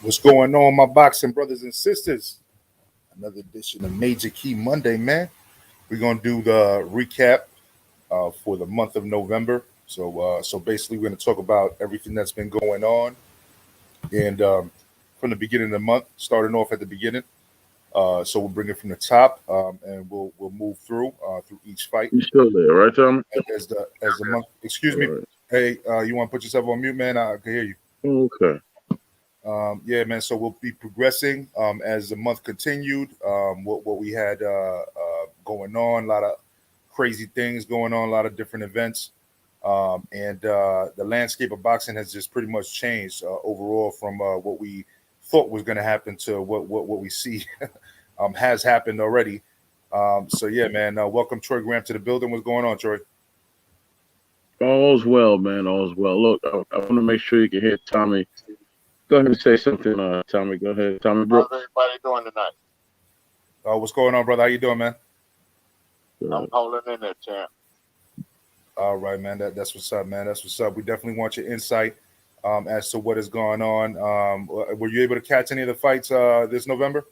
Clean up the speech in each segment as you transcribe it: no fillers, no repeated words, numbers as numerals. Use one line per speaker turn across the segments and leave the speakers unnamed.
What's going on, my boxing brothers and sisters? Another edition of Major Key Monday, man. We're gonna do the recap for the month of November. So basically, we're gonna talk about everything that's been going on, and from the beginning of the month, starting off at the beginning. So we'll bring it from the top, and we'll move through each fight
You still there, right, Tommy?
as the month. Excuse
All
me.
right.
Hey, you want to put yourself on mute, man? I can hear you.
Okay.
Yeah, man. So we'll be progressing as the month continued. What we had going on, a lot of crazy things going on, a lot of different events, and the landscape of boxing has just pretty much changed overall from what we thought was going to happen to what we see has happened already. So yeah, man. Welcome Troy Graham to the building. What's going on, Troy?
All's well, man. All's well. Look, I want to make sure you can hear Tommy. Go ahead and say something, Tommy. Go ahead, Tommy Brooks.
How's everybody doing tonight?
What's going on, brother? How you doing, man?
I'm holding in there, champ.
All right, man. That's what's up, man. That's what's up. We definitely want your insight as to what is going on. Were you able to catch any of the fights this November?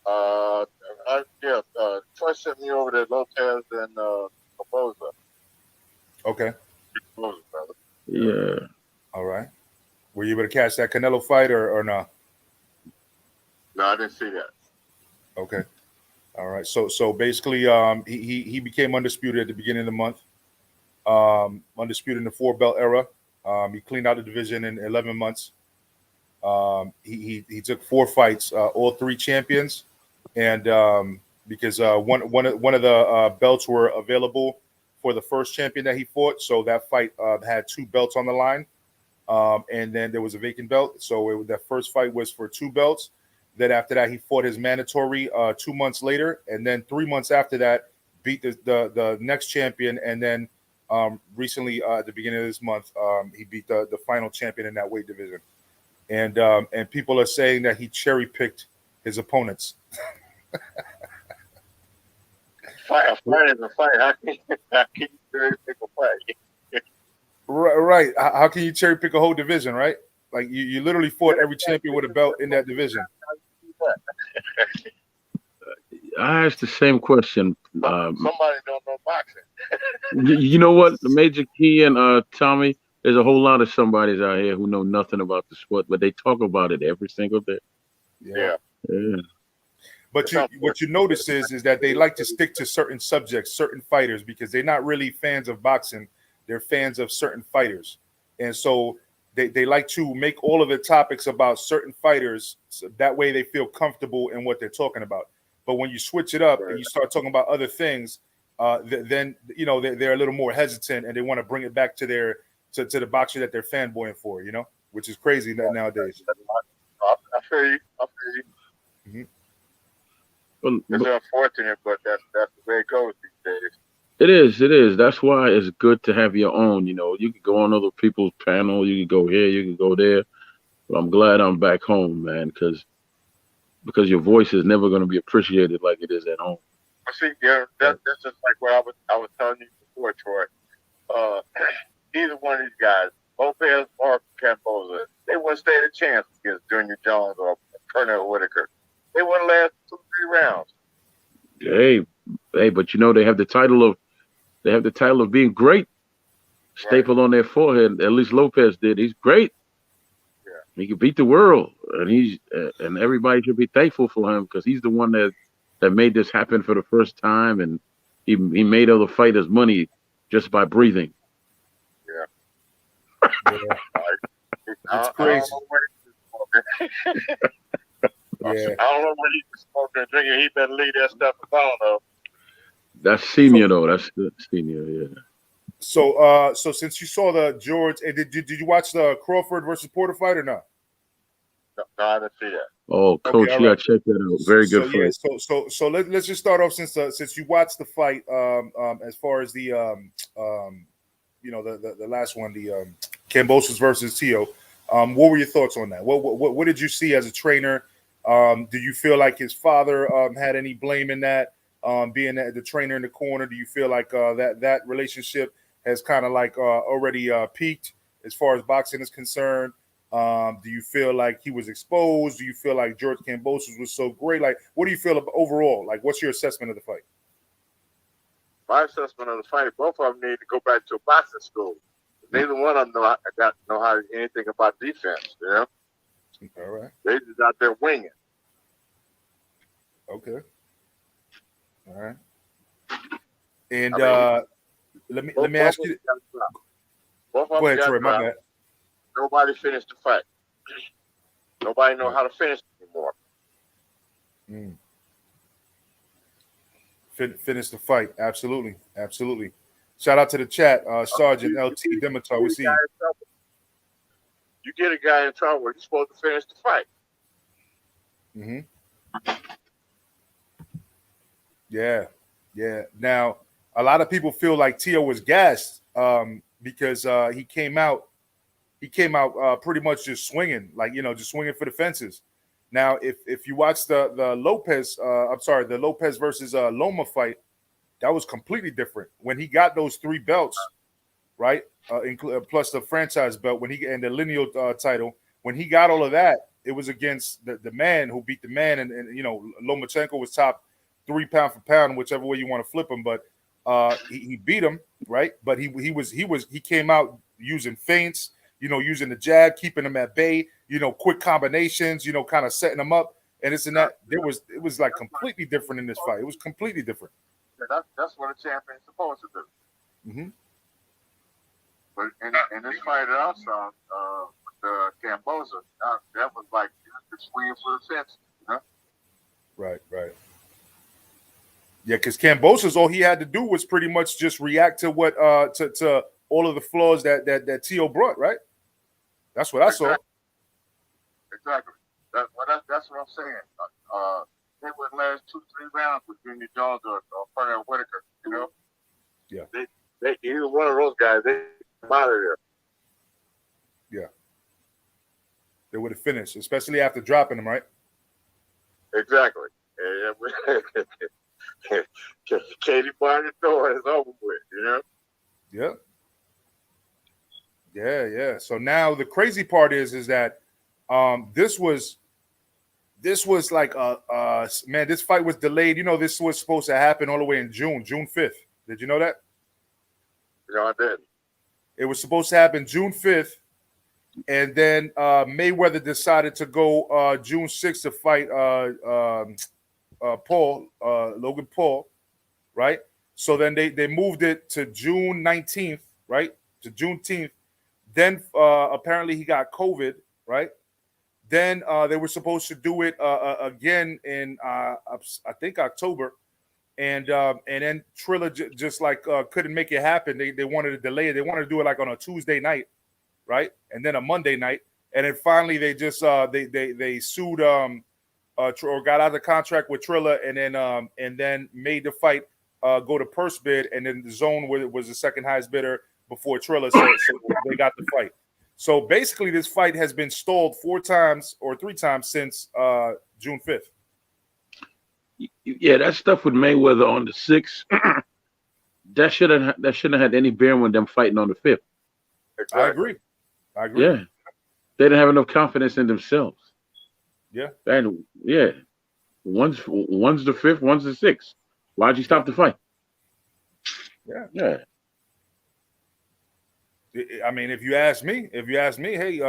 Troy sent me over to Lopez and Kambosos.
Okay.
Kambosos, brother.
Yeah.
All right. Were you able to catch that Canelo fight or no?
No, I didn't see that.
Okay. All right. So basically, he became undisputed at the beginning of the month. Undisputed in the 4-belt era. He cleaned out the division in 11 months. He took 4 fights, all 3 champions, and because one of the belts were available for the first champion that he fought, so that fight had 2 belts on the line, and then there was a vacant belt. So that first fight was for 2 belts. Then after that, he fought his mandatory 2 months later, and then 3 months after that, beat the next champion, and then recently at the beginning of this month, he beat the final champion in that weight division. And people are saying that he cherry picked his opponents.
A fight is a fight. How can you cherry pick a fight?
Right. How can you cherry pick a whole division, right? Like you literally fought every champion with a belt in that division.
I asked the same question.
Somebody don't know boxing.
You know what? The Major Key and Tommy, there's a whole lot of somebodies out here who know nothing about the sport, but they talk about it every single day.
Yeah.
But what you notice is that they like to stick to certain subjects, certain fighters, because they're not really fans of boxing. They're fans of certain fighters. And so they like to make all of the topics about certain fighters. So that way they feel comfortable in what they're talking about. But when you switch it up and you start talking about other things, then they're a little more hesitant and they want to bring it back to the boxer that they're fanboying for, which is crazy nowadays.
I feel you.
Mm-hmm.
It's unfortunate, but that's the way it goes these days.
It is. That's why it's good to have your own. You can go on other people's panel. You can go here. You can go there. But I'm glad I'm back home, man, because your voice is never going to be appreciated like it is at home.
See, yeah, that's just like what I was telling you before, Troy. Either one of these guys, Lopez or Cambosis, they wouldn't stand a chance against Junior Jones or Pernell Whitaker. They wouldn't last 2-3 rounds.
Hey, but they have the title of being great stapled on their forehead. At least Lopez did. He's great.
Yeah.
He can beat the world, and everybody should be thankful for him because he's the one that made this happen for the first time, and he made other fighters money just by breathing.
Yeah.
It's crazy.
I don't know what he's smoking and drinking. He better leave that stuff alone, though.
That's senior, though. That's senior, yeah.
So since you saw the George, did you watch the Crawford versus Porter fight or not?
No, I didn't see that.
Oh, Coach, you got to check that out. Very good fight.
Yeah, so let's just start off since you watched the fight. As far as the the last one, the Kambosos versus Tio. What were your thoughts on that? What did you see as a trainer? Do you feel like his father had any blame in that? Being the trainer in the corner, do you feel like that relationship has kind of like already peaked as far as boxing is concerned? Do you feel like he was exposed? Do you feel like George Kambosos was so great? Like, what do you feel about overall? Like, what's your assessment of the fight?
My assessment of the fight, both of them need to go back to a boxing school. Neither one of them know how anything about defense. You know.
All right.
They just out there winging.
Okay. All right. And let me ask you.
Both of
Go
them
ahead, Troy. My bad.
Nobody finished the fight. Nobody know how to finish anymore.
Finish the fight. Absolutely. Absolutely. Shout out to the chat. Sergeant LT Dimitar. We see you.
You get a guy in trouble, you're supposed to finish the fight.
Yeah. Yeah. Now, a lot of people feel like Tio was gassed because he came out pretty much just swinging, like, just swinging for the fences. Now, if you watch the Lopez versus Loma fight, that was completely different. When he got those 3 belts, right, plus the franchise belt, and the lineal title, when he got all of that, it was against the man who beat the man, and Lomachenko was top 3 pound for pound, whichever way you want to flip him, but he beat him, right? But he came out using feints, using the jab, keeping him at bay, quick combinations, kind of setting him up, and this and that. It was like completely different in this fight. It was completely different.
Yeah, that's what a champion's supposed to do. But in this fight that I saw, with Cambosis, that was like swinging for the fence.
Right. Yeah, because Kambosos, all he had to do was pretty much just react to what to all of the flaws that Tio brought, right? That's what I saw.
Exactly. That's what I'm saying. They wouldn't last 2-3 rounds with Junior Jones or Pernell Whitaker.
Yeah.
They either one of those guys, they come out of there.
Yeah. They would have finished, especially after dropping them, right?
Exactly. Katie Barnett door is over with,
Yeah. Yeah. So now the crazy part is that this was like man, this fight was delayed. This was supposed to happen all the way in June 5th. Did you know that?
No, I didn't.
It was supposed to happen June 5th, and then Mayweather decided to go June 6th to fight Logan Paul, right? So then they moved it to June 19th, right? To Juneteenth. Then apparently he got COVID, right? Then they were supposed to do it again in I think October, and then Triller just like couldn't make it happen. They wanted to delay it. They wanted to do it like on a Tuesday night, right? And then a Monday night, and then finally they just they sued or got out of the contract with Triller, and then made the fight go to purse bid, and then the Zone was the second highest bidder before Triller, so they got the fight. So basically, this fight has been stalled 4 times or 3 times since June 5th.
Yeah, that stuff with Mayweather on the 6th, that shouldn't have had any bearing with them fighting on the 5th.
Exactly.
I agree.
Yeah, they didn't have enough confidence in themselves.
Yeah.
And yeah, one's the 5th, one's the 6th. Why'd you stop the fight? Yeah.
I mean, if you ask me, hey,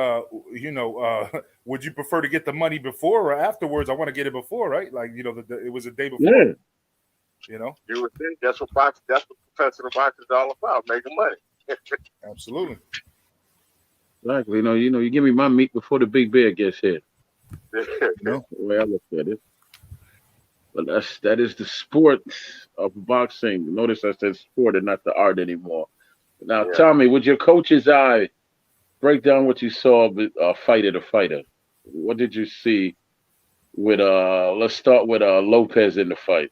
would you prefer to get the money before or afterwards? I want to get it before, right? Like, it was a day before.
Yeah.
You would think that's what professional boxing is all about, making money.
Absolutely.
Exactly. You give me my meat before the big bear gets here. The way I look at it. But that is the sport of boxing. Notice I said sport and not the art anymore. Now, Tommy, with your coach's eye, break down what you saw with Fighter to Fighter. What did you see with let's start with Lopez in the fight.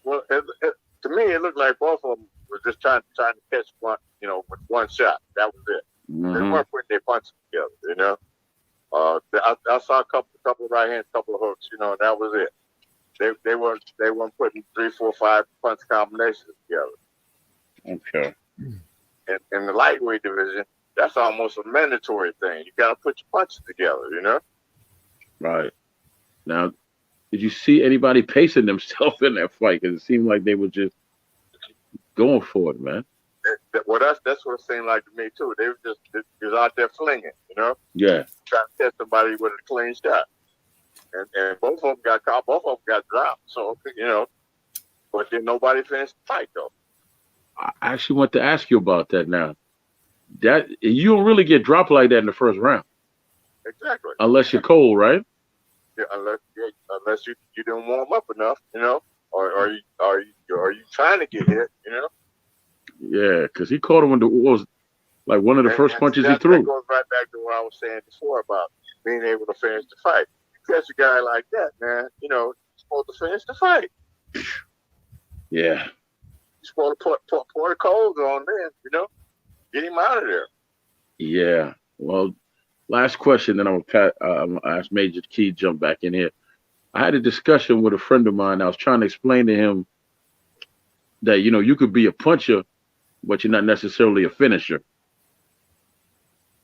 Well, to me, it looked like both of them were just trying to catch one, with one shot. That was it.
Mm-hmm.
They weren't putting their punches together, I saw a couple of right hands, couple of hooks, and that was it. They weren't putting 3, 4, 5 punch combinations together.
Okay.
In the lightweight division, that's almost a mandatory thing. You got to put your punches together, you know?
Right. Now, did you see anybody pacing themselves in that fight? Because it seemed like they were just going for it, man.
Well, that's what it seemed like to me, too. They were just out there flinging, you know?
Yeah.
Trying to test somebody with a clean shot. And both of them got caught. Both of them got dropped. So, you know, but then nobody finished the fight, though.
I actually want to ask you about that now. That you don't really get dropped like that in the first round.
Exactly.
Unless you're cold, right?
Yeah, unless you didn't warm up enough, you know, or are you trying to get hit, you know?
Yeah, because he caught him when it was like one of the first punches he threw.
That goes right back to what I was saying before about being able to finish the fight. You catch a guy like that, man, you know, you're supposed to finish the fight.
Yeah.
You're supposed to pour the coals on there, you know, get him out of there.
Yeah. Well, last question, then I'm gonna ask Major Key to jump back in here. I had a discussion with a friend of mine. I was trying to explain to him that, you know, you could be a puncher, but you're not necessarily a finisher.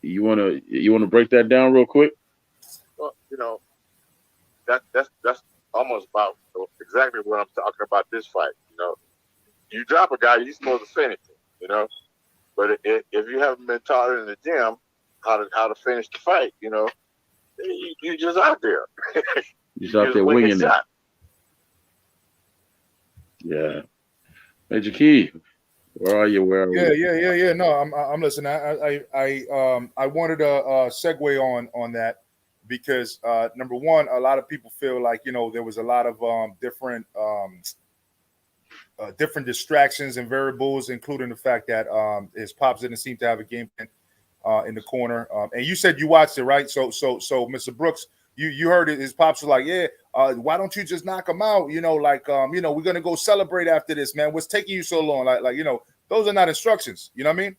You wanna break that down real quick?
Well, you know, that's almost about exactly what I'm talking about this fight. You know, you drop a guy, you're supposed to finish him, you know. But if you haven't been taught in the gym how to finish the fight, you know, you just out there.
You're just out there winging it.
Shot.
Yeah. Major Key, where are you? Where are you?
Yeah. No, I'm listening. I wanted to segue on that because number one, a lot of people feel like, you know, there was a lot of different distractions and variables, including the fact that his pops didn't seem to have a game plan in the corner. And you said you watched it, right? So Mr. Brooks, you heard it. His pops was like, yeah, why don't you just knock him out? You know, like, you know, we're gonna go celebrate after this, man. What's taking you so long? Like, you know, those are not instructions. You know what I mean?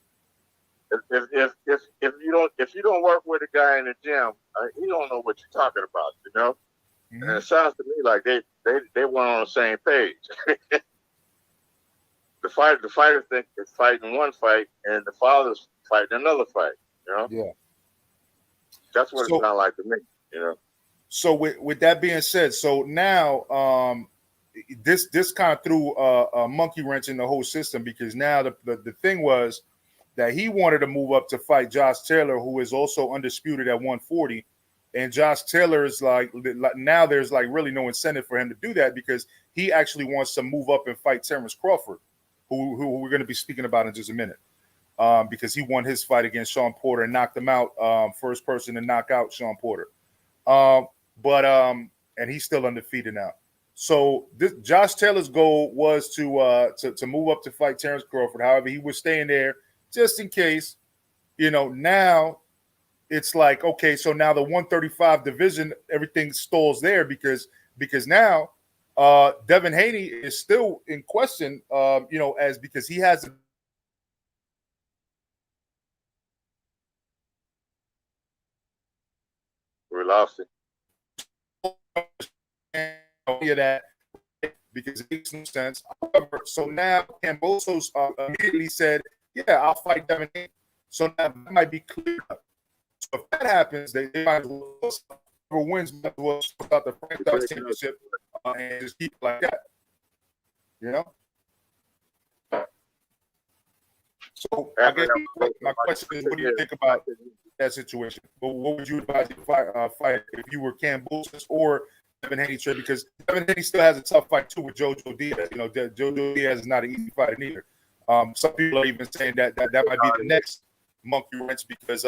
If you don't work with a guy in the gym, you don't know what you're talking about. You know, and it sounds to me like they weren't on the same page. The fighter think is fighting one fight, and the father's fighting another fight. You know,
yeah,
that's what it sounds like to me. You know.
So with that being said, so now this kind of threw a monkey wrench in the whole system, because now the thing was that he wanted to move up to fight Josh Taylor, who is also undisputed at 140, and Josh Taylor is like now there's like really no incentive for him to do that, because he actually wants to move up and fight Terence Crawford, who we're going to be speaking about in just a minute, because he won his fight against Sean Porter and knocked him out, first person to knock out Sean Porter. And he's still undefeated now. So Josh Taylor's goal was to move up to fight Terence Crawford. However, he was staying there just in case. You know, now it's like, okay, so now the 135 division, everything stalls there because now Devin Haney is still in question, you know, because he has
We lost it.
that because it makes no sense. However, so now Kambosos immediately said, yeah, I'll fight Devin Haney. So now that might be cleared up. So if that happens, they might as well, whoever wins might as well start the franchise championship and just keep it like that. You know? So I guess my question is, what do you think about that situation? What would you advise to fight if you were Cambosis or Devin Haney? Because Devin Haney still has a tough fight too with Jojo Diaz. You know, Jojo Diaz is not an easy fighter neither. Some people are even saying that might be the next monkey wrench because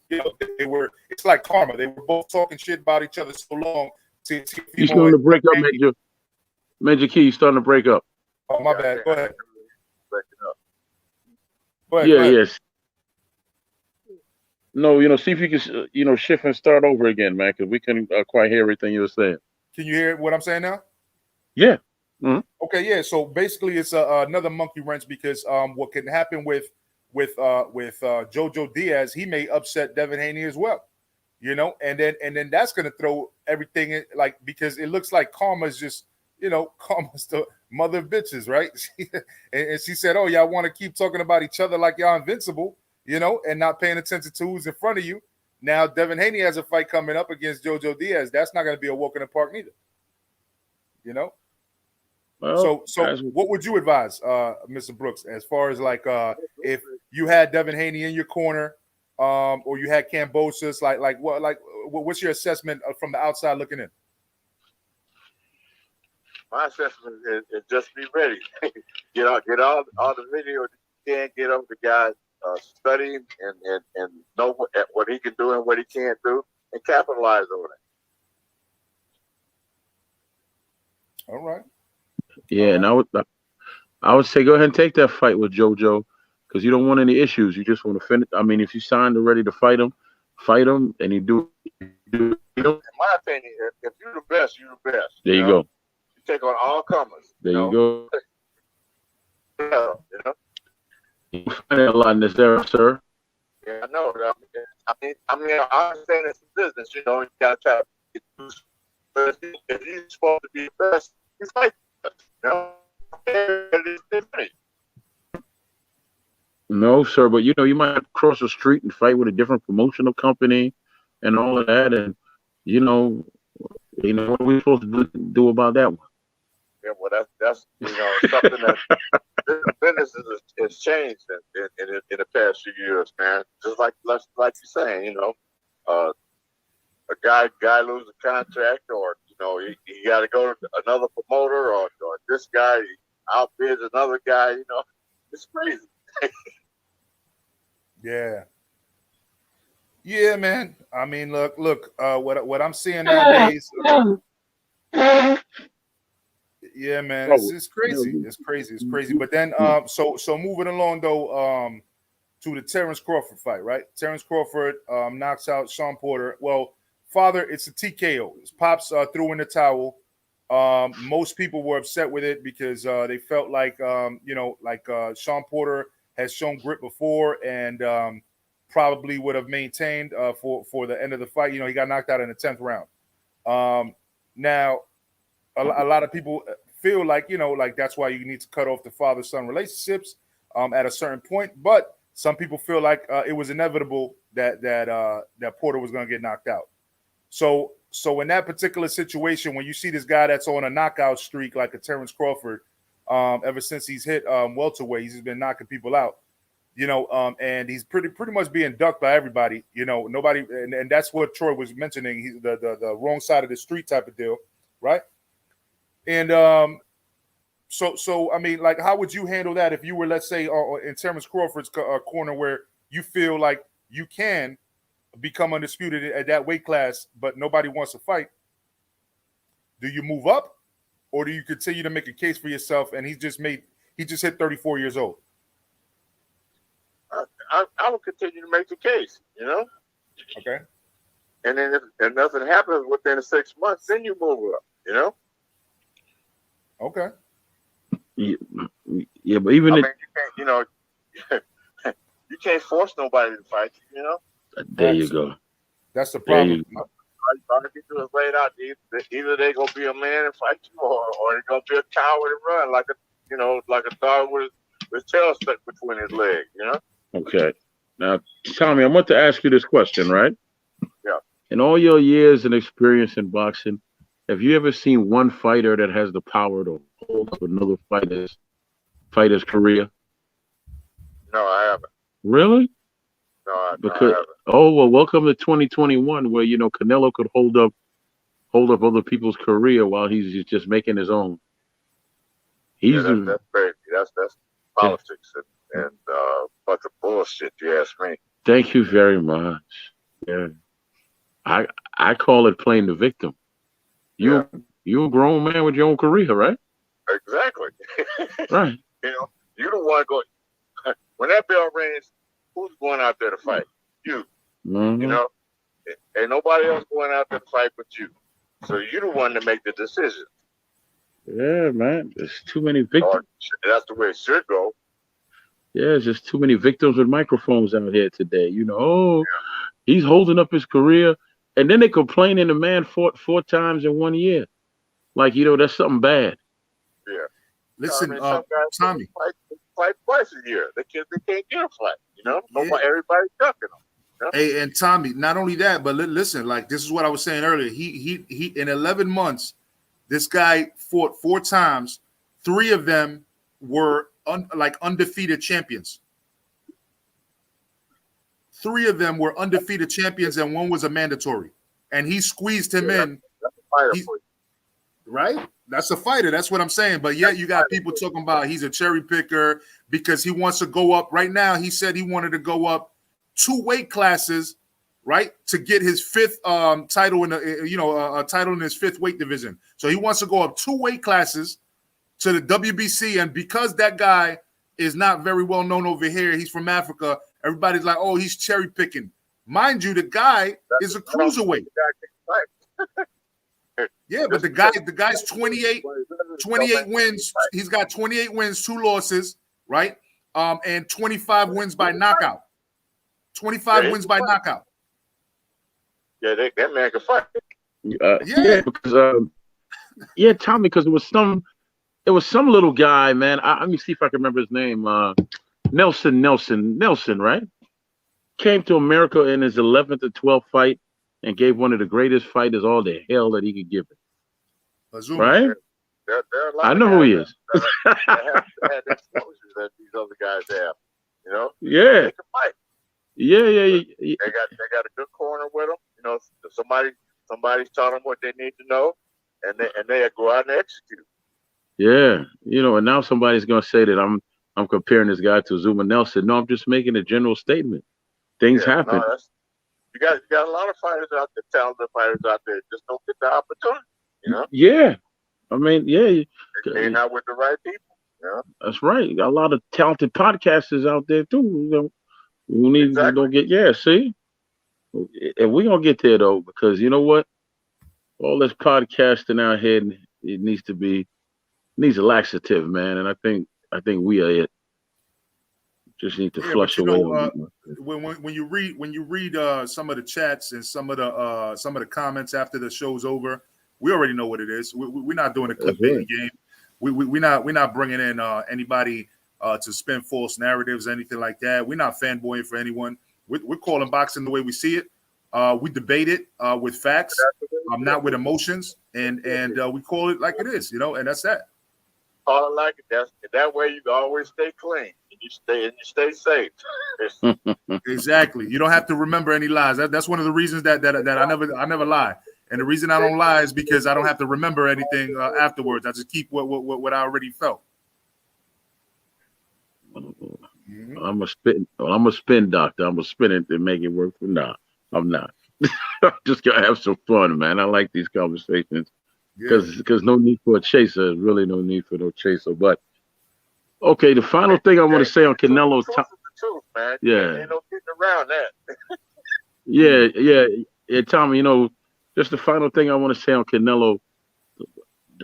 you know they were. It's like karma. They were both talking shit about each other so long.
You starting to break up, Major Key. You starting to break up.
Oh, my bad. Go ahead.
Yes. No, you know, see if you can, you know, shift and start over again, man, because we couldn't quite hear everything you were saying.
Can you hear what I'm saying now?
Yeah. Mm-hmm.
Okay, yeah. So basically, it's another monkey wrench because what can happen with Jojo Diaz, he may upset Devin Haney as well, you know, and then that's going to throw everything in, like, because it looks like karma's just, you know, karma's the mother of bitches, right? and she said, "Oh, y'all want to keep talking about each other like y'all invincible." and not paying attention to who's in front of you. Now, Devin Haney has a fight coming up against Jojo Diaz. That's not going to be a walk in the park neither.
Well,
So what would you advise, Mr. Brooks, as far as like if you had Devin Haney in your corner, or you had Kambosis, what's your assessment from the outside looking in?
My assessment is just be ready. get all the video that you can get of the guy, study and know what he can do and what he can't do, and capitalize on it.
All right.
Yeah, and I would say go ahead and take that fight with JoJo, because you don't want any issues. You just want to finish. I mean, if you signed already to fight him, and you do. In
my opinion, if you're the best, you're the best.
There you go.
You take on all comers.
There you go.
Yeah,
You find that a lot in this era, sir.
Yeah, I know. I understand it's a business. You got to try to get through. But if you're supposed to be the best, you fight the best.
No, sir, but you might have to cross the street and fight with a different promotional company and all of that, and what are we supposed to do about that one?
Yeah, well, that's something that business has changed in the past few years, man. Just like you're saying, a guy loses a contract, or he got to go to another promoter, or this guy outbids another guy. It's crazy.
Yeah, man. I mean, look. What I'm seeing nowadays. Yeah, man. It's crazy. It's crazy. But then, so moving along though, to the Terence Crawford fight, right? Terence Crawford knocks out Sean Porter. Well, father, it's a TKO. His pops threw in the towel. Most people were upset with it because they felt like Sean Porter has shown grit before and probably would have maintained for the end of the fight. He got knocked out in the 10th round. Now, a lot of people feel like that's why you need to cut off the father-son relationships at a certain point. But some people feel like it was inevitable that Porter was going to get knocked out. So in that particular situation, when you see this guy that's on a knockout streak like a Terence Crawford, ever since he's hit welterweight, he's been knocking people out, and he's pretty much being ducked by everybody, nobody, and that's what Troy was mentioning. He's the wrong side of the street type of deal, right? And so I mean, like, how would you handle that if you were, let's say, in Terence Crawford's corner, where you feel like you can become undisputed at that weight class, but nobody wants to fight? Do you move up, or do you continue to make a case for yourself? And he just hit 34 years old.
I would continue to make the case,
Okay.
And then if nothing happens within 6 months, then you move up,
Okay.
Yeah, but even
you can't, you can't force nobody to fight you,
There you go.
That's the problem.
All you do is lay it out. Either they gonna be a man and fight you, or they're gonna be a coward and run like a dog with his tail stuck between his legs,
Okay. Now, Tommy, I want to ask you this question, right?
Yeah.
In all your years and experience in boxing, have you ever seen one fighter that has the power to hold up another fighter's career?
No, I haven't.
Really?
No, I
because
haven't.
Oh, well, welcome to 2021, where Canelo could hold up other people's career while he's just making his own.
That's crazy. That's politics and bunch of bullshit. You ask me.
Thank you very much. Yeah, I call it playing the victim. You're a grown man with your own career, right?
Exactly.
Right.
You the one going. When that bell rings, who's going out there to fight? You.
Mm-hmm.
Ain't nobody else going out there to fight but you. So you're the one to make the decision.
Yeah, man. There's too many victims.
That's the way it should go.
Yeah, there's just too many victims with microphones out here today. He's holding up his career, and then they complaining the man fought 4 times in 1 year. Like, that's something bad.
Yeah.
Listen,
some guys
Tommy.
fight twice a year. They can't get a fight. You know, nobody, everybody's ducking them. You know?
Hey, and Tommy, not only that, but listen, like this is what I was saying earlier. He in 11 months, this guy fought 4 times. 3 of them were undefeated champions. 3 of them were undefeated champions, and 1 was a mandatory. And he squeezed him in.
That's a fighter for you.
Right? That's a fighter. That's what I'm saying. But yet you got people talking about he's a cherry picker because he wants to go up. Right now, he said he wanted to go up 2 weight classes, right, to get his 5th title in a title in his 5th weight division. So he wants to go up 2 weight classes to the WBC, and because that guy is not very well known over here, he's from Africa. Everybody's like, "Oh, he's cherry picking." Mind you, the guy is a cruiserweight. Yeah, but the guy's 28 wins. He's got 28 wins, 2 losses, right? And 25 wins by knockout. 25 wins by knockout.
Yeah, that man can fight.
Yeah, because Tommy, because it was some little guy, man. Let me see if I can remember his name. Nelson, right? Came to America in his 11th or 12th fight and gave one of the greatest fighters all the hell that he could give it.
Azuma.
Right?
There are a lot
I
of
know who he
guys
is.
that have had exposures that these other guys have. You know?
Yeah.
They can fight.
Yeah.
They got a good corner with them. You know, somebody's taught them what they need to know, and they go out and execute.
Yeah. You know, and now somebody's gonna say that I'm comparing this guy to Zuma Nelson. No, I'm just making a general statement. Things happen.
No, you got a lot of fighters out there, talented fighters out there, just don't get the opportunity. You know?
Yeah. I mean, yeah.
They're not with the right people. You know?
That's right. You got a lot of talented podcasters out there too. You know, who need to don't get see? And we're gonna get there though, because you know what? All this podcasting out here, it needs a laxative, man. And I think we are it. Just need to flush away.
When you read some of the chats and some of the comments after the show's over, we already know what it is. We're not doing a clickbait game. We're not bringing in anybody to spin false narratives, anything like that. We're not fanboying for anyone. We're calling boxing the way we see it. We debate it with facts, not with emotions, and we call it like it is, you know, and that's that.
Call it like it. That way you can always stay clean and you stay safe.
Exactly. You don't have to remember any lies. That's one of the reasons that I never lie. And the reason I don't lie is because I don't have to remember anything afterwards. I just keep what I already felt.
I'm a spin doctor. I'm a spin it and make it work. Nah, I'm not. I'm just gonna have some fun, man. I like these conversations because no need for a chaser. There's really no need for no chaser. But okay, the final thing I want to say on Canelo.
Man.
Yeah,
ain't no getting around
that. yeah, Tommy. You know, just the final thing I want to say on Canelo.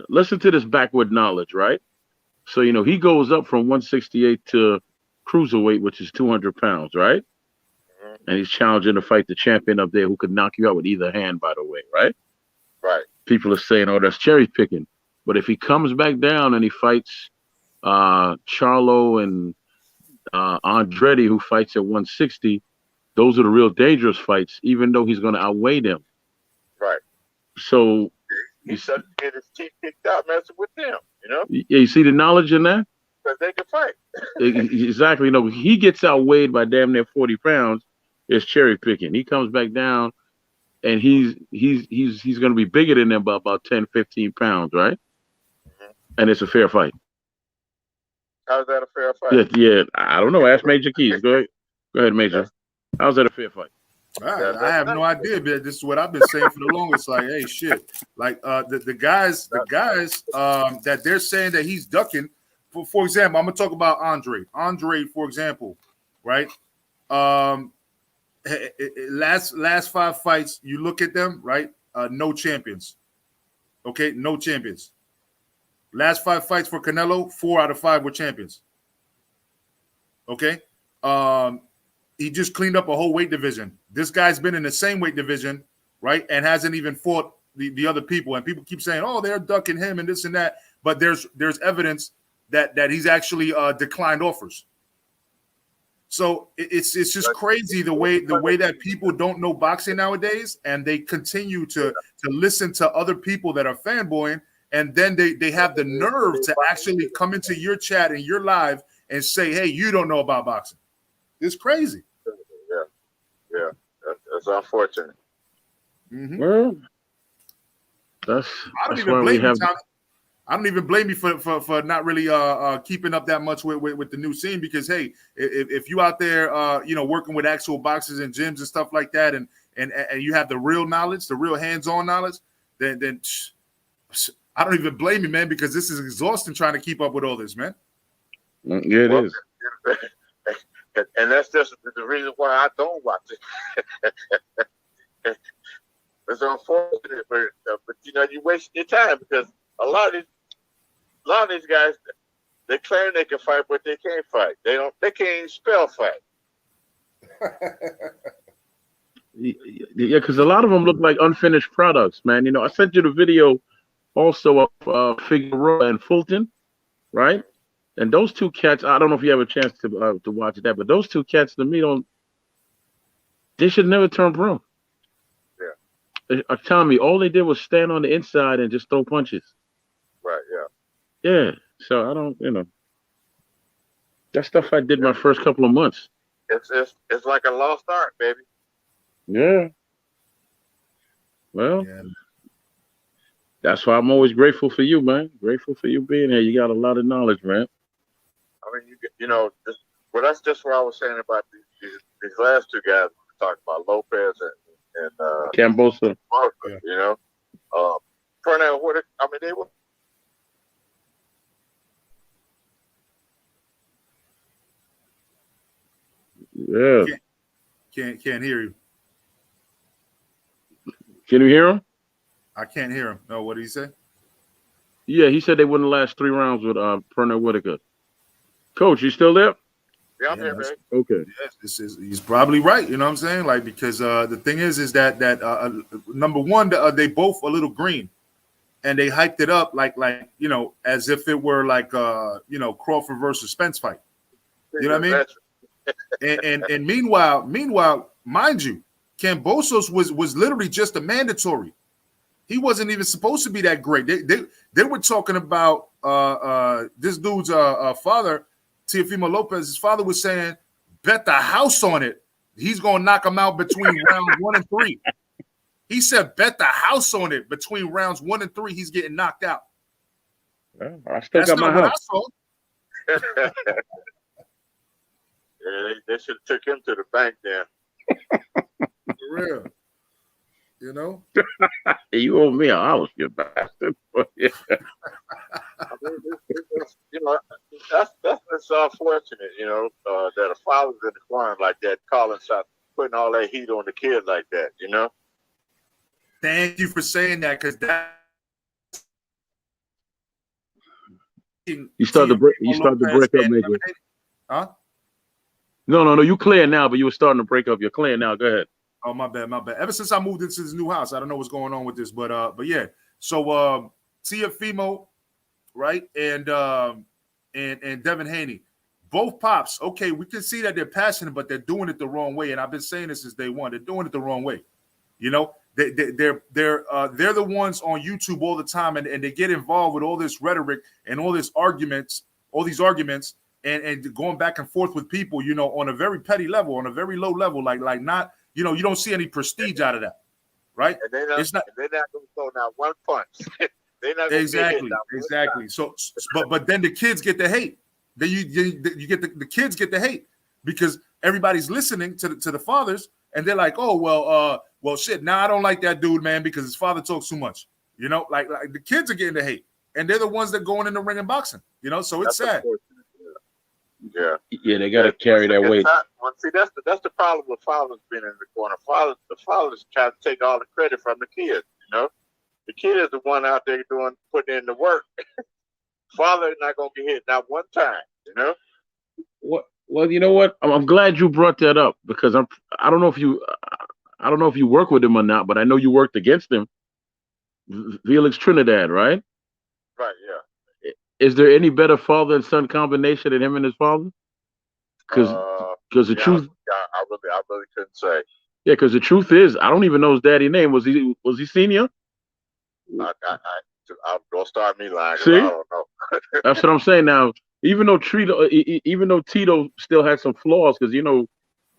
Listen to this backward knowledge, right? So you know he goes up from 168 to cruiserweight, which is 200 pounds, right? Mm-hmm. And he's challenging to fight the champion up there who could knock you out with either hand, by the way, right?
Right.
People are saying, oh, that's cherry picking. But if he comes back down and he fights Charlo and Andretti, who fights at 160, those are the real dangerous fights, even though he's going to outweigh them.
Right.
So
he's starting to get his teeth kicked out messing with them, you know?
Yeah, you see the knowledge in that?
Because they can fight.
Exactly. You know, he gets outweighed by damn near 40 pounds. It's cherry picking. He comes back down, and he's going to be bigger than them by about 10, 15 pounds, right? Mm-hmm. And it's a fair fight.
How's that a fair fight?
Yeah. I don't know. Ask Major Keys. Go ahead, Major. How's that a fair fight?
I have no idea, but this is what I've been saying for the longest. Like, hey, shit. Like the guys that they're saying that he's ducking. For example, I'm gonna talk about Andre. Andre, for example, right? Last 5 fights, you look at them, right? No champions. Okay, no champions. Last 5 fights for Canelo, 4 out of 5 were champions. Okay. He just cleaned up a whole weight division. This guy's been in the same weight division, right? And hasn't even fought the other people. And people keep saying, oh, they're ducking him and this and that. But there's evidence that he's actually declined offers. So it's just crazy the way that people don't know boxing nowadays, and they continue to listen to other people that are fanboying, and then they have the nerve to actually come into your chat and your live and say, "Hey, you don't know about boxing." It's crazy.
Yeah, that's unfortunate.
Mm-hmm.
Well, that's why we have.
I don't even blame you for not really keeping up that much with the new scene, because hey, if you out there working with actual boxers and gyms and stuff like that, and you have the real knowledge, the real hands-on knowledge, then I don't even blame you, man, because this is exhausting trying to keep up with all this, man.
Yeah, it is.
And that's just the reason why I don't watch it. It's unfortunate, but you waste your time, because a lot of these guys, they claim they can fight, but they can't fight. They can't even spell fight.
Yeah, because a lot of them look like unfinished products, man. I sent you the video also of Figueroa and Fulton, right? And those two cats, I don't know if you have a chance to watch that, but those two cats to me they should never turn pro. Yeah. Are telling me all they did was stand on the inside and just throw punches.
Right, yeah.
Yeah, so I don't, that stuff I did my first couple of months.
It's like a lost art, baby.
Yeah. Well, that's why I'm always grateful for you, man. Grateful for you being here. You got a lot of knowledge, man.
I mean, that's just what I was saying about these last two guys we talked about, Lopez and
Kambosos.
Pernell, they were.
Yeah.
Can't hear you.
Can you hear him?
I can't hear him. No, what did he say?
Yeah, he said they wouldn't last 3 rounds with Pernell Whitaker. Coach, you still there?
Yeah, I'm here, man.
Okay.
Yes, he's probably right. You know what I'm saying? Like, because the thing is that number one, they both a little green, and they hyped it up like as if it were like Crawford versus Spence fight. You know what I mean? and meanwhile, mind you, Cambosos was literally just a mandatory. He wasn't even supposed to be that great. They were talking about this dude's father, Teofimo Lopez. His father was saying, bet the house on it, he's gonna knock him out between rounds 1 and 3. He said, bet the house on it, between rounds 1 and 3, he's getting knocked out.
Well, I still got my house.
Yeah, they should have took him to the bank then.
For real.
You owe me a house, you bastard. Yeah.
That's unfortunate, that a father's in the corner like that, calling shots, putting all that heat on the kid like that,
Thank you for saying that, because that.
You start to break up, Major.
Huh?
No. You clear now, but you were starting to break up. You're clear now. Go ahead.
Oh, my bad. Ever since I moved into this new house, I don't know what's going on with this, but yeah. So Teofimo, right, and Devin Haney, both pops. Okay, we can see that they're passionate, but they're doing it the wrong way. And I've been saying this since day one. They're doing it the wrong way. They're the ones on YouTube all the time, and they get involved with all this rhetoric and all these arguments, and going back and forth with people, on a very petty level, on a very low level, like not. You don't see any prestige out of that, right?
And they're not going to throw out one punch. They're not
exactly. So, but then the kids get the hate. Then you get the kids get the hate, because everybody's listening to the fathers, and they're like, oh well, shit. Now I don't like that dude, man, because his father talks too much. Like the kids are getting the hate, and they're the ones that going in the ring and boxing. So it's sad.
Yeah, they got to carry that weight.
See, that's the problem with fathers being in the corner. The fathers try to take all the credit from the kids. The kid is the one out there putting in the work. Father is not going to get hit not one time.
What? Well, you know what? I'm glad you brought that up, because I don't know if you work with him or not, but I know you worked against him. Felix Trinidad, right?
Right. Yeah.
is there any better father and son combination than him and his father? Because the truth,
I really couldn't say.
Yeah, because the truth is, I don't even know his daddy's name. Was he senior?
Don't start me lying.
See?
I don't know.
That's what I'm saying. Now, even though Tito still had some flaws, because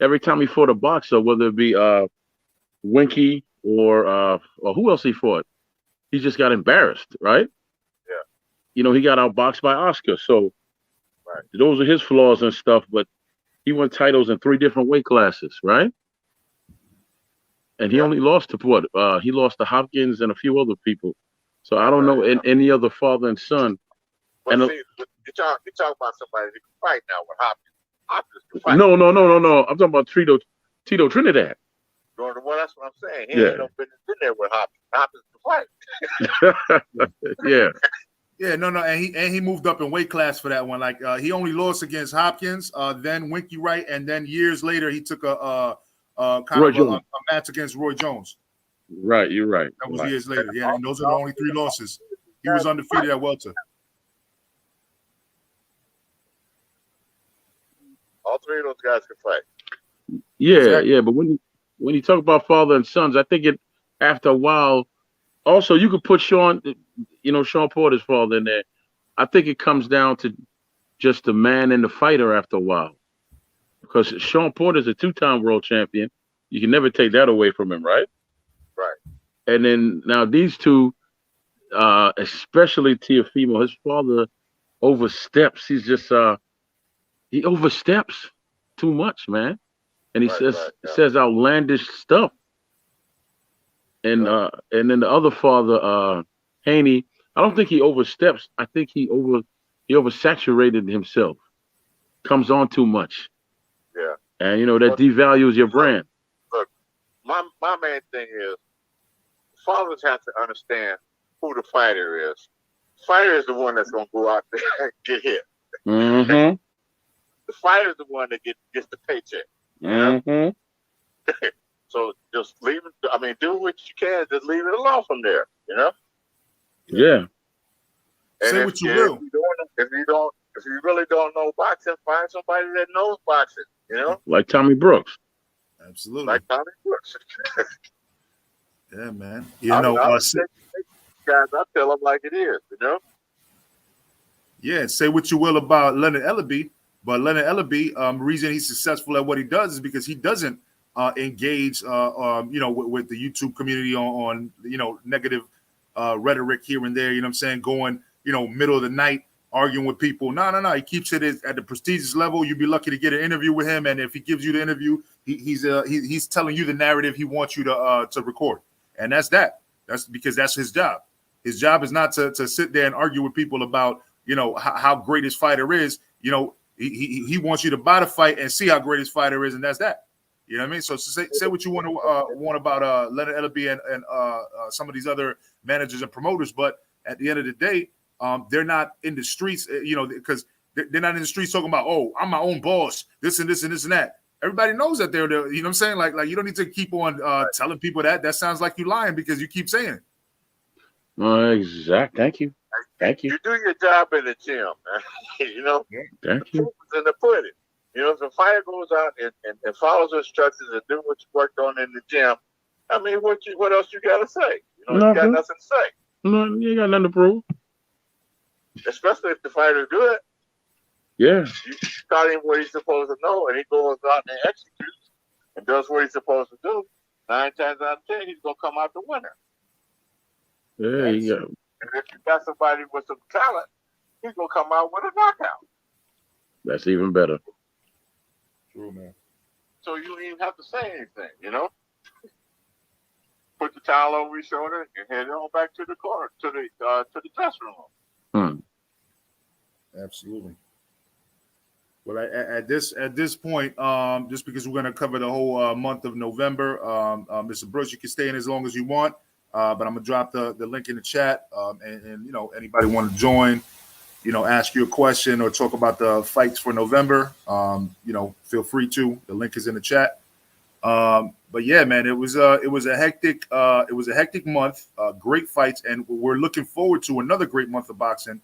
every time he fought a boxer, whether it be Winky or who else he fought, he just got embarrassed, right?
Yeah.
He got outboxed by Oscar. So
right.
Those are his flaws and stuff, but he won titles in 3 different weight classes, right? And he only lost to what? He lost to Hopkins and a few other people. So I don't know any other father and son.
But see, you talk about somebody who can fight now with Hopkins. Hopkins can fight.
No. I'm talking about Tito Trinidad.
Well, that's what I'm saying. He ain't been there with Hopkins. Hopkins can fight.
Yeah.
Yeah, no, and he moved up in weight class for that one. Like he only lost against Hopkins, then Winky Wright, and then years later he took a match against Roy Jones.
Right, you're right.
That was years later. Yeah, and those are the only 3 losses. He was undefeated at welter.
All 3 of those guys can fight.
Yeah, exactly. Yeah, but when you talk about father and sons, I think after a while. Also, you could put Sean Porter's father in there. I think it comes down to just the man and the fighter after a while. Because Sean Porter's a 2-time world champion. You can never take that away from him, right?
Right.
And then now these two, especially Teofimo, his father oversteps. He's just he oversteps too much, man. And he says outlandish stuff. And then the other father, Haney, I don't think he oversteps. I think he oversaturated himself. Comes on too much.
Yeah.
And that devalues your brand.
Look, my main thing is fathers have to understand who the fighter is. The fighter is the one that's gonna go out there and get hit.
Mm-hmm.
The fighter is the one that gets the paycheck.
Mm-hmm.
So just leave it. I mean, do what you can. Just leave it alone from there.
Yeah.
And
say what you will.
If you really don't know boxing, find somebody that knows boxing.
Like Tommy Brooks.
Absolutely.
Like Tommy Brooks.
Yeah, man.
Guys, I tell them like it is.
Yeah. Say what you will about Leonard Ellaby, but Leonard Ellaby, the reason he's successful at what he does is because he doesn't engage, with the YouTube community on negative rhetoric here and there. You know what I'm saying? Going, middle of the night, arguing with people. No. He keeps it at the prestigious level. You'd be lucky to get an interview with him, and if he gives you the interview, he's telling you the narrative he wants you to record, and that's that. That's because that's his job. His job is not to sit there and argue with people about how great his fighter is. He wants you to buy the fight and see how great his fighter is, and that's that. You know what I mean? So say what you want about Leonard Ellaby and some of these other managers and promoters, but at the end of the day, they're not in the streets, because they're not in the streets talking about, oh, I'm my own boss, this and this and this and that. Everybody knows that they're, you know what I'm saying? Like you don't need to keep on telling people that. That sounds like you lying because you keep saying it.
Exact. Thank you.
You do your job in the gym, man.
Thank you.
In the pudding. If a fighter goes out and follows instructions and do what you worked on in the gym, I mean, what else you got to say? You got nothing to say.
No, you ain't got nothing to prove.
Especially if the fighter's good.
Yeah.
You taught him what he's supposed to know, and he goes out and executes and does what he's supposed to do. 9 times out of 10, he's going to come out the winner.
Yeah, you go.
And if you got somebody with some talent, he's going to come out with a knockout.
That's even better.
True, man.
So you don't even have to say anything, Put the towel over your shoulder and head on back to the corner, to the dressing room.
Absolutely. Well, at this point, just because we're going to cover the whole month of November, Mr. Brooks, you can stay in as long as you want, but I'm going to drop the link in the chat, and anybody want to join, ask you a question or talk about the fights for November, feel free to. The link is in the chat. But yeah, man, it was a hectic month, great fights, and we're looking forward to another great month of boxing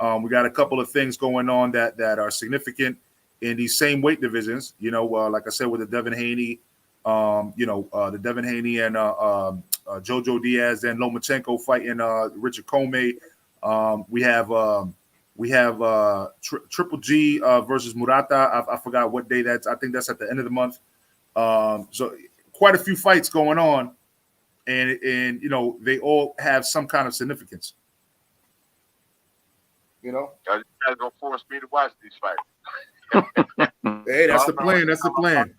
We got a couple of things going on that are significant in these same weight divisions. Like I said, with the Devin Haney, the Devin Haney and Jojo Diaz and Lomachenko fighting Richard Comey. We have Triple G versus Murata. I forgot what day that's. I think that's at the end of the month. So quite a few fights going on, and they all have some kind of significance.
You guys gonna force me to watch these fights.
Hey, that's the plan. That's the plan.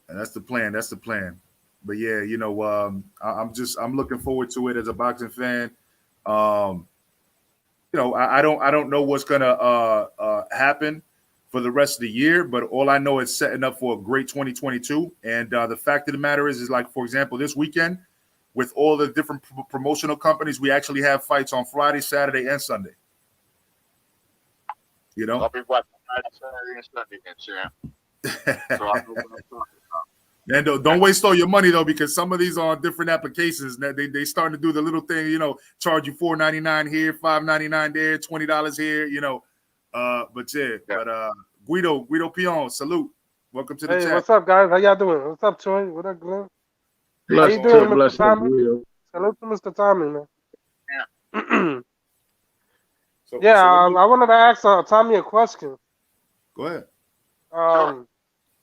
That's the plan. That's the plan. But yeah, I'm looking forward to it as a boxing fan. I don't know what's gonna happen for the rest of the year, but all I know is setting up for a great 2022. And the fact of the matter is like, for example, this weekend with all the different promotional companies, we actually have fights on Friday, Saturday, and Sunday.
I'll be watching Friday, Saturday, and Sunday again, champ. So I know what I'm talking about.
And don't waste all your money though, because some of these are on different applications. They starting to do the little thing, charge you $4.99 here, $5.99 there, $20 here, But Guido Pion, salute. Welcome to the chat.
What's up, guys? How y'all doing? What's up, Troy? What up, Glenn?
Bless,
How you doing,
bless
Mr. Tommy?
Guido.
Salute to Mr. Tommy, man.
Yeah.
I wanted to ask Tommy a question.
Go ahead.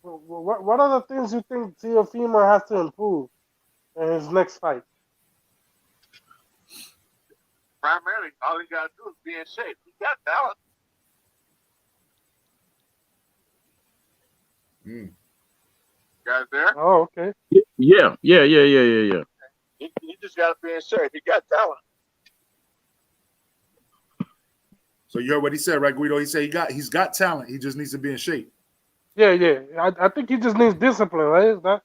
What are the things you think Teofimo has to improve in his next fight?
Primarily, all he got to do is be in shape. He got talent. Guys there?
Oh, okay.
Yeah.
He just got to be in shape. He got talent.
So you heard what he said, right, Guido? He said he's got talent. He just needs to be in shape.
Yeah. I think he just needs discipline, right?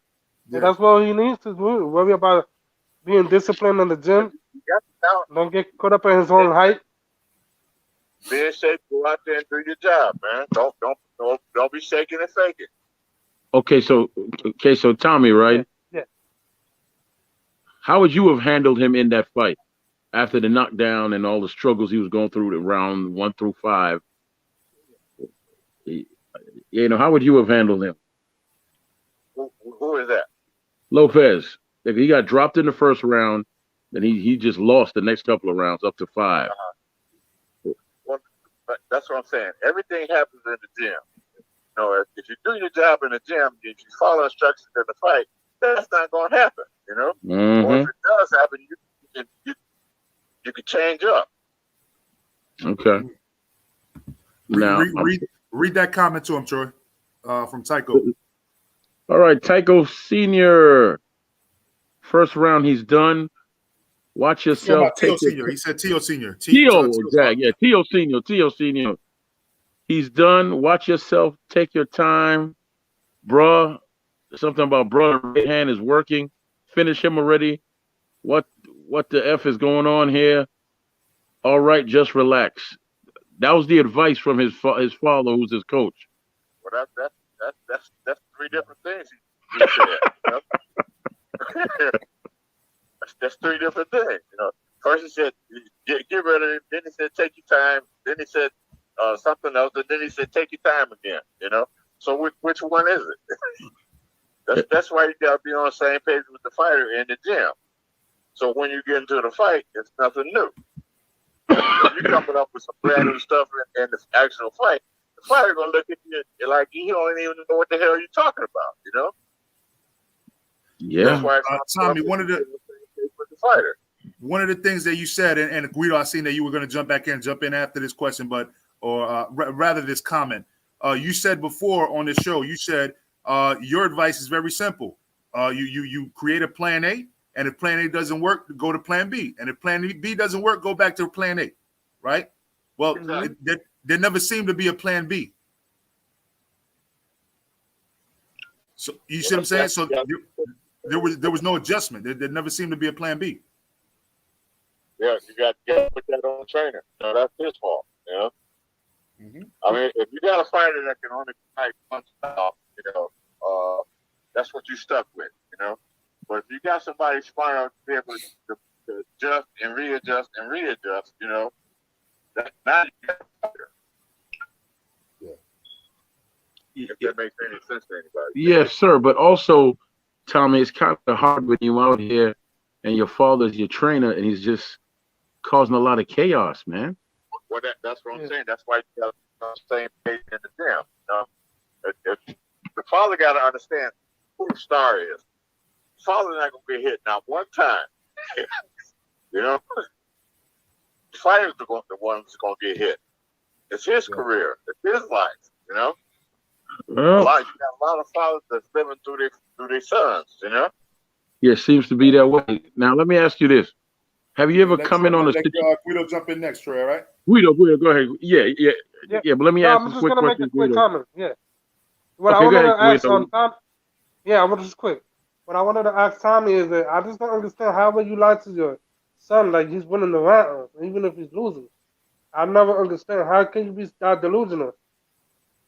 That's what he needs to do. Worry about being disciplined in the gym.
He got the talent.
Don't get caught up in his own hype.
Be in shape. Go out there and do your job, man. Don't be shaking and faking.
Okay, so Tommy, right?
Yeah.
How would you have handled him in that fight after the knockdown and all the struggles he was going through the round 1 through 5? How would you have handled him?
Who is that?
Lopez. If he got dropped in the first round, then he just lost the next couple of rounds up to 5.
Well, that's what I'm saying. Everything happens in the gym. If you do your job in the gym, if you follow instructions in the fight, that's not going to happen.
Mm-hmm.
Or if it does happen, you can change up.
Okay. Now
read that comment to him, Troy, from Tycho.
All right, Tycho Senior. First round, he's done. Watch yourself.
Tio Senior. He said Tio Senior.
Tio Senior. He's done. Watch yourself. Take your time, bruh. Something about bruh. Right hand is working. Finish him already. What the F is going on here? All right, just relax. That was the advice from his father, who's his coach.
Well, that's 3 different things he said. That's 3 different things. First he said get rid of it. Then he said take your time. Then he said something else, and then he said take your time again. So which one is it? that's why you gotta be on the same page with the fighter in the gym. So when you get into the fight, it's nothing new. If you're coming up with some brand new stuff in the actual fight, the fighter gonna look at you like he don't even know what the hell you're talking about.
Yeah.
That's why
Tommy, one of the
fighter.
One of the things that you said, and Guido, I seen that you were going to jump in after this question, rather this comment. You said before on the show, you said your advice is very simple. You create a plan A, and if plan A doesn't work, go to plan B, and if plan B doesn't work, go back to plan A, right? Well, there never seemed to be a plan B. So you see what I'm saying? So there was no adjustment. There never seemed to be a plan B.
Yeah, you got to put that on the trainer. That's his fault.
Mm-hmm.
I mean, if you got a fighter that can only fight one style, that's what you stuck with. But if you got somebody smart enough to be able to adjust and readjust and readjust, you know. Now you got a fighter. If that makes any sense to anybody.
Yes, sir. But also, Tommy, it's kind of hard when you out here and your father's your trainer and he's just causing a lot of chaos, man.
Well, that's what I'm saying. That's why you got the same page in the gym. You know? If the father got to understand who the star is. The father's not going to be hit not one time. You know? The fighter's the one that's going to get hit. It's his career. It's his life, you know?
Well,
You got a lot of fathers that's living through their sons, you know?
yeah, it seems to be that way. Now, let me ask you this. Have you ever come in on a situation?
Guido jump in next, Trey, all right?
Guido, go ahead. Yeah. But let me ask
I'm
you
just
a quick
gonna make
question.
a quick
Guido.
comment. Yeah. What
Okay,
I wanted
go
to
ahead,
ask
Guido.
Tom, yeah, I was just quick. What I wanted to ask Tommy is that I just don't understand how would you lie to your son like he's winning the round, even if he's losing. I never understand how can you be that delusional.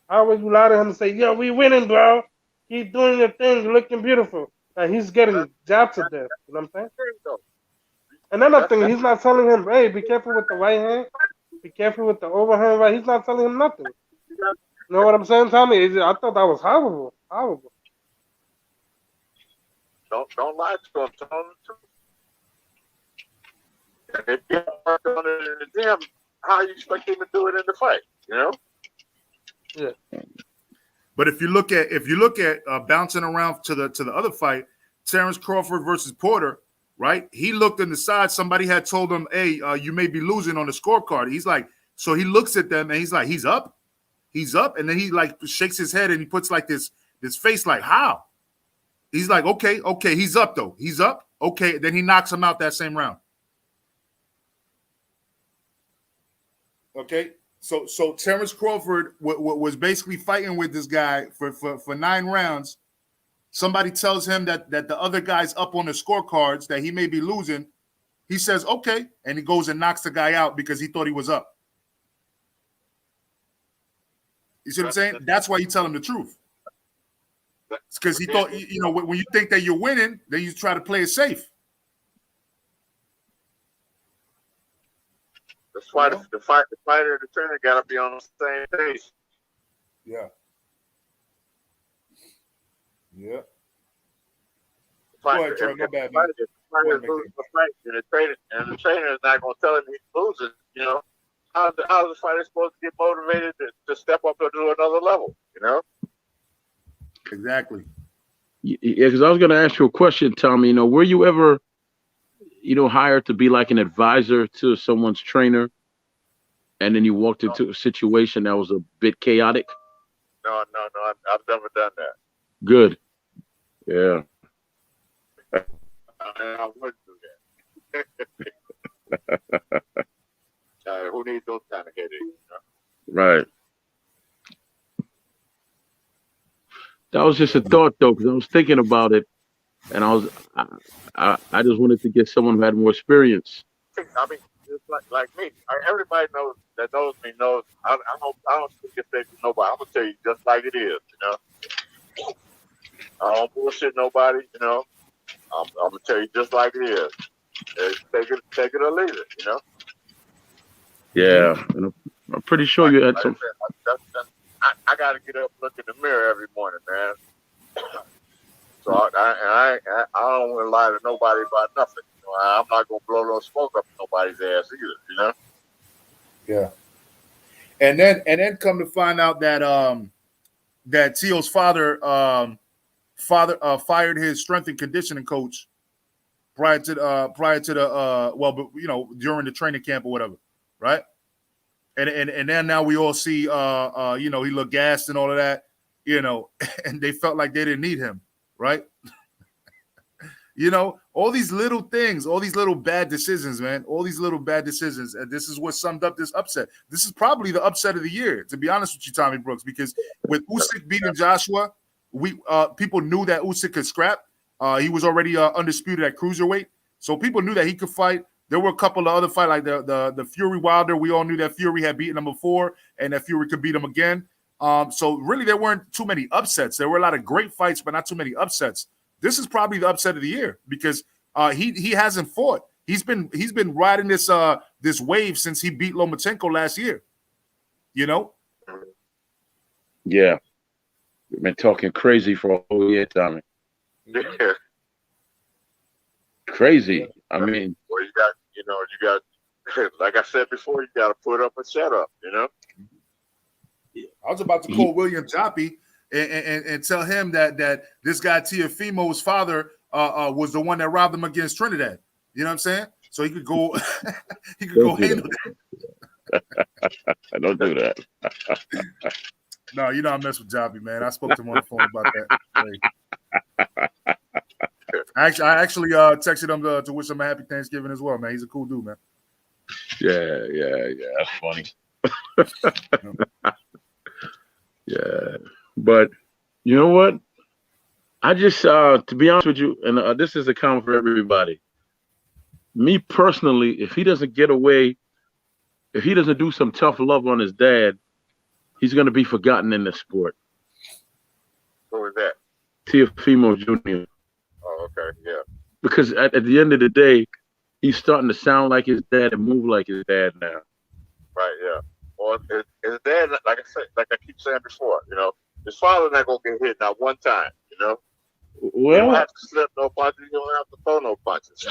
How would you lie to him and say, "Yo, we winning, bro. Keep doing your thing. You're looking beautiful." Like he's getting jabbed to death. You know what I'm saying? And another thing, he's not telling him, "Hey, be careful with the right hand. Be careful with the overhand right." He's not telling him nothing. You know what I'm saying, Tommy? I thought that was horrible. Horrible.
Don't lie to him. Tell him the truth. And if you work on it in the gym, how you expect him to do it in the fight? You know?
Yeah.
But if you look at bouncing around to the other fight, Terence Crawford versus Porter, right? He looked in the side. Somebody had told him, "Hey, you may be losing on the scorecard." He's like, so he looks at them and he's like, "He's up, and then he like shakes his head and he puts like this face like, "How?" He's like, "Okay, he's up though. He's up. Okay." Then he knocks him out that same round. Okay. So Terence Crawford was basically fighting with this guy for 9 rounds. Somebody tells him that the other guy's up on the scorecards, that he may be losing. He says, "Okay," and he goes and knocks the guy out because he thought he was up. You see what I'm saying? That's why you tell him the truth. It's because he thought, when you think that you're winning, then you try to play it safe.
The fighter and the trainer got to be on the same page.
Yeah.
The
Go ahead, Trey. My bad, man.
The fighter is losing the fight, and the trainer is not going to tell him he's losing. You know, how's the fighter supposed to get motivated to step up to another level? You know.
Exactly.
Yeah, because I was going to ask you a question, Tommy. Were you ever, hired to be like an advisor to someone's trainer, and then you walked into a situation that was a bit chaotic?
No, I've never done that.
Good. Yeah.
I wouldn't do that. Who needs those kind of headaches? You know?
Right. That was just a thought, though, because I was thinking about it, and I just wanted to get someone who had more experience.
I mean, just like me. Everybody knows me knows. I don't speak if they do nobody. I'm gonna tell you just like it is. You know, I don't bullshit nobody. You know, I'm gonna tell you just like it is. Take it or leave it. You know.
Yeah, and I'm pretty sure you had some.
I got to get up and look in the mirror every morning, man. So I don't want to lie to nobody about nothing. I'm not gonna blow no smoke up nobody's ass either. You know.
Yeah. And then come to find out that that Tio's father fired his strength and conditioning coach prior to the during the training camp or whatever, right? And then now we all see he looked gassed and all of that, and they felt like they didn't need him, right? All these little things, all these little bad decisions, man, all these little bad decisions. And this is what summed up this upset. This is probably the upset of the year, to be honest with you, Tommy Brooks, because with Usyk beating Joshua, people knew that Usyk could scrap. He was already undisputed at cruiserweight, so people knew that he could fight. There were a couple of other fights, like the Fury Wilder. We all knew that Fury had beaten him before, and that Fury could beat him again. So really, there weren't too many upsets. There were a lot of great fights, but not too many upsets. This is probably the upset of the year because he hasn't fought. he's been riding this this wave since he beat Lomachenko last year. You know?
Yeah. We've been talking crazy for a whole year, Tommy.
Yeah.
Crazy. I mean,
well, you got, like I said before, you got to put up and shut up. You know.
I was about to call William Joppy and tell him that this guy Teofimo's father was the one that robbed him against Trinidad. You know what I'm saying? So he could go handle that.
Don't do that.
No, you know I mess with Joppy, man. I spoke to him on the phone about that. I actually texted him to wish him a happy Thanksgiving as well, man. He's a cool dude, man.
Yeah. That's funny. Yeah, but you know what? I just, to be honest with you, and this is a comment for everybody. Me personally, if he doesn't get away, if he doesn't do some tough love on his dad, he's going to be forgotten in the sport.
Who is that?
Teofimo Jr.
Oh, okay, yeah.
Because at the end of the day, he's starting to sound like his dad and move like his dad now.
Right, yeah. Well, his dad, like I keep saying before, you know, his father not gonna get hit not one time, you know.
Well,
you don't have to slip no punches, you don't have to throw no punches.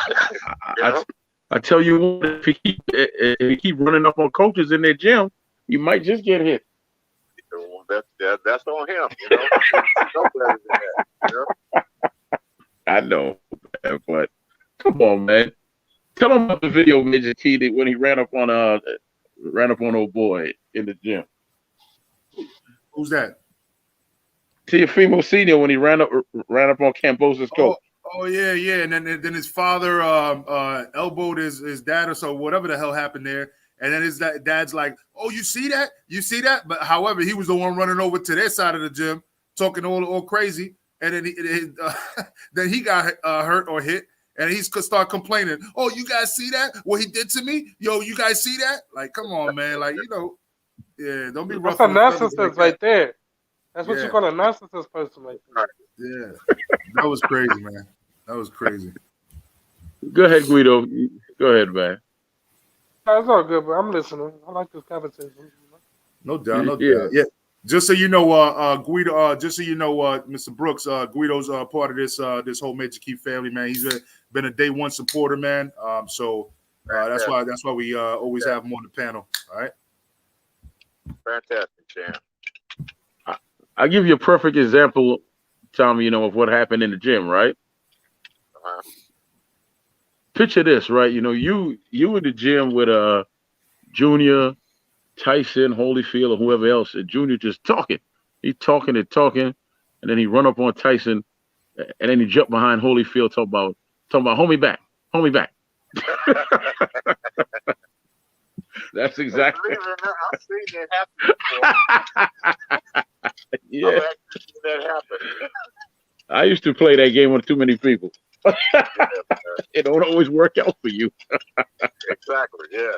I tell you what, if he keep running up on coaches in their gym, you might just get hit.
Well, that's on him, you know. No better than that, you know?
I know, man, but come on, man. Tell him about the video, Major Key, when he ran up on old boy in the gym.
Who's that?
Teofimo Senior when he ran up on Kambosos' coach.
Oh yeah, and then his father elbowed his dad or so, whatever the hell happened there. And then his dad's like, "Oh, you see that? You see that?" But however, he was the one running over to their side of the gym, talking all crazy. And then then he got hurt or hit, and he's start complaining. "Oh, you guys see that? What he did to me? Yo, you guys see that? Like, come on, man. Like, you know, yeah, don't be rough."
That's a narcissist right there. That's what you call a narcissist person, like that.
Yeah, that was crazy, man. That was crazy.
Go ahead, Guido. Go ahead, man.
It's all good, but I'm listening. I like this conversation.
No doubt. Yeah. Just so you know, Guido. Just so you know, Mr. Brooks, Guido's part of this whole Major Key family, man. He's been a day one supporter, man. So that's why we always have him on the panel. All right.
Fantastic, champ.
I'll give you a perfect example, Tommy, you know, of what happened in the gym, right? Picture this, right? You know, you in the gym with Junior, Tyson, Holyfield, or whoever else, and Junior just talking. He talking, and then he run up on Tyson, and then he jump behind Holyfield, talking about hold me back. That's exactly.
I've seen that happen before.
Yeah,
I've actually seen that happen.
I used to play that game with too many people. It don't always work out for you.
Exactly. Yeah.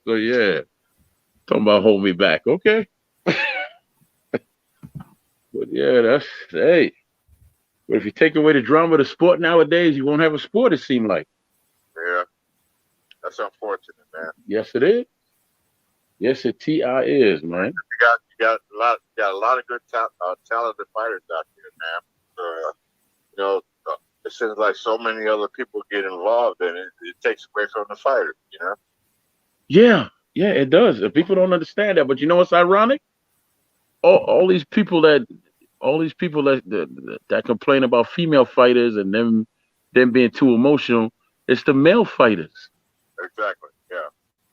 So yeah, talking about hold me back, okay? But yeah, hey. But if you take away the drama of the sport nowadays, you won't have a sport. It seems like.
Yeah, that's unfortunate, man.
Yes, it is. Yes, it is, man.
You got a lot of good talented fighters out here, man. You know, it seems like so many other people get involved in it. It takes away from the fighters, you know.
Yeah, it does. People don't understand that, but you know what's ironic? All these people that complain about female fighters and them being too emotional, it's the male fighters.
Exactly. Yeah.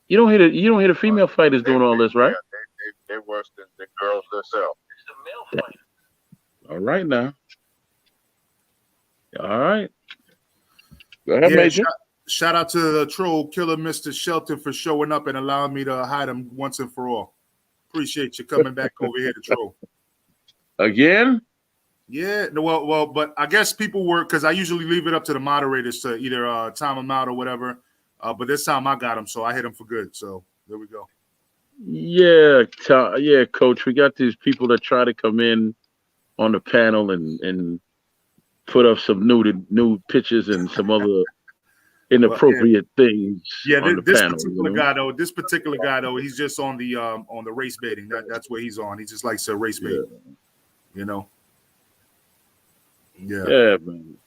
You don't hear the female fighters doing all this, right?
Yeah, they're worse than the girls themselves. It's the male fighters.
All right now. All right. Go ahead, Major.
Shout out to the troll killer, Mr. Shelton, for showing up and allowing me to hide him once and for all. Appreciate you coming back over here to troll.
Again?
Yeah. Well, but I guess people were, because I usually leave it up to the moderators to either time them out or whatever. But this time I got him, so I hit him for good. So there we go.
Yeah, Coach. We got these people that try to come in on the panel and put up some nude pictures and some other inappropriate things on the
this
panel.
particular guy though, he's just on the race baiting. That's where he's on. He just likes to race bait. You know.
Yeah, man.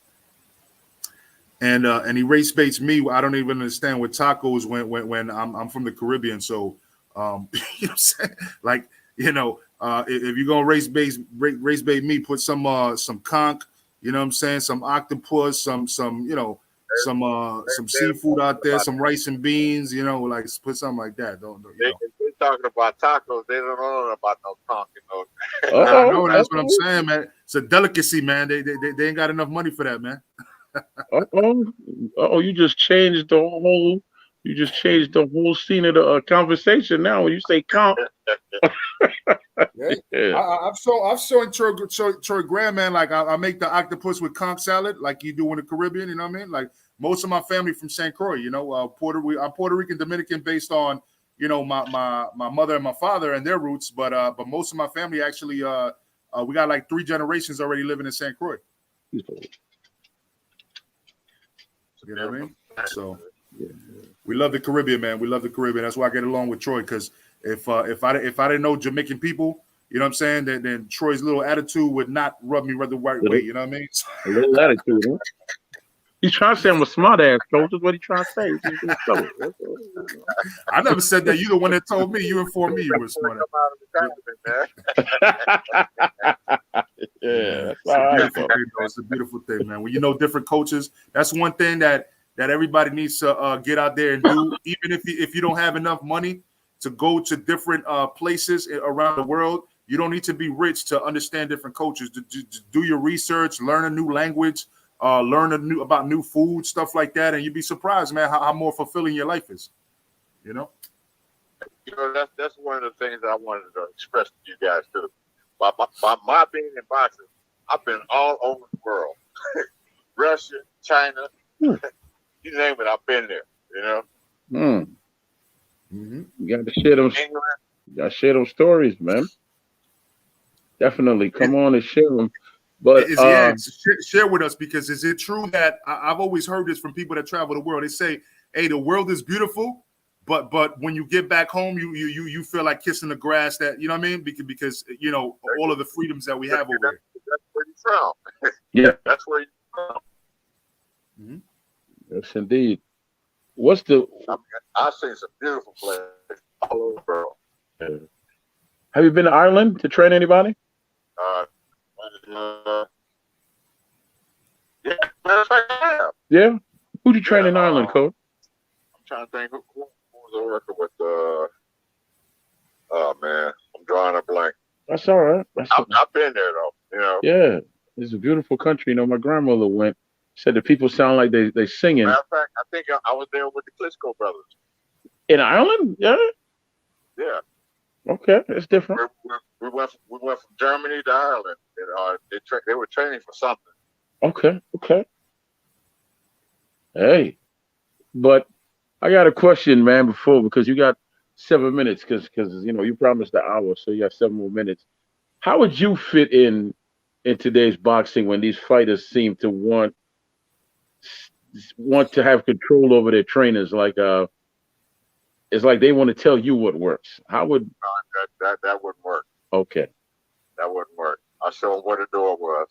And he race baits me. I don't even understand what tacos when I'm from the Caribbean. So you know what I'm saying? Like, you know, if you're gonna race bait me, put some conch, you know what I'm saying, some octopus, some you know, some seafood out there, some rice and beans, you know, like put something like that. Don't you know?
They're talking about tacos. They don't know about no conch, you know.
I know, that's what I'm saying, man. It's a delicacy, man. They ain't got enough money for that, man.
You just changed the whole scene of the conversation now when you say conch.
I've shown Troy Graham, man. Like I make the octopus with conch salad, like you do in the Caribbean. You know what I mean? Like most of my family from St. Croix. You know, I'm Puerto Rican Dominican based on, you know, my mother and my father and their roots. But most of my family actually, we got like 3 generations already living in St. Croix. You know what I mean? So we love the Caribbean, man. We love the Caribbean. That's why I get along with Troy, because if I didn't know Jamaican people, you know what I'm saying, then Troy's little attitude would not rub me the right way. You know what I mean?
A little attitude, huh? He's trying to say I'm a smart ass, coach. That's what he's trying to say.
I never said that. You the one that told me. You informed me you were smart ass.
Yeah,
it's a beautiful thing, man. When you know different coaches, that's one thing that everybody needs to get out there and do. Even if you don't have enough money to go to different places around the world, you don't need to be rich to understand different cultures. Do your research, learn a new language, learn about new food, stuff like that, and you'd be surprised, man, how more fulfilling your life is. You know.
You know, that's one of the things I wanted to express to you guys too. By my being in boxing, I've been all over the world. Russia, China, you name it, I've been there, you know.
You got to share those.
England.
You got to share those stories, man. Definitely, come on and share them. But
share with us, because is it true that I've always heard this from people that travel the world? They say, "Hey, the world is beautiful, but when you get back home, you feel like kissing the grass." That, you know what I mean? Because you know, all of the freedoms that we have over here.
That's where you're from.
Yeah,
that's where you're
from. Yes, indeed. What's the?
I've seen some beautiful places all over the world.
Have you been to Ireland to train anybody?
Yeah, matter of fact, I have.
Yeah. Who'd you train in Ireland, coach?
I'm trying to think who was I working with. Oh man, I'm drawing a blank.
That's all right.
I've been there though. You know.
Yeah, it's a beautiful country. You know, my grandmother went. Said the people sound like they singing.
Matter of fact, I think I was there with the Klitschko brothers.
In Ireland? Yeah.
Yeah.
Okay, it's different.
We went from Germany to Ireland. And, they were training for something.
Okay. Hey, but I got a question, man. Because you got 7 minutes, because you know you promised an hour, so you got 7 more minutes. How would you fit in today's boxing when these fighters seem to want to have control over their trainers? Like it's like they want to tell you what works. How would
that wouldn't work?
Okay,
that wouldn't work. I show them where the door was.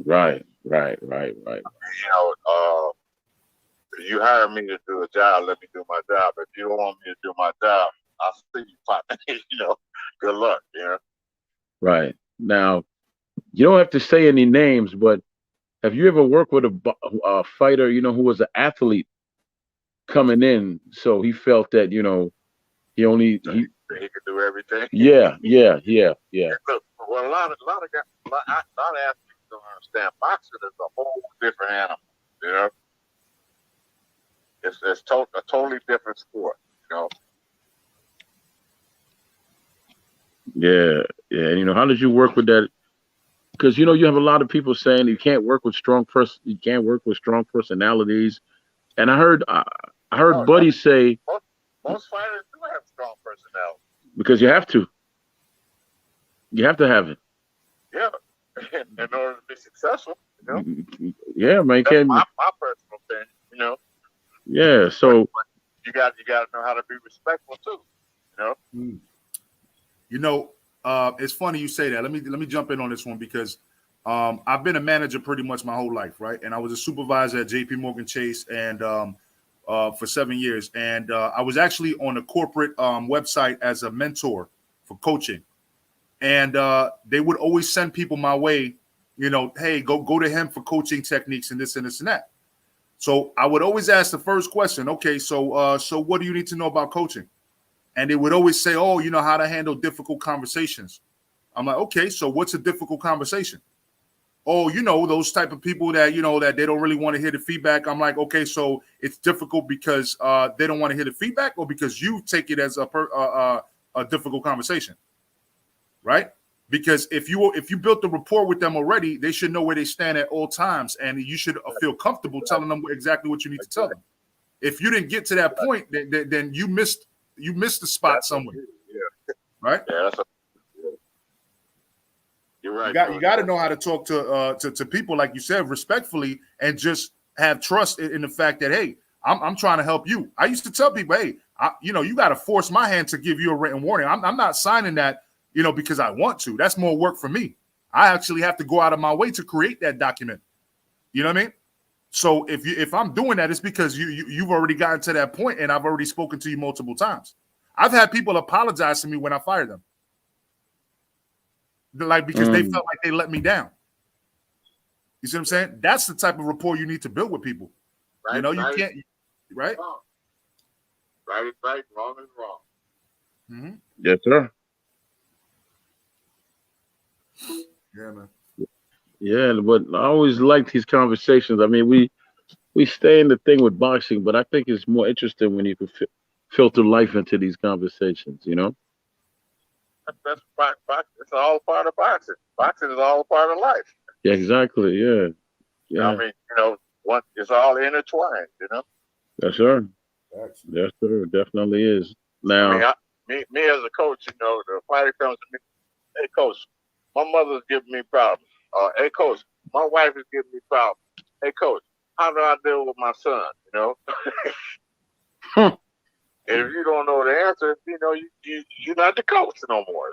Right.
You know, you hire me to do a job, let me do my job. If you don't want me to do my job, I'll see you fight. You know, good luck. You know.
Right. Now, you don't have to say any names, but have you ever worked with a fighter, you know, who was an athlete coming in, so he felt that, you know, he
could do everything?
Yeah.
Look, well, a lot of athletes don't understand. Boxing is a whole different animal. You know, it's a totally different sport. You know.
Yeah. You know, how did you work with that? Because you know you have a lot of people saying you can't work with strong personalities, and I heard Buddy say
most fighters do have strong personalities.
Because you have to have it.
Yeah, in order to be successful.
Yeah, man.
That's my personal opinion.
Yeah. So
but you got to know how to be respectful too.
It's funny you say that. Let me jump in on this one because I've been a manager pretty much my whole life, right? And I was a supervisor at J.P. Morgan Chase and for 7 years, and I was actually on a corporate website as a mentor for coaching, and they would always send people my way. Hey, go to him for coaching techniques and this and this and that. So I would always ask the first question. Okay, so what do you need to know about coaching? And they would always say, oh, how to handle difficult conversations. I'm like, okay, so what's a difficult conversation? Oh, those type of people that, that they don't really want to hear the feedback. I'm like, okay, so it's difficult because they don't want to hear the feedback or because you take it as a difficult conversation, right? Because if you built the rapport with them already, they should know where they stand at all times, and you should feel comfortable telling them exactly what you need to tell them. If you didn't get to that point, then you missed the spot somewhere, right?
Yeah, you're right.
You got to know how to talk to people, like you said, respectfully, and just have trust in the fact that, hey, I'm trying to help you. I used to tell people, hey, you got to force my hand to give you a written warning. I'm not signing that, because I want to. That's more work for me. I actually have to go out of my way to create that document. You know what I mean? So if I'm doing that, it's because you've already gotten to that point, and I've already spoken to you multiple times. I've had people apologize to me when I fired them, because they felt like they let me down. You see what I'm saying? That's the type of rapport you need to build with people.
Right,
you can't, right?
Wrong. Right is right, wrong is wrong.
Mm-hmm.
Yes, sir.
Yeah, man.
Yeah, but I always like these conversations. I mean, we stay in the thing with boxing, but I think it's more interesting when you can filter life into these conversations.
That's boxing. It's all part of boxing. Boxing is all part of life.
Yeah, exactly. Yeah.
I mean, it's all intertwined.
Yes, sir. Yes, sir. Definitely is. Now,
me as a coach, the fighter comes to me, hey, coach, my mother's giving me problems. Hey, coach, my wife is giving me problems. Hey, coach, how do I deal with my son? And if you don't know the answer, you're not the coach no more.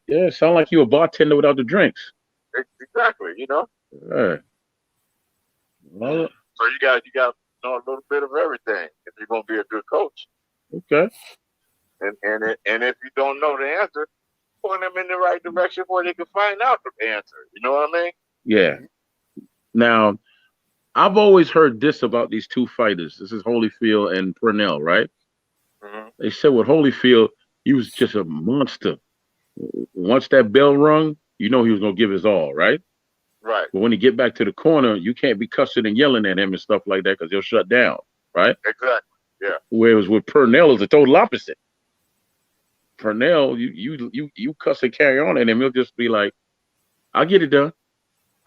Yeah. Sound like you a bartender without the drinks.
Exactly.
Right. Well,
so you got to know a little bit of everything if you're gonna be a good coach.
Okay.
And if you don't know the answer, point them in the right direction where they can find out the answer. You know what I mean?
Yeah. Now, I've always heard this about these two fighters. This is Holyfield and Pernell, right?
Mm-hmm.
They said with Holyfield, he was just a monster. Once that bell rung, he was going to give his all, right?
Right.
But when he get back to the corner, you can't be cussing and yelling at him and stuff like that because he'll shut down, right?
Exactly. Yeah.
Whereas with Pernell, it's the total opposite. Pernell, you cuss and carry on at him, he'll just be like, "I'll get it done."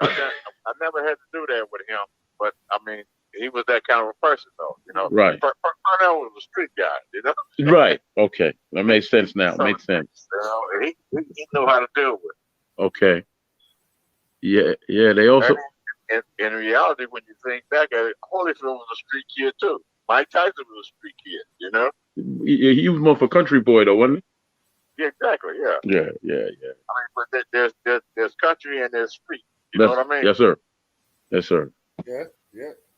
I never had to do that with him, but I mean, he was that kind of a person, though.
Right.
Pernell was a street guy,
Right. Okay, that makes sense now. So, makes sense.
He knew how to deal with it.
Okay. Yeah. They also.
In reality, when you think back at it, Holyfield was a street kid too. Mike Tyson was a street kid,
He was more of a country boy, though, wasn't
he? Yeah, exactly. Yeah.
Yeah.
I mean, but there's country and there's street. You know what I mean?
Yes, sir. Yes, sir.
Yeah.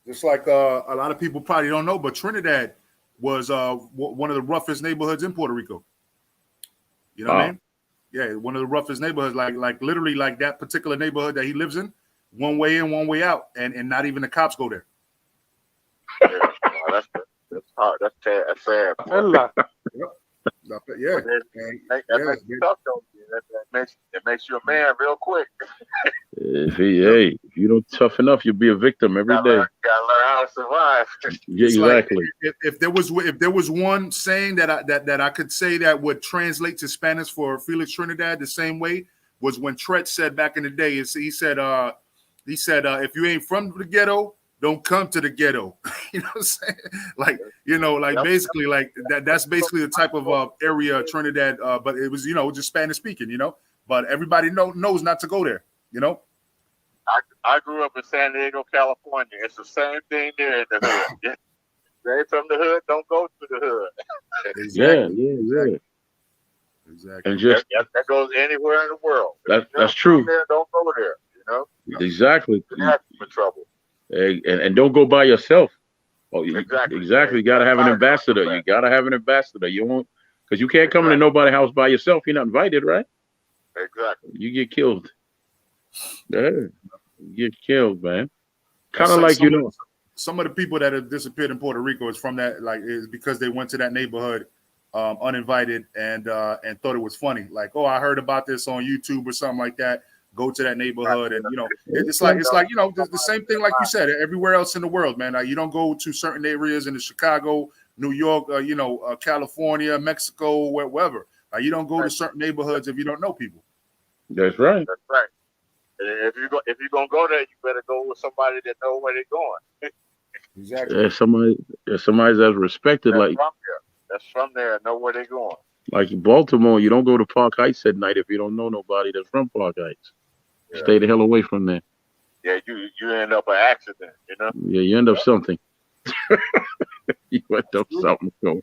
Just like a lot of people probably don't know, but Trinidad was one of the roughest neighborhoods in Puerto Rico. You know what I mean? Yeah, one of the roughest neighborhoods, like literally like that particular neighborhood that he lives in, one way in, one way out, and not even the cops go there.
Yeah, that's hard. That's sad.
Yeah.
It makes you a man real quick.
If you don't toughen up, you'll be a victim every day.
Gotta learn how to survive.
Yeah, exactly.
Like if there was one saying that I could say that would translate to Spanish for Felix Trinidad the same way was when Tret said back in the day. He said if you ain't from the ghetto, don't come to the ghetto. You know what I'm saying? Basically like that's basically the type of area Trinidad, but it was, just Spanish speaking, but everybody knows not to go there,
I grew up in San Diego, California. It's the same thing there in the hood. They from the hood, don't go to the hood.
Exactly.
Yeah.
Exactly.
And just
that goes anywhere in the world.
that's true.
There, don't go there.
Exactly.
You have for trouble.
And don't go by yourself. Oh,
Exactly.
You got to have an ambassador. You got to have an ambassador. You won't, because you can't come into nobody's house by yourself. You're not invited, right?
Exactly.
You get killed. Yeah, you get killed, man. Kind of like
some of the people that have disappeared in Puerto Rico is from that, like, is because they went to that neighborhood uninvited and thought it was funny. Like, oh, I heard about this on YouTube or something like that. Go to that neighborhood, and it's like the same thing like you said everywhere else in the world, man. Like, you don't go to certain areas in Chicago, New York, California, Mexico, wherever. Like, you don't go to certain neighborhoods if you don't know people.
That's right.
That's right. And if you're gonna go there, you better go with somebody that knows where they're going.
Exactly.
Yeah, somebody that's respected,
that's from there, know where they're going.
Like in Baltimore, you don't go to Park Heights at night if you don't know nobody that's from Park Heights. Yeah. Stay the hell away from there.
Yeah, you end up an accident,
Yeah, you end up something. You end up something. So.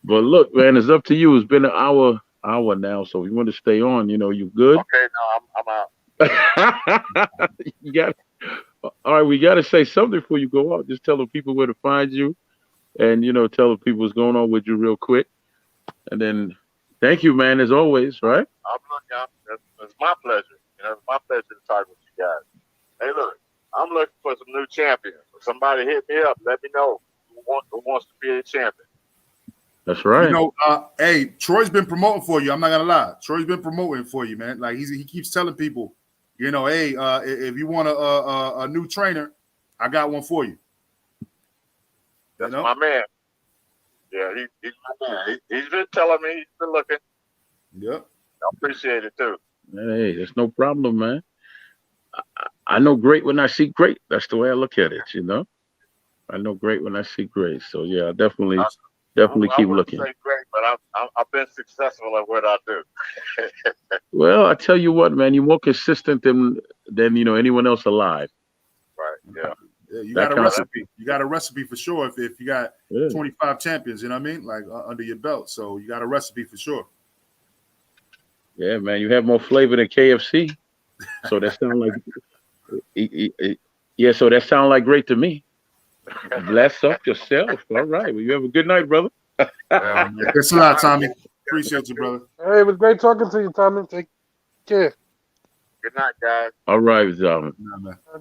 But look, man, it's up to you. It's been an hour now, so if you want to stay on, you good?
Okay, no, I'm out.
You got. All right, we got to say something before you go out. Just tell the people where to find you, and tell the people what's going on with you real quick, and then thank you, man, as always. Right?
It's my pleasure. It's my pleasure to talk with you guys. Hey, look, I'm looking for some new champions. If somebody hit me up, let me know who wants to be a champion.
That's right.
Hey, Troy's been promoting for you. I'm not gonna lie. Troy's been promoting for you, man. Like, he keeps telling people, hey, if you want a new trainer, I got one for you.
That's my man. Yeah, he's my man. He's been telling me. He's been looking.
Yep.
I appreciate it too.
Hey, there's no problem, man. I know great when I see great. That's the way I look at it, I know great when I see great. So yeah, definitely keep looking.
Say great, but I've been successful at what I do.
Well, I tell you what, man, you're more consistent than anyone else alive.
Right. Yeah.
You got a recipe. You got a recipe for sure. If you got 25 champions, you know what I mean, like under your belt, so you got a recipe for sure.
Yeah, man, you have more flavor than KFC. So that sounds like great to me. Bless up yourself. All right. Well, you have a good night, brother.
Thanks a lot, Tommy. Appreciate you, brother.
Hey, it was great talking to you, Tommy. Take care.
Good night, guys.
All right, Tommy.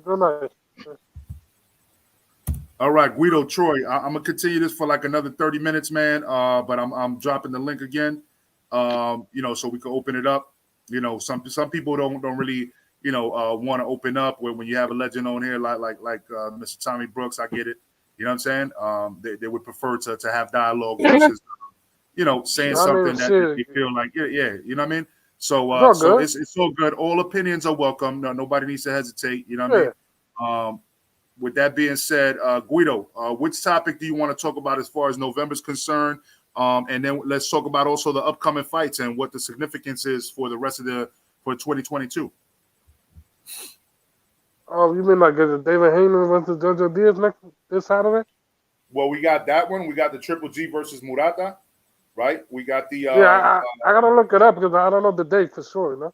Good night.
All right, Guido, Troy. I'm gonna continue this for like another 30 minutes, man. But I'm dropping the link again. So we can open it up. Some people don't really want to open up when you have a legend on here like Mr. Tommy Brooks. I get it. You know what I'm saying? They would prefer to have dialogue versus saying something that they feel like yeah. You know what I mean? So it's all good. All opinions are welcome. No, nobody needs to hesitate. You know what I mean? With that being said, Guido, which topic do you want to talk about as far as November's concerned? And then let's talk about also the upcoming fights and what the significance is for the rest of for 2022.
Oh, you mean like is it David Hayman versus Jojo Diaz this Saturday?
Well, we got that one. We got the Triple G versus Murata, right? We got the
I gotta look it up because I don't know the date for sure.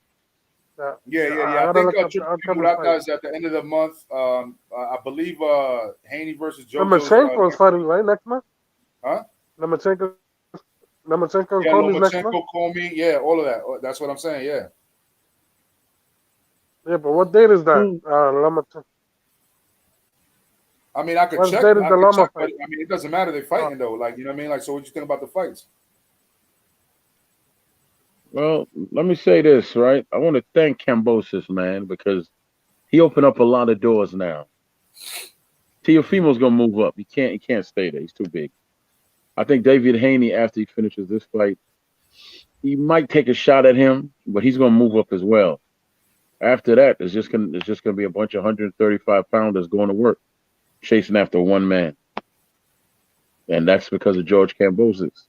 Yeah. I think Triple G Murata is at the end of the month. I believe Haney versus Jojo.
Lomachenko is fighting right next month.
Huh?
Lomachenko
yeah,
Lomachenko,
Comey, yeah, all of that. That's what I'm saying, yeah.
Yeah, but what date is that? Lomachenko.
I mean, I could check. But, I mean, it doesn't matter. They're fighting though. Like, you know what I mean? Like, so what you think about the fights?
Well, let me say this, right? I want to thank Cambosis, man, because he opened up a lot of doors now. Teofimo's gonna move up. He can't stay there. He's too big. I think David Haney, after he finishes this fight, he might take a shot at him, but he's gonna move up as well. After that, it's just gonna be a bunch of 135 pounders going to work, chasing after one man, and that's because of George Kambosis.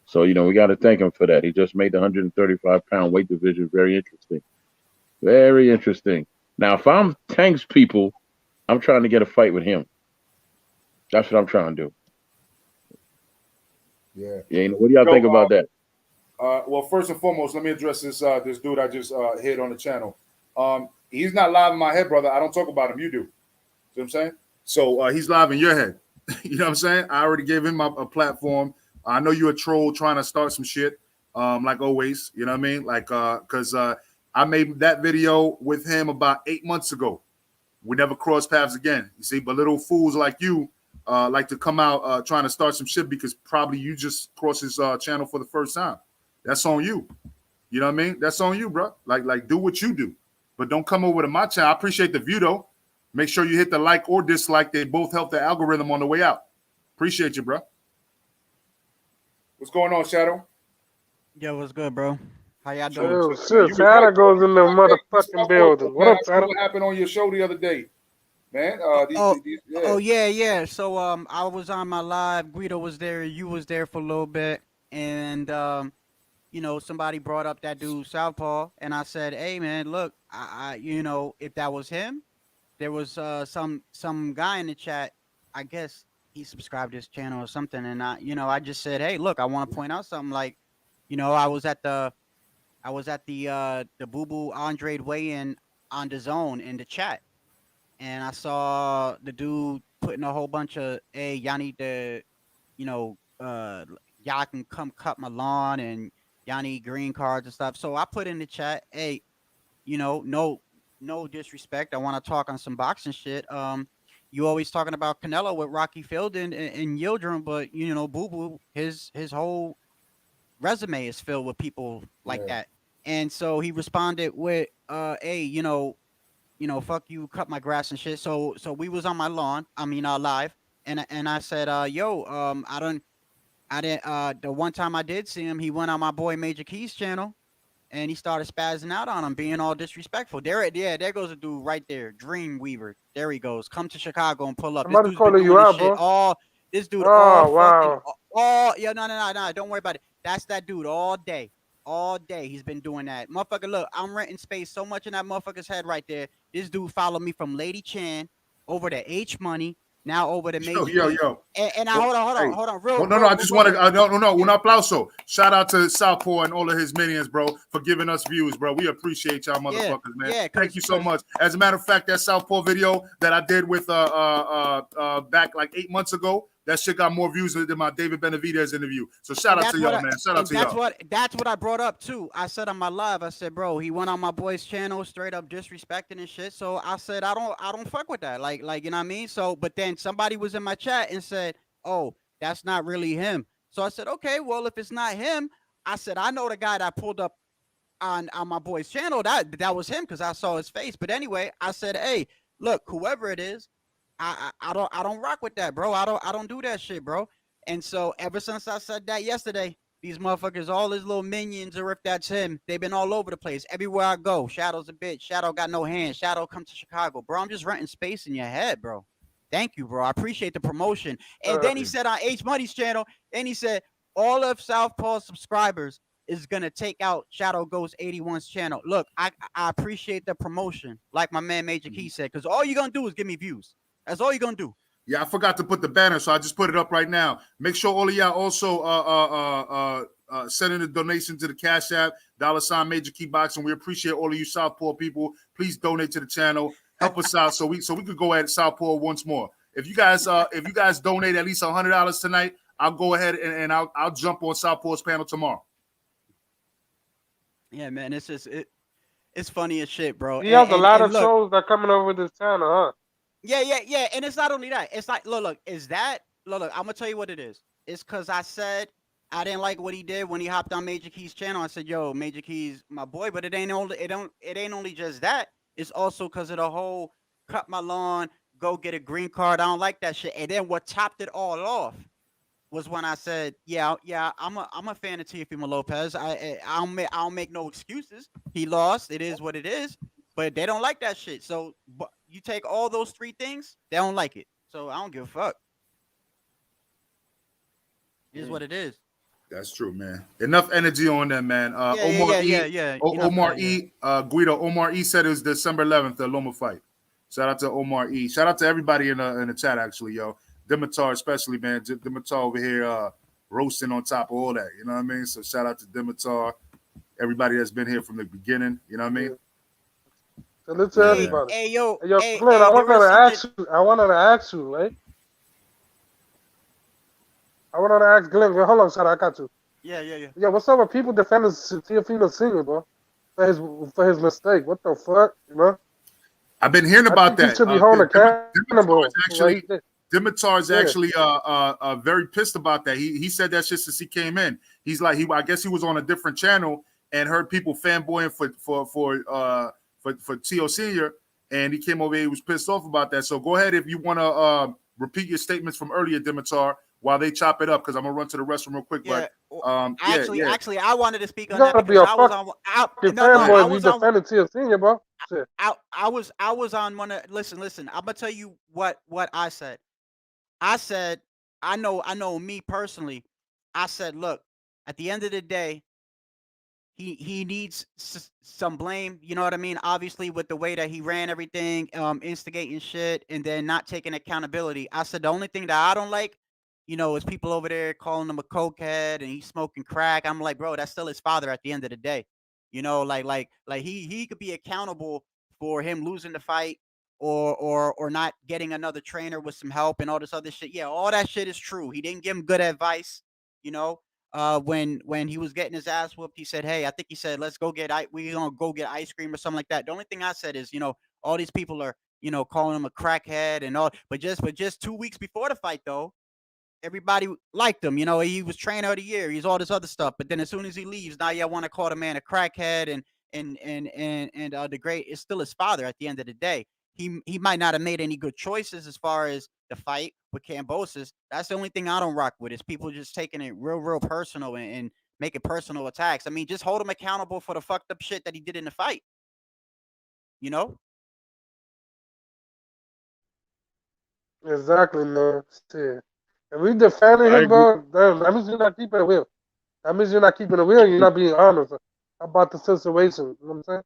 So we got to thank him for that. He just made the 135-pound weight division very interesting, very interesting. Now, if I'm Tank's people, I'm trying to get a fight with him. That's what I'm trying to do.
Yeah.
Yeah, what do y'all
Yo,
think about that?
Well, first and foremost, let me address this dude I just hit on the channel. He's not live in my head, brother. I don't talk about him. You do. See what I'm saying? So he's live in your head. You know what I'm saying? I already gave him a platform. I know you're a troll trying to start some shit, like always. You know what I mean? Like, because I made that video with him about 8 months ago. We never crossed paths again. You see, but little fools like you like to come out trying to start some shit because probably you just crossed his channel for the first time. That's on you. You know what I mean? That's on you, bro. Like do what you do, but don't come over to my channel. I appreciate the view though. Make sure you hit the like or dislike. They both help the algorithm on the way out. Appreciate you, bro. What's going on, Shadow?
Yo, what's good, bro? How y'all doing?
Oh,
Man,
shit.
you was
Santa
right,
goes in the
Hey,
motherfucking building. What up, Santa?
What happened on your show the other day, man? Yeah.
Oh yeah. So I was on my live. Guido was there. You was there for a little bit, and somebody brought up that dude Southpaw, and I said, hey man, look, I if that was him, there was some guy in the chat. I guess he subscribed to his channel or something, and I just said, hey, look, I want to point out something. Like, I was at the Boo Boo Andre weigh-in on the zone in the chat, and I saw the dude putting a whole bunch of, hey, y'all need to, y'all can come cut my lawn and y'all need green cards and stuff. So I put in the chat, hey, no disrespect. I want to talk on some boxing shit. You always talking about Canelo with Rocky Fielding and Yildirim, but Boo Boo, his whole resume is filled with people like that. And so he responded with, hey, fuck you, cut my grass and shit. So we was on my lawn, live, and I said, yo, I didn't the one time I did see him, he went on my boy Major Key's channel and he started spazzing out on him, being all disrespectful. There goes a dude right there, Dreamweaver. There he goes. Come to Chicago and pull up. This
Somebody's
dude's been
calling
doing
you
this
out,
shit
bro.
this dude all
Oh,
fucking
wow.
yeah, no, don't worry about it. That's that dude all day. All day he's been doing that. Motherfucker, look, I'm renting space so much in that motherfucker's head right there. This dude followed me from Lady Chan over to H Money, now over to Major Key.
Yo.
And I hold on,
Well, no, I just want to, no, un aplauso. Shout out to Southpaw and all of his minions, bro, for giving us views, bro. We appreciate y'all motherfuckers, man.
Yeah,
thank you so much. As a matter of fact, that Southpaw video that I did with back like 8 months ago, that shit got more views than my David Benavidez interview. So shout out to y'all, man. Shout out to y'all.
That's what I brought up too. I said on my live, I said, bro, he went on my boy's channel straight up disrespecting and shit. So I said, I don't fuck with that. Like, you know what I mean? So, but then somebody was in my chat and said, oh, that's not really him. So I said, okay, well, if it's not him, I said, I know the guy that pulled up on my boy's channel. That was him because I saw his face. But anyway, I said, hey, look, whoever it is, I don't rock with that, bro. I don't do that shit, bro. And so ever since I said that yesterday, these motherfuckers, all his little minions, or if that's him, they've been all over the place. Everywhere I go, Shadow's a bitch. Shadow got no hands. Shadow come to Chicago, bro. I'm just renting space in your head, bro. Thank you, bro. I appreciate the promotion. And then he said on H Money's channel, and he said all of Southpaw's subscribers is gonna take out Shadow Ghost 81's channel. Look, I appreciate the promotion, like my man Major Key said, because all you're gonna do is give me views. That's all you're gonna do.
Yeah, I forgot to put the banner, so I just put it up right now. Make sure all of y'all also send in a donation to the Cash App, $ Major Key Boxing. We appreciate all of you Southpaw people. Please donate to the channel. Help us out so we could go at Southpaw once more. If you guys donate at least $100 tonight, I'll go ahead and I'll jump on Southpaw's panel tomorrow.
Yeah, man, it's just it's funny as shit, bro.
He has a lot of shows that coming over this channel, huh?
Yeah. And it's not only that. It's like, look, is that look, I'm gonna tell you what it is. It's because I said I didn't like what he did when he hopped on Major Key's channel. I said, yo, Major Key's my boy, but it ain't only just that. It's also because of the whole cut my lawn, go get a green card. I don't like that shit. And then what topped it all off was when I said, yeah, I'm a fan of Teofimo Lopez. I'll make no excuses. He lost. It is what it is. But they don't like that shit. So but you take all those three things, they don't like it. So I don't give a fuck. It is what it is.
That's true, man. Enough energy on them, man. Omar E.
Enough of
Omar
that, yeah.
E. Guido. Omar E. said it was December 11th, the Loma fight. Shout out to Omar E. Shout out to everybody in the chat, actually, yo. Dimitar especially, man. Dimitar over here roasting on top of all that. You know what I mean? So shout out to Dimitar, everybody that's been here from the beginning. You know what I mean?
Salute to
Yeah,
everybody.
Hey, yo,
Hey, yo,
hey,
Glenn,
hey, there was something.
I wanted to ask you, right? I wanted to ask Glenn. Hold on, sorry, I got you.
Yeah.
Yo, what's up with people defending Teofimo Senior, bro? For his mistake. What the fuck, you know?
I've been hearing
I
about
think he
that.
should be holding accountable.
Dimitar is actually very pissed about that. He said that shit since he came in. He's like I guess he was on a different channel and heard people fanboying for Tio Senior, and he came over here. He was pissed off about that. So go ahead if you want to repeat your statements from earlier, Dimitar, while they chop it up, because I'm gonna run to the restroom real quick.
Yeah.
But
Actually, I wanted to speak on
You
that
gotta be
because
a
I was on.
fanboy
I
if you
was on.
defending Tio Senior, bro. Shit.
I was on one of. Listen. I'm gonna tell you what I said. I said, I know me personally. I said, look, at the end of the day, he needs some blame. You know what I mean? Obviously, with the way that he ran everything, instigating shit, and then not taking accountability. I said the only thing that I don't like, is people over there calling him a cokehead and he's smoking crack. I'm like, bro, that's still his father at the end of the day. Like he could be accountable for him losing the fight or not getting another trainer with some help and all this other shit. Yeah, all that shit is true. He didn't give him good advice, when he was getting his ass whooped. He said, hey, I think he said, let's go we're gonna go get ice cream or something like that. The only thing I said is, all these people are, calling him a crackhead and all, but just 2 weeks before the fight though, everybody liked him. He was trainer of the year. He's all this other stuff. But then as soon as he leaves, now y'all want to call the man a crackhead and the great. It's still his father at the end of the day. He might not have made any good choices as far as the fight with Cambosis. That's the only thing I don't rock with is people just taking it real personal and making personal attacks. I mean, just hold him accountable for the fucked up shit that he did in the fight.
Exactly, man. Shit. If we defending
I
him,
agree.
bro, damn, that means you're not keeping it real. That means you're not keeping it real. You're not being honest about the situation. You know what I'm saying?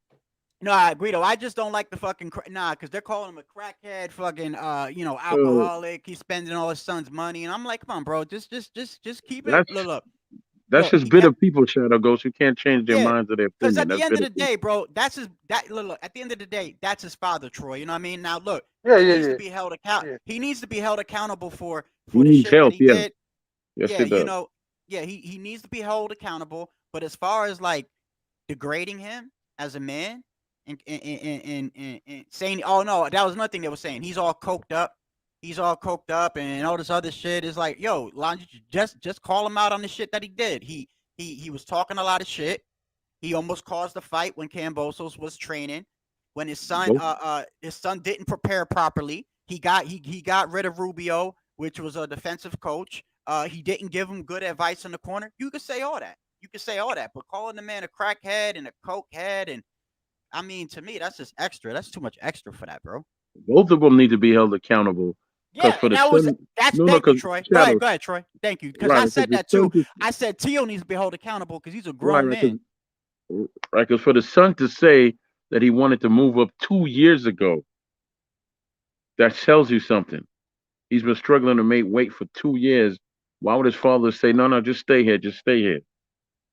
No, I agree though. I just don't like the fucking because they're calling him a crackhead, fucking
So
alcoholic. He's spending all his son's money, and I'm like, come on, bro, just keep it.
that's
Look,
that's just bitter people, Shadow Ghost. You can't change their
yeah,
minds or their
because
opinion.
at the
That's
end of
bitter
the
people.
day, bro, look. At the end of the day, that's his father, Troy. You know what I mean? Now, look,
Yeah,
he
yeah,
needs
yeah.
to be held account.
Yeah.
He needs to be held accountable for
He
the
needs
shit that
help.
he
Yes,
did.
yes,
Yeah,
it does.
yeah, he needs to be held accountable. But as far as like degrading him as a man and saying, oh no, that was nothing they were saying. He's all coked up. He's all coked up and all this other shit. Is like, yo, just call him out on the shit that he did. He was talking a lot of shit. He almost caused the fight when Kambosos was training. When his son didn't prepare properly. He got rid of Rubio, which was a defensive coach. He didn't give him good advice in the corner. You could say all that. But calling the man a crackhead and a cokehead, and I mean, to me, that's just extra. That's too much extra for that, bro.
Both of them need to be held accountable. Because
Yeah,
for
and
the son, no,
thank you,
because
Troy.
Shadow,
Go ahead, Troy. Thank you. Because
right?
I
Because
said
the
that
son
too.
to,
I said Tio needs to be held accountable because he's a
right,
grown
right,
man.
right. Because for the son to say that he wanted to move up 2 years ago, that tells you something. He's been struggling to make weight for 2 years. Why would his father say, no, no, just stay here, just stay here?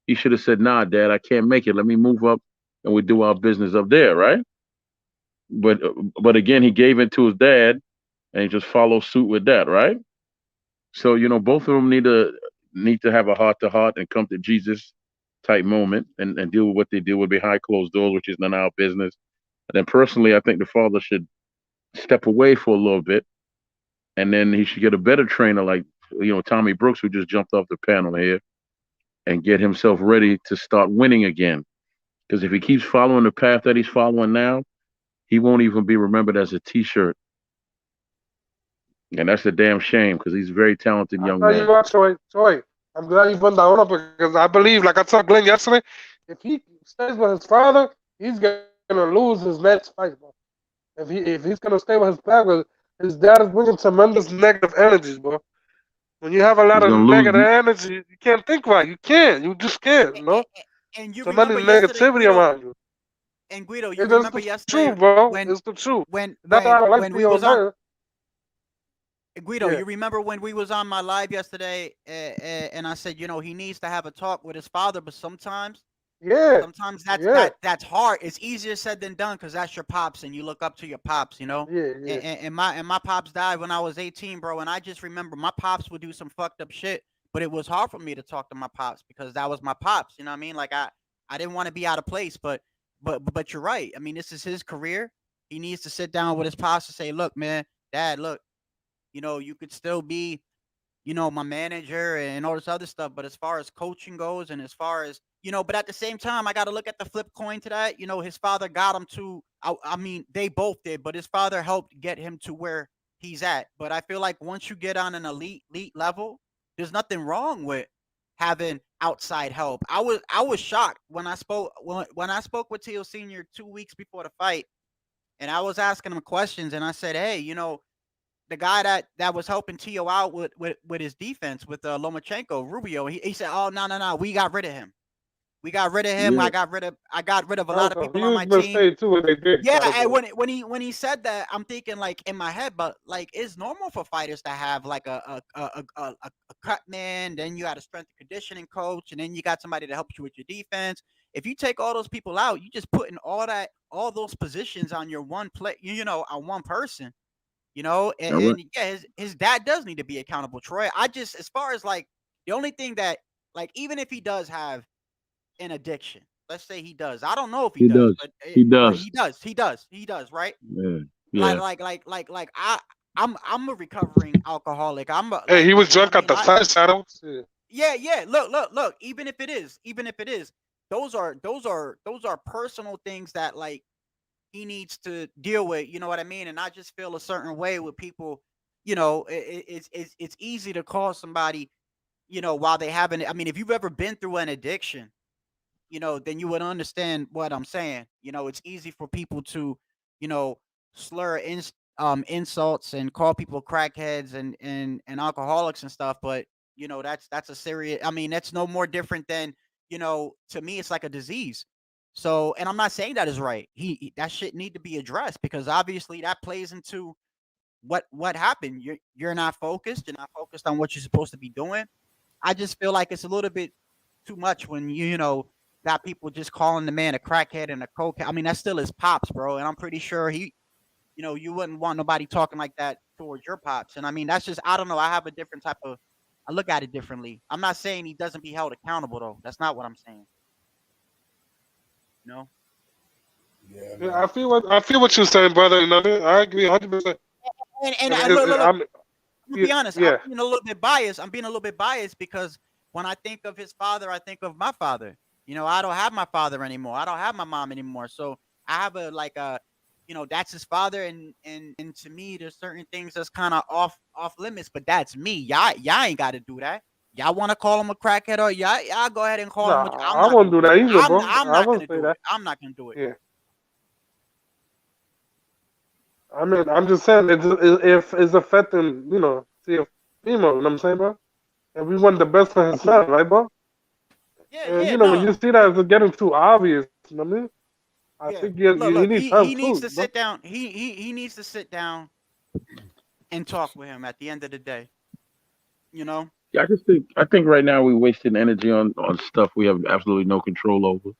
He should have said, nah, Dad, I can't make it. Let me move up and we do our business up there, right? But but again, he gave in to his dad and he just followed suit with that, right? So both of them need to have a heart to heart and come to Jesus type moment and deal with what they deal with behind closed doors, which is none of our business. And then personally, I think the father should step away for a little bit, and then he should get a better trainer like Tommy Brooks, who just jumped off the panel here, and get himself ready to start winning again. Because if he keeps following the path that he's following now, he won't even be remembered as a T-shirt, and that's a damn shame because he's a very talented
I
young
tell you
man.
what, Troy, I'm glad you brought that one up because I believe, like I told Glenn yesterday, if he stays with his father, he's gonna lose his next fight, bro. If he's gonna stay with his father, his dad is bringing tremendous negative energies, bro. When you have a lot
He's
of
gonna lose.
negative energy, you can't think right. You can't. You just can't. You know.
And you
So many
remember yesterday,
negativity
Guido,
around you.
and Guido, you
It's just
remember
the
yesterday
truth, bro.
when
It's the truth.
when
That's why
when
I like
when we
being
was on
on.
Guido,
Yeah.
you remember when we was on my live yesterday, and I said, he needs to have a talk with his father, but sometimes
Yeah.
sometimes
Yeah.
that's hard. It's easier said than done because that's your pops, and you look up to your pops,
Yeah. Yeah.
And my pops died when I was 18, bro, and I just remember my pops would do some fucked up shit, but it was hard for me to talk to my pops because that was my pops. You know what I mean? Like I didn't want to be out of place, but you're right. I mean, this is his career. He needs to sit down with his pops and say, look, man, Dad, look, you could still be my manager and all this other stuff. But as far as coaching goes, and as far as but at the same time, I got to look at the flip coin to that. His father got him to. I mean, they both did, but his father helped get him to where he's at. But I feel like once you get on an elite level, there's nothing wrong with having outside help. I was shocked when I spoke with Teo Senior 2 weeks before the fight, and I was asking him questions, and I said, hey, the guy that was helping Tio out with his defense with Lomachenko, Rubio, he said, "Oh, no, we got rid of him. We got rid of him.
Yeah.
I got rid of a lot of people
He
on
was
my
gonna
team."
say too what they did.
Yeah,
Gotta
and
go.
when he said that, I'm thinking like in my head, but like it's normal for fighters to have like a cut man, then you got a strength and conditioning coach, and then you got somebody to help you with your defense. If you take all those people out, you just putting all those positions on your one play, on one person. And,
All right.
and yeah, his dad does need to be accountable, Troy. I just, as far as like the only thing that, like, even if he does have an addiction, let's say he does, I don't know if he
He
does,
does.
but
He
right,
does.
he does, right?
Yeah.
Like,
Yeah.
I'm a recovering alcoholic. I'm a,
Hey, he was
you know what
drunk
I
at
mean?
the fight, Shadow.
Yeah. Look. Even if it is, those are personal things that like he needs to deal with. You know what I mean? And I just feel a certain way with people. It's easy to call somebody, while they haven't. I mean, if you've ever been through an addiction, then you would understand what I'm saying. It's easy for people to, you know, slur insults and call people crackheads and alcoholics and stuff. But that's a serious. I mean, that's no more different than to me, it's like a disease. So, and I'm not saying that is right. That shit need to be addressed because obviously that plays into what happened. You're not focused. You're not focused on what you're supposed to be doing. I just feel like it's a little bit too much when got people just calling the man a crackhead and a coke. I mean, that's still his pops, bro. And I'm pretty sure you wouldn't want nobody talking like that towards your pops. And I mean, that's just I don't know. I have a different type of I look at it differently. I'm not saying he doesn't be held accountable though. That's not what I'm saying. You know?
Yeah,
Yeah,
man.
I feel what you're saying, brother. You know, I agree 100%.
And look, I'm gonna be honest. I'm
Yeah,
being a little bit biased. I'm being a little bit biased because when I think of his father, I think of my father. I don't have my father anymore. I don't have my mom anymore. So I have that's his father, and to me, there's certain things that's kind of off limits. But that's me. Y'all ain't got to do that. Y'all want to call him a crackhead or y'all go ahead and call him. I'm
I
not
won't
gonna
do
do
that
it.
either, bro.
I'm
I
not
won't
gonna
say
do
that.
it. I'm not gonna do it.
Yeah, I mean, I'm just saying if it's affecting, see a female. You know what I'm saying, bro? And we want the best for his son, right, bro? And
Yeah.
when you
No.
see that it's getting too obvious, you know what I mean? I
Yeah.
think he
Look.
needs
He
help
needs
too,
to
bro.
sit down. He needs to sit down and talk with him at the end of the day. You know.
Yeah, I think right now we're wasting energy on stuff we have absolutely no control over.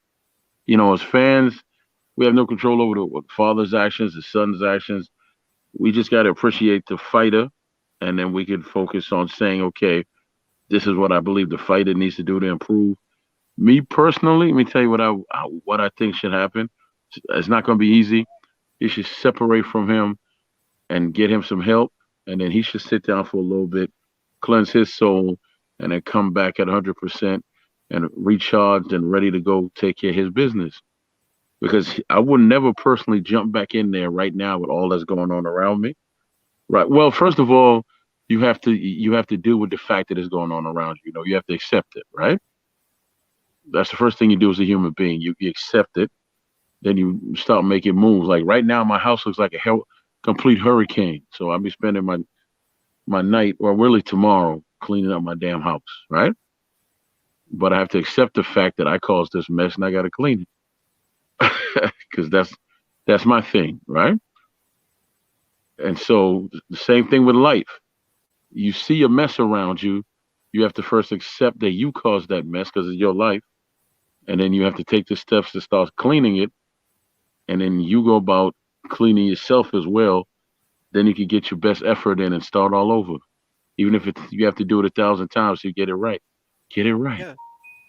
As fans, we have no control over the father's actions, the son's actions. We just got to appreciate the fighter, and then we can focus on saying, okay, this is what I believe the fighter needs to do to improve. Me personally, let me tell you what I think should happen. It's not going to be easy. You should separate from him and get him some help, and then he should sit down for a little bit, cleanse his soul, and then come back at 100% and recharged and ready to go take care of his business. Because I would never personally jump back in there right now with all that's going on around me. Right. Well, first of all, you have to deal with the fact that it's going on around you. You have to accept it, right? That's the first thing you do as a human being. You accept it, then you start making moves. Like right now, my house looks like complete hurricane. So I'll be spending my night, or really tomorrow, cleaning up my damn house, right? But I have to accept the fact that I caused this mess and I got to clean it because that's my thing, right? And so the same thing with life. You see a mess around you, you have to first accept that you caused that mess because it's your life, and then you have to take the steps to start cleaning it, and then you go about cleaning yourself as well. Then you can get your best effort in and start all over. Even if you have to do it 1,000 times to get it right. Get it right.
Yeah.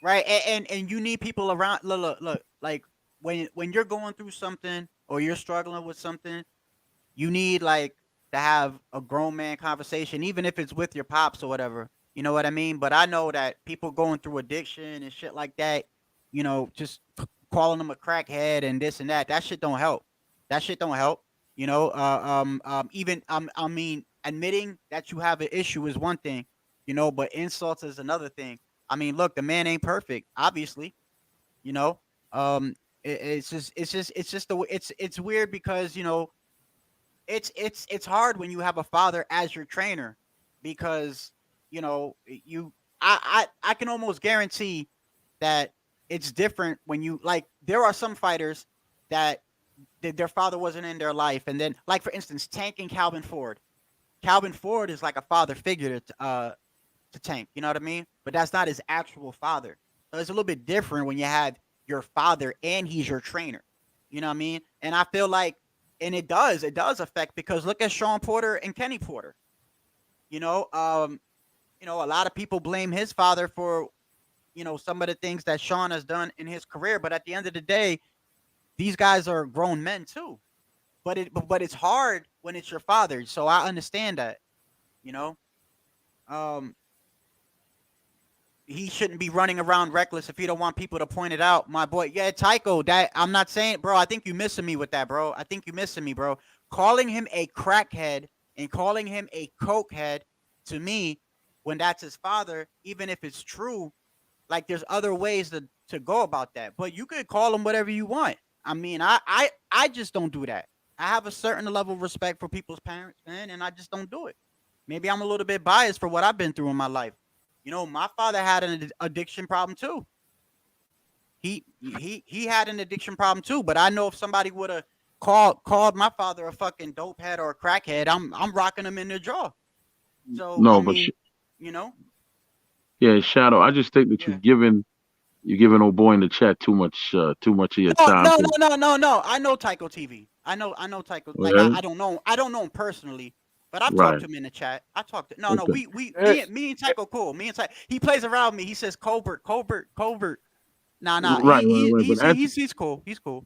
Right. And you need people around. Look. Like when you're going through something or you're struggling with something, you need like to have a grown man conversation, even if it's with your pops or whatever. You know what I mean? But I know that people going through addiction and shit like that, you know, just calling them a crackhead and this and that shit don't help. That shit don't help. You know, even I mean, admitting that you have an issue is one thing, you know, but insults is another thing. I mean, look, the man ain't perfect, obviously. You know, it's it's weird because you know, it's hard when you have a father as your trainer, because you know I can almost guarantee that it's different when you like. There are some fighters that their father wasn't in their life, and then like for instance, Tank and Calvin Ford. Calvin Ford is like a father figure to Tank, you know what I mean? But that's not his actual father. So it's a little bit different when you have your father and he's your trainer. You know what I mean? And I feel like, and it does affect, because look at Sean Porter and Kenny Porter. You know, a lot of people blame his father for, you know, some of the things that Sean has done in his career. But at the end of the day, these guys are grown men too. But it's hard when it's your father. So I understand that, you know. He shouldn't be running around reckless if he don't want people to point it out. My boy, yeah, Tycho, that I'm not saying, bro. I think you missing me with that, bro. I think you missing me, bro. Calling him a crackhead and calling him a cokehead, to me, when that's his father, even if it's true, like there's other ways to go about that. But you could call him whatever you want. I mean, I just don't do that. I have a certain level of respect for people's parents, man, and I just don't do it. Maybe I'm a little bit biased for what I've been through in my life. You know, my father had an addiction problem too. He had an addiction problem too. But I know if somebody would have called my father a fucking dope head or a crackhead, I'm rocking him in the jaw. So
No,
I
but
mean, you know,
yeah, Shadow. I just think that
yeah.
you're giving old boy in the chat too much of your time.
No. I know Tycho TV. I know Tycho. Like
Okay?
I don't know him personally, but I've talked
Right.
to him in the chat. I talked to
Okay.
me and Tycho cool. Me and Tycho, he plays around me. He says Colbert. Nah.
Right. But
He's cool. He's cool.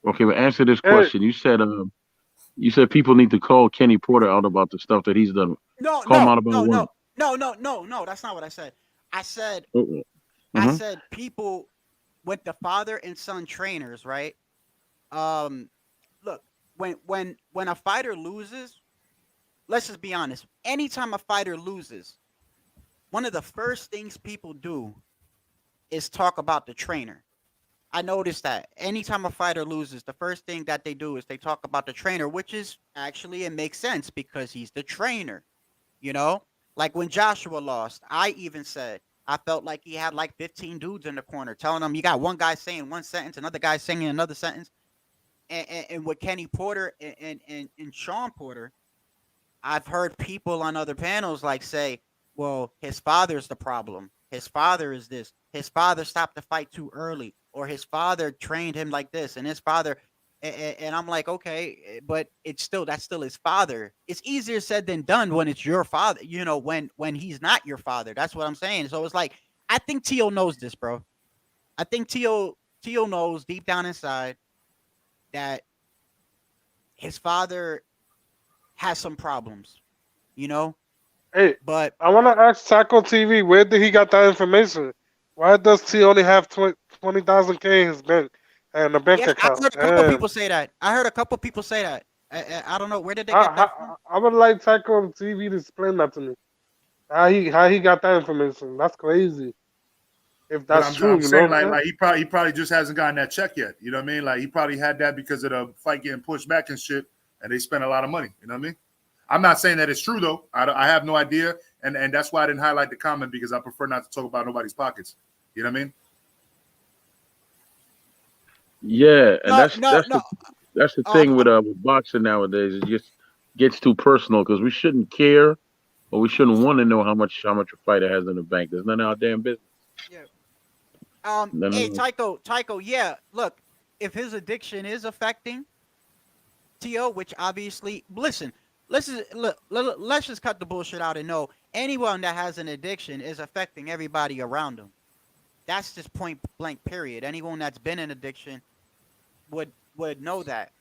okay, but answer this
Hey,
question. You said people need to call Kenny Porter out about the stuff that he's done. Call him out about what?
No. That's not what I said. I said
Uh-huh.
people with the father and son trainers, right? Look, when a fighter loses, let's just be honest. Anytime a fighter loses, one of the first things people do is talk about the trainer. I noticed that anytime a fighter loses, the first thing that they do is they talk about the trainer, which is actually, it makes sense because he's the trainer. You know, like when Joshua lost, I even said I felt like he had like 15 dudes in the corner telling him, you got one guy saying one sentence, another guy saying another sentence. And with Kenny Porter and Sean Porter, I've heard people on other panels like say, well, his father's the problem. His father is this. His father stopped the fight too early, or his father trained him like this, and his father. And I'm like, okay, but that's still his father. It's easier said than done when it's your father. You know, when he's not your father. That's what I'm saying. So it's like, I think Tio knows this, bro. I think Tio knows deep down inside that his father has some problems, you know.
hey,
But
I want to ask Taco TV, where did he got that information? Why does he only have 20,000 K in his bank and a bank
yeah, I
account?
heard a couple
Damn.
people say that. I don't know, where did they
I,
get that from?
I would like Taco TV to explain that to me. How he got that information? That's crazy. If
But
that's
I'm
true, you know
saying
what I'm saying?
like he probably just hasn't gotten that check yet. You know what I mean? Like he probably had that because of the fight getting pushed back and shit, and they spent a lot of money. You know what I mean? I'm not saying that it's true though. I have no idea, and that's why I didn't highlight the comment because I prefer not to talk about nobody's pockets. You know what I mean?
Yeah, and
No,
that's the
Um,
thing with boxing nowadays. It just gets too personal because we shouldn't care or we shouldn't want to know how much a fighter has in the bank. There's none of our damn business.
yeah.
None
Hey,
of
Tycho, yeah. Look, if his addiction is affecting To, which obviously, let's just cut the bullshit out and know anyone that has an addiction is affecting everybody around them. That's just point blank. Period. Anyone that's been in addiction would know that.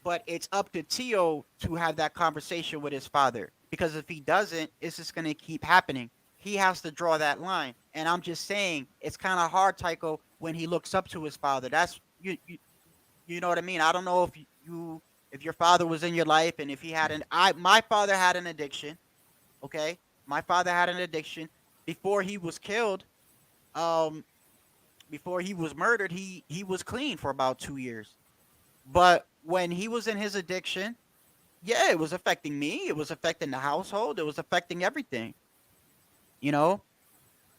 But it's up to Tio to have that conversation with his father, because if he doesn't, it's just gonna keep happening. He has to draw that line, and I'm just saying it's kind of hard, Tycho, when he looks up to his father. That's you know what I mean? I don't know if your father was in your life and if he had my father had an addiction, okay? My father had an addiction before he was killed. Before he was murdered, he was clean for about 2 years. But when he was in his addiction, yeah, it was affecting me. It was affecting the household. It was affecting everything. You know,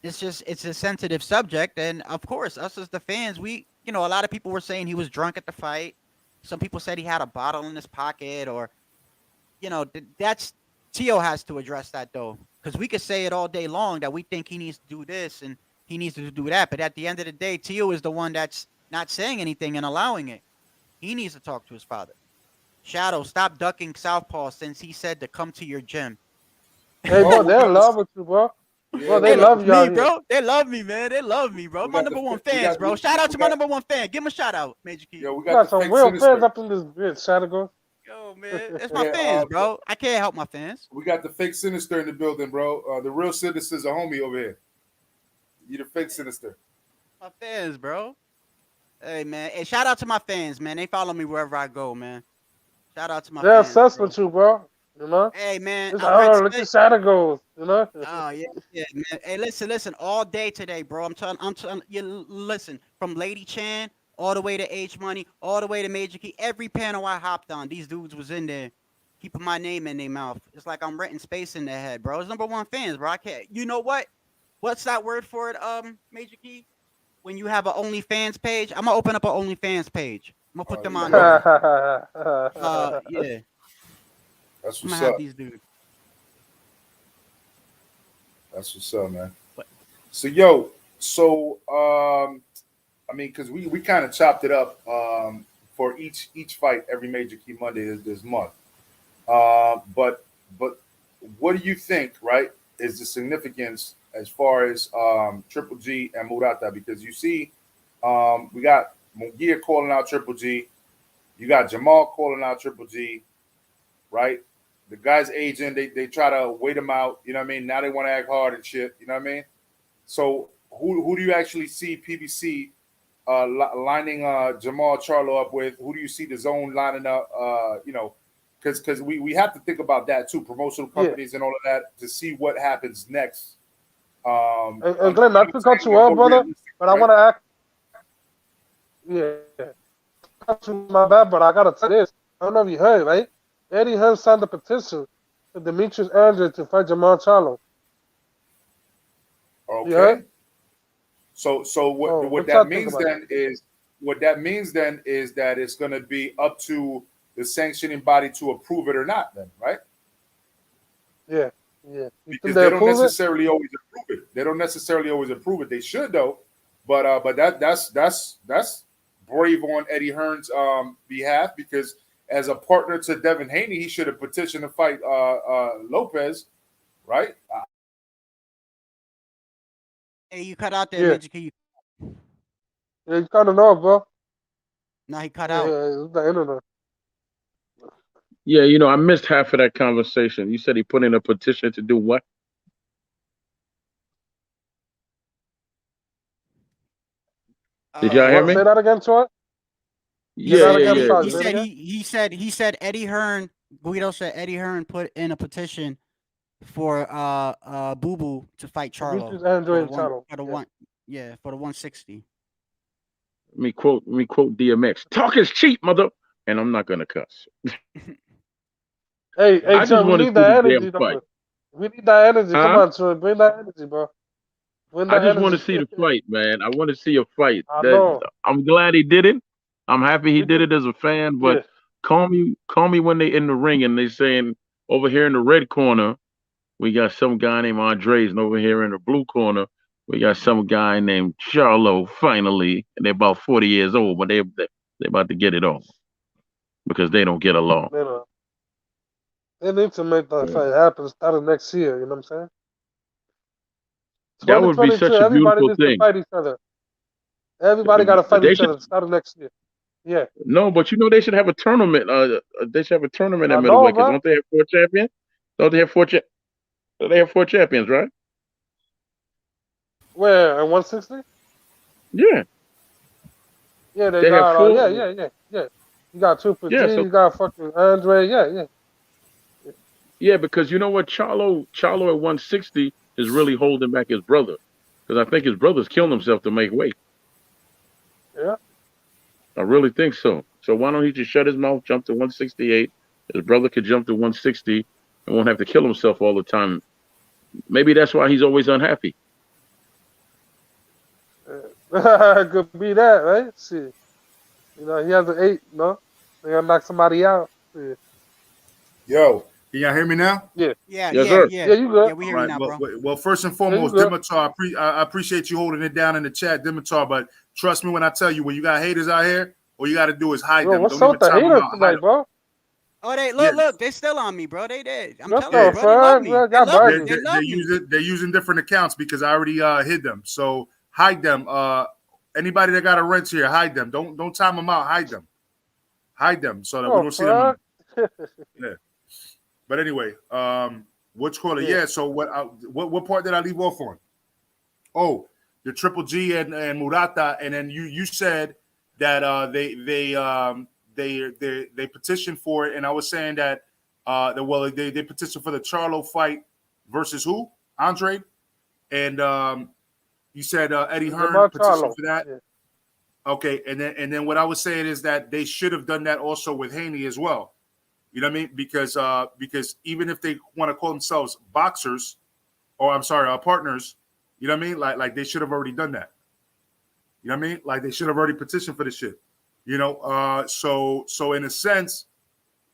it's a sensitive subject, and of course, us as the fans, a lot of people were saying he was drunk at the fight. Some people said he had a bottle in his pocket, or that's Tio has to address that though, because we could say it all day long that we think he needs to do this and he needs to do that, but at the end of the day, Tio is the one that's not saying anything and allowing it. He needs to talk to his father. Shadow, stop ducking Southpaw since he said to come to your gym.
Hey, bro, they're in love with you, bro.
Yeah,
Bro, they
They
love
love
you out
me,
here.
bro. They love me, man. They love me, bro.
We
My
got the
number one
fi- we
fans,
got-
bro.
we-
Shout out
we
to my
got-
number one fan. Give him a shout out, Major Key.
Yo, we
You
got
got
the
some
fake
real
sinister.
fans up in this bitch, Shadigo.
Yo, man, it's my
Yeah,
fans, bro. I can't help my fans.
We got the fake sinister in the building, bro. The real sinister's a homie over here. You the fake sinister.
My fans, bro. Hey, man. Hey, shout out to my fans, man. They follow me wherever I go, man. Shout out to my
They're
fans,
obsessed
bro.
with you, bro. You know?
Hey, man.
It's,
I rent
look at
space.
Shadigos, you know?
Oh yeah, man. Hey, listen. All day today, bro. I'm telling you. Listen, from Lady Chan all the way to H Money, all the way to Major Key. Every panel I hopped on, these dudes was in there, keeping my name in their mouth. It's like I'm renting space in their head, bro. It's number one fans, bro. I can't. You know what? What's that word for it? Major Key. When you have an OnlyFans page, I'm gonna open up an OnlyFans page. I'm gonna put them on there. Yeah.
That's
I'm gonna
what's
have
up.
these dudes.
That's what's up, man.
What?
So I mean, because we kind of chopped it up for each fight every Major Key Monday this month. But what do you think, right, is the significance as far as Triple G and Murata? Because you see, we got Munguia calling out Triple G. You got Jamal calling out Triple G, right? The guy's aging, they try to wait him out. You know what I mean? Now they want to act hard and shit. You know what I mean? So who do you actually see PBC lining Jamal Charlo up with? Who do you see the zone lining up? Because we have to think about that too, promotional companies and all of that, to see what happens next.
And Glenn, not to cut you off, brother, but I want to ask. Yeah. Cut you, my bad, but I got to tell this. I don't know if you heard, right? Eddie Hearn signed a petition for Demetrius Andrade to fight Jamal Charlo.
Okay.
You heard?
So what
y'all
that
think
means
about
then is that it's going to be up to the sanctioning body to approve it or not, then, right?
Yeah. You
Because
think
they don't
approve it?
necessarily always approve it. They don't necessarily always approve it. They should though, but that's brave on Eddie Hearn's behalf, because as a partner to Devin Haney, he should have petitioned to fight Lopez, right?
Hey, you cut out there,
Yeah.
Major Key.
Yeah, you kind of know, bro.
Now he cut
Yeah,
out.
it's the internet.
Yeah, I missed half of that conversation. You said he put in a petition to do what? Did y'all hear me?
Say that again, Troy.
Yeah,
that
yeah,
again,
yeah.
sorry.
He
Say it
said
again.
he said Eddie Hearn. Guido said Eddie Hearn put in a petition for Boo Boo to fight Charlo
Demetrius Andrade
for
Charlo.
the 160.
Let me quote DMX. Talk is cheap, mother. And I'm not gonna cuss.
Hey,
I just
Troy, we
want to
need
see
that
the damn
energy,
fight.
though. We need that energy. Come
Huh?
on, Troy, bring that energy, bro. Bring
I
that
just want to
energy.
see the fight, man. I want to see a fight.
I
That
know.
I'm glad he did it. I'm happy he
We
did
just,
it as a fan. But
yeah.
call me when they in the ring and they saying over here in the red corner we got some guy named Andres, and over here in the blue corner we got some guy named Charlo. Finally, and they're about 40 years old, but they about to get it on because they don't get along.
You know, they need to make that
Yeah.
fight happen starting next year. You know what I'm saying?
That would be
2022,
such a
everybody
beautiful
needs to
thing.
fight each other. Everybody got to fight
They
each
should
other starting next year. Yeah,
no, but they should have a tournament. They should have a tournament at
I know,
middleweight because
bro.
don't they have four champions? Don't they have four? They have four champions, right?
Where at 160?
Yeah,
Yeah, they
they have
got.
four.
Yeah. You got two
Yeah,
Petit.
so
You got fucking Andre. Yeah.
yeah, because you know what, Charlo at 160 is really holding back his brother because I think his brother's killing himself to make weight.
Yeah.
I really think so. So why don't he just shut his mouth, jump to 168? His brother could jump to 160 and won't have to kill himself all the time. Maybe that's why he's always unhappy.
Could be that, right? Shit. You know, he has an 8. No, they gotta knock somebody out. Yeah.
Yo, can y'all hear me now?
Yeah.
Yeah,
Yes,
yeah,
sir.
yeah.
Yeah, you good?
Yeah, we
All
hear you
right.
now, bro.
Well, first and
Yeah, you
foremost,
good.
Dimitar, I appreciate you holding it down in the chat, Dimitar. But trust me when I tell you, when you got haters out here, all you got to do is hide
Bro,
them.
what's
Don't
up
even
with the
time them
haters
out. Hide
tonight,
them.
bro?
Oh, they
Yeah,
look, they still on me, bro. They did. I'm
What's
telling you,
up,
bro. They love
fam?
me.
Y'all
They love me.
bugging.
They love me.
they're using different accounts because I already hid them. So hide them. Anybody that got a rent here, hide them. Don't time them out. Hide them so that we
Oh,
don't see them.
fuck.
Yeah. But anyway, what's called it?
Yeah.
Yeah. So what part did I leave off on? Oh, the Triple G and Murata, and then you said that they petitioned for it, and I was saying that they petitioned for the Charlo fight versus who? Andre, and you said Eddie Hearn petitioned for that.
Yeah.
Okay, and then what I was saying is that they should have done that also with Haney as well. You know what I mean? Because even if they want to call themselves boxers, or I'm sorry, partners, you know what I mean? Like they should have already done that. You know what I mean? Like they should have already petitioned for this shit. You know, so in a sense,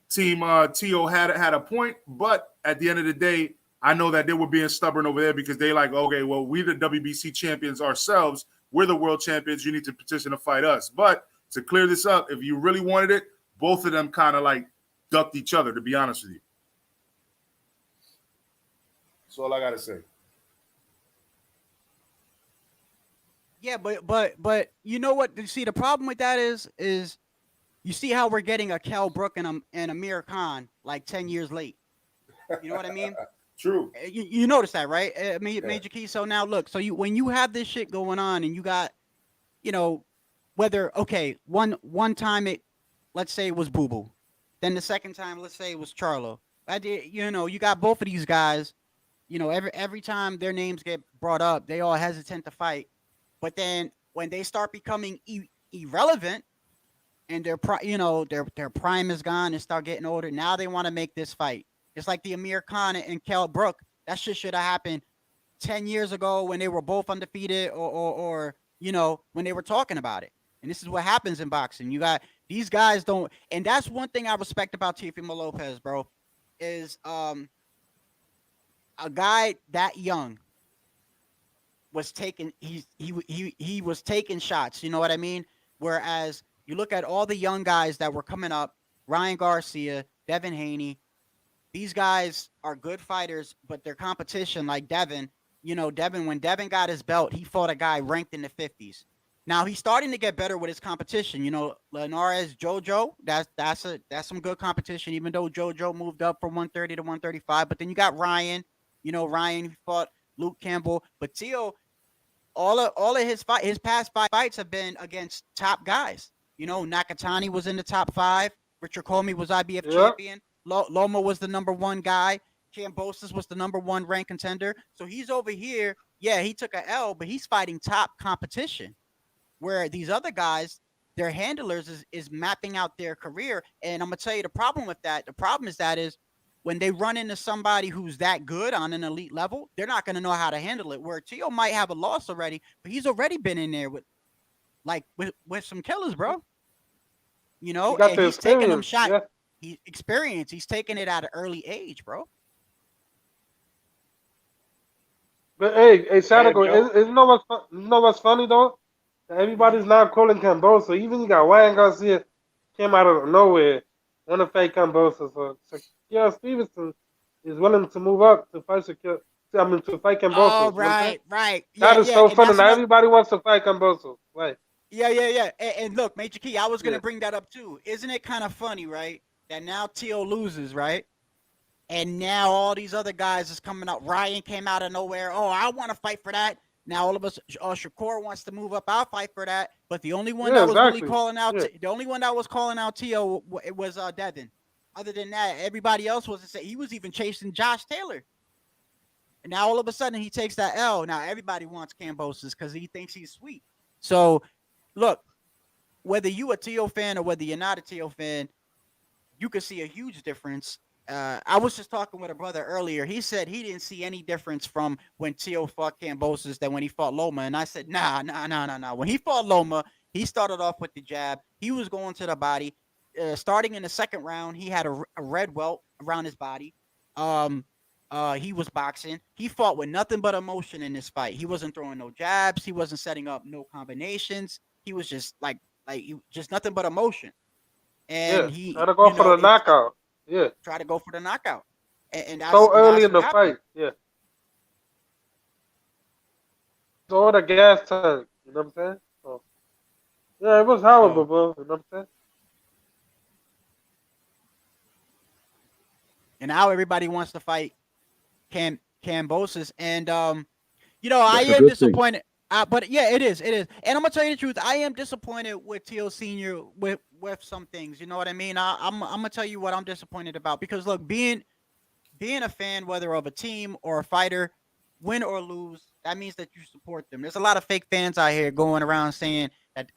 Team T.O. had a point, but at the end of the day, I know that they were being stubborn over there because they like, okay, well, we're the WBC champions ourselves. We're the world champions. You need to petition to fight us. But to clear this up, if you really wanted it, both of them kind of like ducked each other, to be honest with you. That's all I got to say.
Yeah, but you know what? See, the problem with that is you see how we're getting a Kell Brook and Amir Khan like 10 years late. You know what I mean?
True.
You notice that, right? Major Key. So now look, so when you have this shit going on and you got, you know, whether one time let's say it was Boo Boo, then the second time let's say it was Charlo. You got both of these guys. You know, every time their names get brought up, they all hesitant to fight. But then when they start becoming irrelevant and their prime is gone and start getting older, now they want to make this fight. It's like the Amir Khan and Kell Brook. That shit should have happened 10 years ago when they were both undefeated or when they were talking about it. And this is what happens in boxing. You got these guys don't, and that's one thing I respect about Teofimo Lopez, bro, is a guy that young was taking he was taking shots, you know what I mean? Whereas you look at all the young guys that were coming up, Ryan Garcia, Devin Haney, these guys are good fighters, but their competition, like Devin, when Devin got his belt, he fought a guy ranked in the 50s. Now he's starting to get better with his competition. You know, Linares, JoJo, that's some good competition, even though JoJo moved up from 130 to 135. But then you got Ryan, Ryan fought Luke Campbell, but Tio, all of his past 5 fights have been against top guys. Nakatani was in the top 5. Richard Comey was IBF champion. Loma was the number 1 guy. Cambosis was the number 1 ranked contender. So he's over here. Yeah, he took a L, but he's fighting top competition. Where these other guys, their handlers is mapping out their career. And I'm gonna tell you the problem with that. The problem is when they run into somebody who's that good on an elite level, they're not going to know how to handle it. Where Tio might have a loss already, but he's already been in there with some killers, bro. You know,
got
and
the
he's taking them
experience,
shot.
yeah.
He experience. He's taking it at an early age, bro.
But hey, Shadow,
Joe.
you know what's funny though? Everybody's now calling Camboso. Even you got Ryan Garcia came out of nowhere, want to fight Camboso. So Shakur Stevenson is willing to move up to fight Shakur. I mean, to fight Camboso.
Oh, right.
That is so
and
funny.
that's
Now
another-
everybody wants to fight Camboso. Right.
Yeah. And look, Major Key, I was gonna
Yeah.
bring that up too. Isn't it kind of funny, right? That now Tio loses, right? And now all these other guys is coming out. Ryan came out of nowhere. Oh, I want to fight for that. Now all of us, Shakur wants to move up. I'll fight for that. But the only one
Yeah,
that was
exactly.
really calling out,
Yeah.
the only one that was calling out Tio, it was Devin. Other than that, everybody else was. He was even chasing Josh Taylor. And now all of a sudden he takes that L. Now everybody wants Kambosos because he thinks he's sweet. So, look, whether you a Tio fan or whether you're not a Tio fan, you can see a huge difference. I was just talking with a brother earlier. He said he didn't see any difference from when Tio fought Kambosos than when he fought Loma. And I said, nah. When he fought Loma, he started off with the jab. He was going to the body. Starting in the second round, he had a red welt around his body. He was boxing. He fought with nothing but emotion in this fight. He wasn't throwing no jabs. He wasn't setting up no combinations. He was just just nothing but emotion. And he
try to go for the knockout. Yeah.
Try to go for the knockout. And that's,
so early
that's
in the
what
fight. Yeah. So all the gas tank. You know what I'm saying? So, yeah, it was horrible, bro. You know what I'm saying?
And now everybody wants to fight Kambosos. And you know, I
That's a
am
good
disappointed. But yeah, it is. And I'm gonna tell you the truth. I am disappointed with Tio Senior with some things. You know what I mean? I'm gonna tell you what I'm disappointed about, because look, being a fan, whether of a team or a fighter, win or lose, that means that you support them. There's a lot of fake fans out here going around saying that,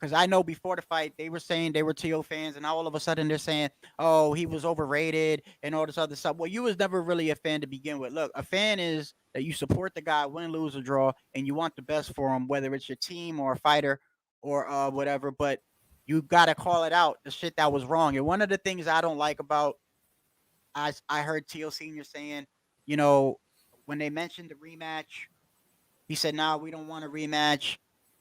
because I know before the fight they were saying they were Tio fans, and now all of a sudden they're saying, oh, he was overrated and all this other stuff. Well, you was never really a fan to begin with. Look, a fan is that you support the guy, win, lose, or draw, and you want the best for him, whether it's your team or a fighter or whatever. But you gotta call it out, the shit that was wrong. And one of the things I don't like about, I heard Tio Senior saying, you know, when they mentioned the rematch, he said, "Nah, we don't want a rematch."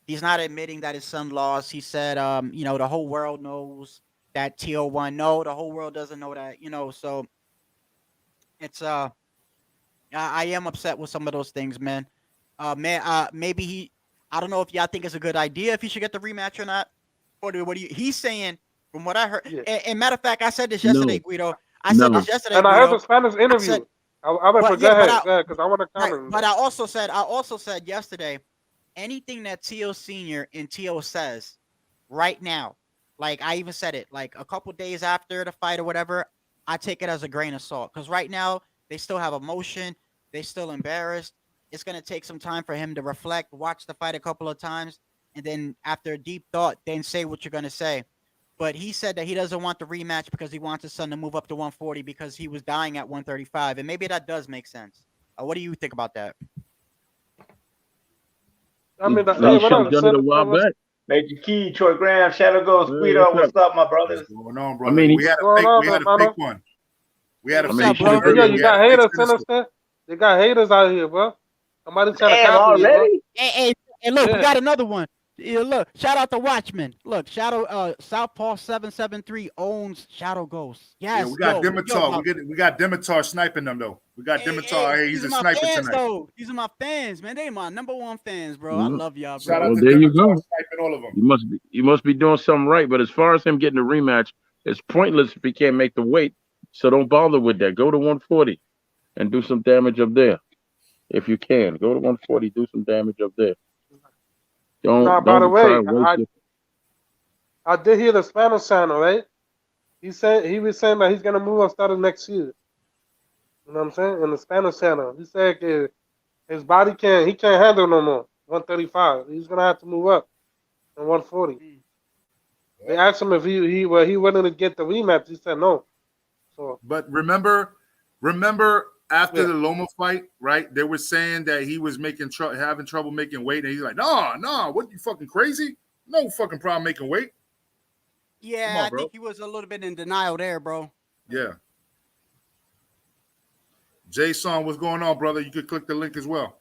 He's not admitting that his son lost. He said, you know, the whole world knows that Tio won. No, the whole world doesn't know that, you know. So it's I am upset with some of those things, man. Maybe I don't know if y'all think it's a good idea if he should get the rematch or not. Or what do you? He's saying, from what I heard, and matter of fact, I said this yesterday, Guido. I said this yesterday,
and I
Guido.
heard the Spanish interview. I went for go ahead, because I want to comment.
But I also said yesterday, anything that Tio Senior and Tio says right now, like I even said it, like a couple days after the fight or whatever, I take it as a grain of salt. Because right now they still have emotion, they still embarrassed. It's gonna take some time for him to reflect, watch the fight a couple of times, and then after deep thought, then say what you're gonna say. But he said that he doesn't want the rematch because he wants his son to move up to 140 because he was dying at 135. And maybe that does make sense. What do you think about that?
I mean,
he should have done it a while back.
Major Key, Troy Graham, Shadow Ghost, Guido, what's up, my brothers?
What's going on, bro?
I mean,
we had a fake one. We had a
What's up,
fake
bro?
one.
Yeah, you got haters, Sinister. They got haters out here, bro. Somebody trying to
Damn,
copy
already?
you,
Hey, look,
Yeah.
we got another one. Yeah, look, shout out to Watchmen. Look, Southpaw 773 owns Shadow Ghost. Yes,
Yeah, we got Dimitar. We got Dimitar sniping them though. We got Dimitar here. He's a sniper
fans,
tonight.
though. These are my fans, man. They my number one fans, bro. I love y'all, bro.
Shout out to
there you
Dimitar
go.
sniping all of them.
You must be doing something right. But as far as him getting a rematch, it's pointless if he can't make the weight. So don't bother with that. Go to 140 and do some damage up there. If you can, go to 140, do some damage up there.
By the way, I did hear the Spanish channel, right? He was saying that he's gonna move up starting next year. You know what I'm saying? In the Spanish channel, he said his body he can't handle no more 135. He's gonna have to move up to 140. They asked him if he willing to get the rematch. He said no. So,
but remember, Remember after
Yeah.
the Loma fight, right? They were saying that he was having trouble making weight, and he's like, "No, what, you fucking crazy? No fucking problem making weight."
Yeah,
Come on,
I
bro.
think he was a little bit in denial there, bro.
Yeah. Jason, what's going on, brother? You could click the link as well.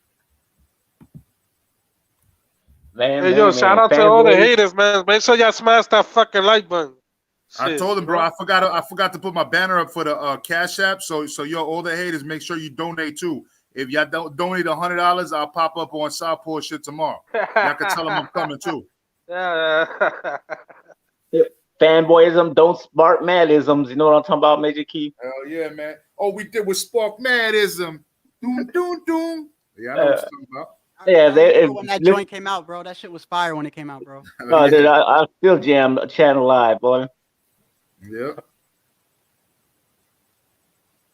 Hey, yo, shout out to all the haters, man. Make sure y'all smash that fucking like button.
I
Shit,
told him,
you
bro.
know?
I forgot to put my banner up for the Cash App. So yo, all the haters, make sure you donate too. If y'all don't donate $100, I'll pop up on Southpaw shit tomorrow. Y'all can tell them I'm coming too.
Yeah.
Fanboyism, don't spark madisms. You know what I'm talking about, Major Key?
Hell yeah, man. Oh, we did with Spark Madism. Doom, doom, doom. Yeah, I know what you're talking about.
Yeah,
I remember when that joint came out, bro. That shit was fire when it came out, bro.
Oh, dude, I still jam Channel Live, boy.
Yeah.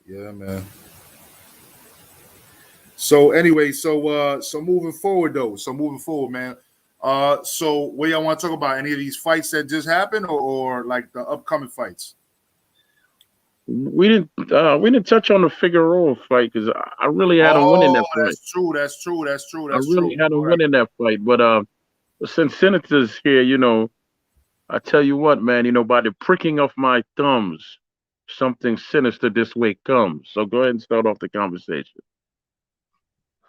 Yeah, man. So anyway, so moving forward though. So moving forward, man. So what y'all want to talk about? Any of these fights that just happened, or like the upcoming fights?
We didn't touch on the Figueroa fight because I really had him winning that fight.
That's true.
I really had him winning that fight, but since Senator's here, you know, I tell you what, man, you know, by the pricking of my thumbs, something sinister this way comes. So go ahead and start off the conversation.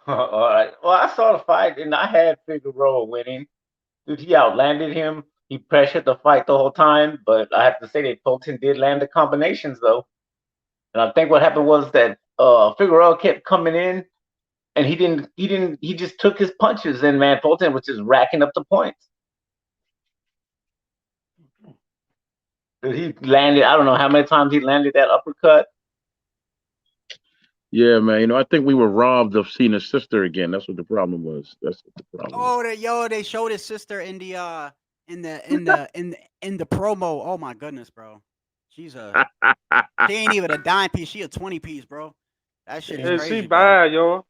All right. Well, I saw the fight, and I had Figueroa winning. Dude, he outlanded him. He pressured the fight the whole time, but I have to say that Fulton did land the combinations, though. And I think what happened was that Figueroa kept coming in, and he just took his punches, and man, Fulton was just racking up the points. Dude, he landed, I don't know how many times he landed that uppercut.
Yeah, man. You know, I think we were robbed of seeing his sister again. That's what the problem was. That's what the problem.
Oh, they showed his sister in the promo. Oh my goodness, bro. She ain't even a dime piece. She a 20 piece, bro. That shit is crazy.
She bad, yo.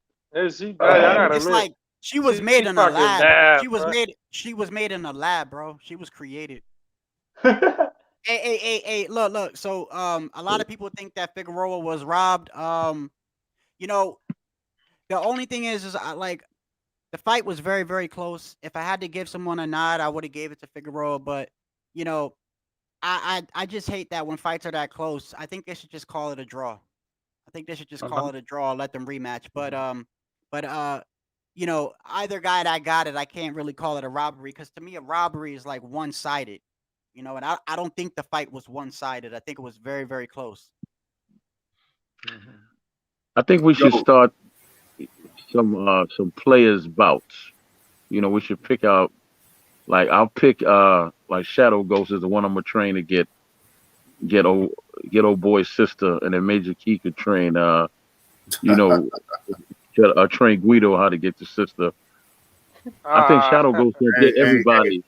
She bad.
It's like she was made in a lab. Bad, she was made in a lab, bro. She was created. Hey, look. So a lot of people think that Figueroa was robbed. You know, the only thing is like the fight was very, very close. If I had to give someone a nod, I would have gave it to Figueroa. But you know, I just hate that when fights are that close. I think they should just call it a draw. I think they should just call it a draw, let them rematch. But you know, either guy that got it, I can't really call it a robbery because to me, a robbery is like one-sided. You know, and I don't think the fight was one-sided. I think it was very, very close.
I think we should start some players bouts. You know, we should pick out like I'll pick like Shadow Ghost is the one I'm gonna train to get old boy's sister, and then Major Key could train you know train Guido how to get the sister. I think Shadow Ghost gonna get everybody.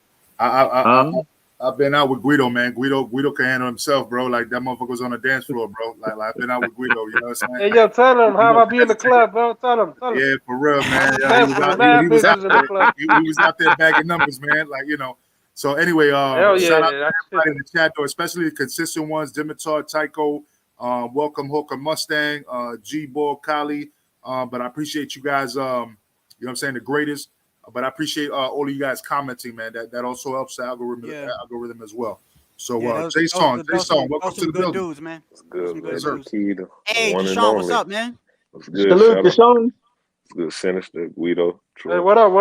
I've been out with Guido, man. Guido can handle himself, bro. Like that motherfucker was on the dance floor, bro. Like I've been out with Guido, you know what I'm saying?
Hey, yo, tell him how I be in the club, bro. Tell him.
Yeah, for real, man. Yeah, he was out there bagging numbers, man. Like, you know. So anyway, shout out to everybody in the chat, though, especially the consistent ones, Dimitar, Tycho, welcome Hooker Mustang, G-Ball, Kali. But I appreciate you guys, you know what I'm saying, the greatest. But I appreciate all of you guys commenting, man. That also helps the algorithm as well. So, Jason, welcome to the building.
Dudes, man.
What's good, man?
Hey, Deshaun, what's up, man?
What's good,
Salute, Deshaun.
What's good, Sinister, Guido, Troy.
Hey, what up?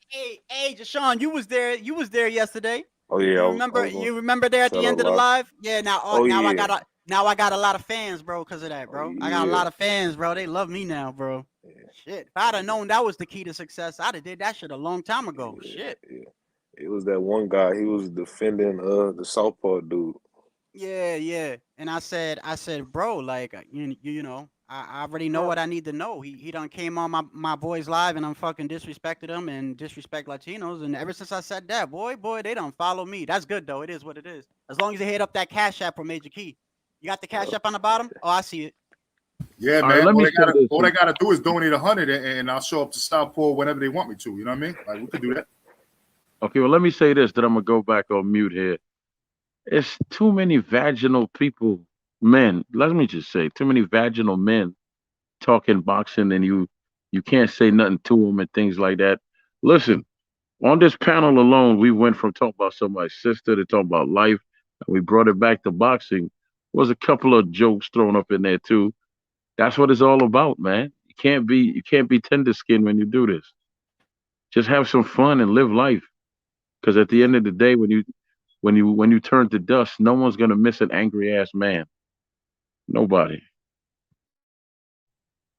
Hey, Deshaun, you was there yesterday.
Oh yeah,
you remember there at the end of the live? Yeah. Now I got a lot of fans, bro, because of that, bro. I got a lot of fans, bro. They love me now, bro. Yeah. Shit, if I'd have known that was the key to success, I'd have did that shit a long time ago. Shit.
Yeah. It was that one guy. He was defending the Southpaw dude.
Yeah. And I said, bro, like you know, I already know what I need to know. He done came on my boys live and I'm fucking disrespected him and disrespect Latinos. And ever since I said that, boy, they don't follow me. That's good though. It is what it is. As long as they hit up that Cash App for Major Key. You got the Cash App on the bottom? Oh, I see it.
Yeah, man. All they gotta do is donate 100 and I'll show up to Southpaw whenever they want me to. You know what I mean? Like we could do that.
Okay, well, let me say this, then I'm gonna go back on mute here. It's too many vaginal people men. Let me just say, too many vaginal men talking boxing, and you can't say nothing to them and things like that. Listen, on this panel alone, we went from talking about somebody's sister to talking about life, and we brought it back to boxing. Was a couple of jokes thrown up in there too. That's what it's all about, man. You can't be tender skinned when you do this. Just have some fun and live life. Because at the
Yeah.
end of the day, when you turn to dust, no one's gonna miss an angry ass man. Nobody.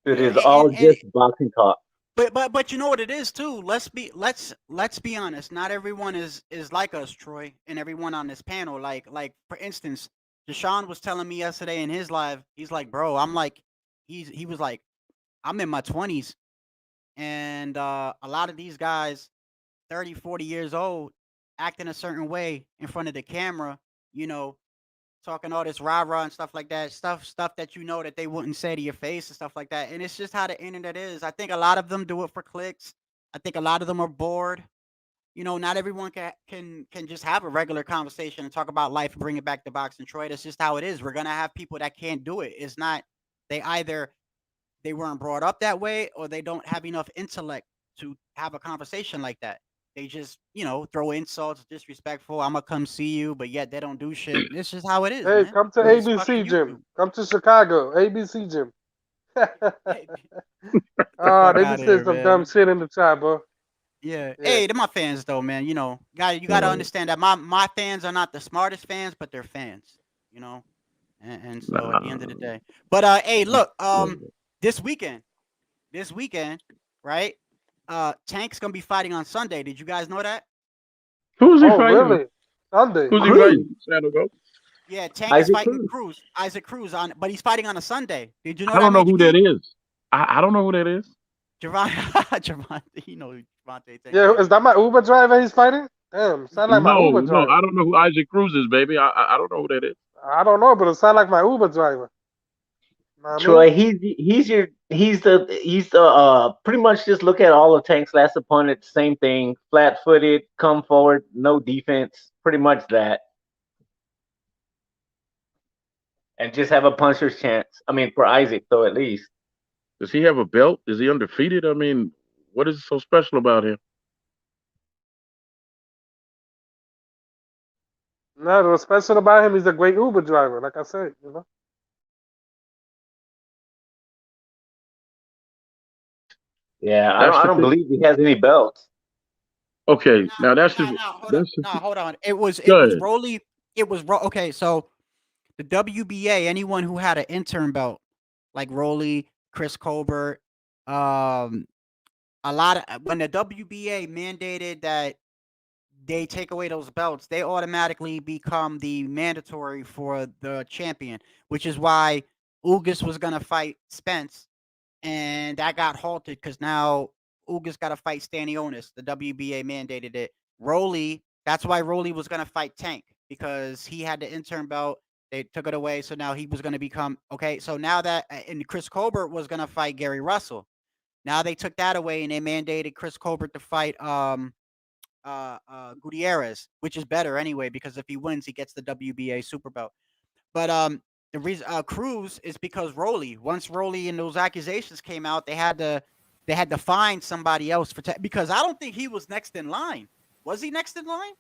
It
Yeah.
is all
And
just boxing talk.
but you know what it is too. Let's be honest. Not everyone is like us, Troy, and everyone on this panel. Like for instance, Deshaun was telling me yesterday in his live. He's like, bro, I'm like, he was like, I'm in my 20s, and a lot of these guys, 30, 40 years old, acting a certain way in front of the camera. You know, talking all this rah rah and stuff like that, stuff that you know that they wouldn't say to your face and stuff like that. And it's just how the internet is. I think a lot of them do it for clicks. I think a lot of them are bored. You know, not everyone can just have a regular conversation and talk about life and bring it back to boxing, Troy. That's just how it is. We're gonna have people that can't do it. It's not they either they weren't brought up that way or they don't have enough intellect to have a conversation like that. They just, throw insults, disrespectful. I'm gonna come see you, but yet they don't do shit. It's just how it is,
Hey,
man.
come to
It's
ABC
fucking
gym.
YouTube.
Come to Chicago, ABC gym.
Hey,
Oh,
fuck
they be
out of
saying
here,
some dumb
man.
shit in the chat, bro.
Yeah.
Yeah.
Hey, they're my fans though, man. You gotta
Uh,
understand that my fans are not the smartest fans, but they're fans. You know, and so at the end of the
nah.
day, but hey, look, this weekend, right? Tank's gonna be fighting on Sunday. Did you guys know that?
Who's he
Oh,
fighting?
really? Sunday.
Who's he
Cruz,
fighting? Shadow Go?
Yeah, Tank is
Isaac
fighting
Cruz.
Isaac Cruz but he's fighting on a Sunday. Did you know
I
that,
don't know
Major
who that
Key?
is. I don't know who that is.
Javante, Javante, Javante Tank
Yeah, is
Davis.
that my Uber driver he's fighting? Damn, sound like my Uber
No, I
driver.
don't know who Isaac Cruz is, baby. I don't know who that is.
I don't know, but it sound like my Uber driver. Know what I mean?
Troy, he's the pretty much just look at all of Tank's last opponent, same thing, flat footed, come forward, no defense, pretty much that, and just have a puncher's chance. I mean, for Isaac though, at least.
Does he have a belt? Is he undefeated? I mean, what is so special about him?
No, what's special about him, he's a great Uber driver, like I said,
Yeah, I don't
That's
I
the
don't
thing.
believe he has any belts.
Okay, now that's
No,
the
no, hold on.
that's the
No, hold on. It was
good.
Rowley. Okay, so the WBA, anyone who had an intern belt, like Rowley, Chris Colbert, um, a lot of when the WBA mandated that they take away those belts, they automatically become the mandatory for the champion, which is why Ugas was gonna fight Spence, and that got halted because now Ugas got to fight Stanionis. The WBA mandated it. Rowley, that's why Rowley was gonna fight Tank because he had the intern belt. They took it away, so now he was gonna become okay. So now that and Chris Colbert was gonna fight Gary Russell. Now they took that away and they mandated Chris Colbert to fight Gutierrez, which is better anyway because if he wins, he gets the WBA super belt. But the reason Cruz is because Rowley. Once Rowley and those accusations came out, they had to find somebody else because I don't think he was next in line. Was he next in line?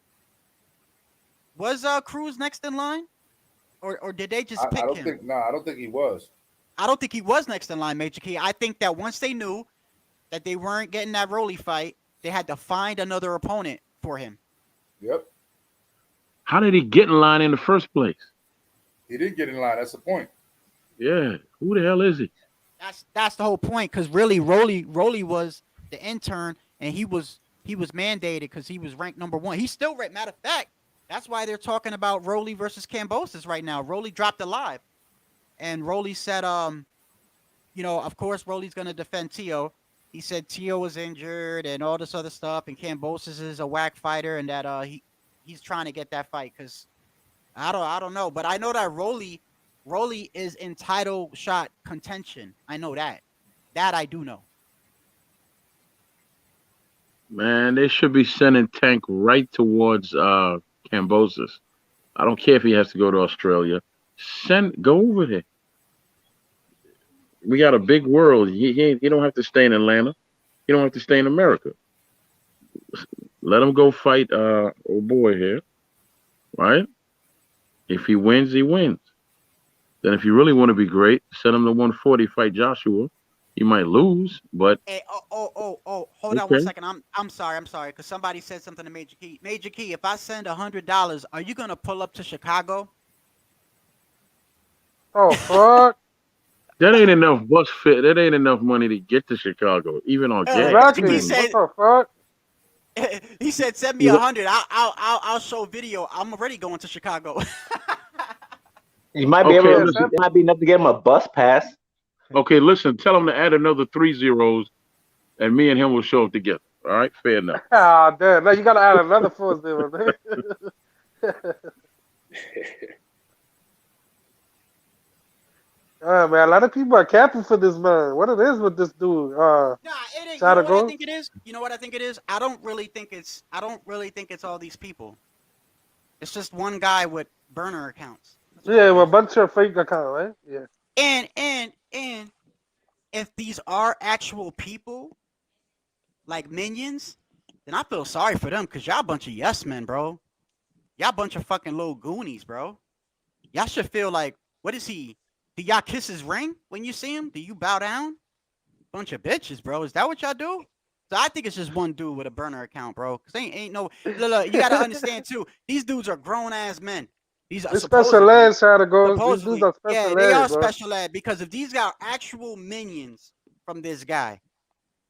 Was Cruz next in line, or did they just
I
pick
don't
him?
think. No, I don't think he was.
I don't think he was next in line, Major Key. I think that once they knew that they weren't getting that Rowley fight, they had to find another opponent for him.
Yep.
How did he get in line in the first place?
He didn't get in line. That's the point.
Yeah, who the hell is he?
That's the whole point. Because really, Rowley was the intern, and he was mandated because he was ranked number one. He's still ranked. Matter of fact, that's why they're talking about Rowley versus Cambosis right now. Rowley dropped alive, and Rowley said, of course, Rowley's going to defend Tio. He said Tio was injured and all this other stuff, and Cambosis is a whack fighter, and that he's trying to get that fight because I don't know, but I know that Rowley is in title shot contention. I know that. That I do know.
Man, they should be sending Tank right towards Cambosis. I don't care if he has to go to Australia. Go over there. We got a big world. You don't have to stay in Atlanta. You don't have to stay in America. Let him go fight old boy here, right? If he wins, he wins. Then if you really want to be great, send him to 140, fight Joshua. He might lose, but
Hey, hold on
okay.
1 second. I'm sorry, because somebody said something to Major Key. Major Key, if I send $100, are you gonna pull up to Chicago?
Oh fuck!
That ain't enough bus fit. That ain't enough money to get to Chicago, even on gas.
Exactly.
He said,
What the fuck?
he said, send me $100. I'll show video. I'm already going to Chicago.
You might be
Okay,
able.
listen.
It might be enough to get him a bus pass.
Okay, listen. Tell him to add another 3 zeros, and me and him will show up together. All right, fair enough.
Ah, damn. Now you gotta add another 4 zeros. Man, a lot of people are capping for this man. What it is with this dude?
Nah, it ain't. You know what I think it is? You know what I think it is? I don't really think it's all these people. It's just one guy with burner accounts.
Yeah, with a bunch of fake accounts, right? Yeah.
And if these are actual people, like minions, then I feel sorry for them because y'all a bunch of yes men, bro. Y'all a bunch of fucking little goonies, bro. Y'all should feel like, what is he? Do y'all kiss his ring when you see him? Do you bow down? Bunch of bitches, bro. Is that what y'all do? So I think it's just one dude with a burner account, bro. Cause ain't no. Look, you gotta understand too. These dudes are grown ass men. These are
special ed, Shadow Ghost. These dudes are special
yeah,
ed,
they are
bro.
special ed because if these are actual minions from this guy,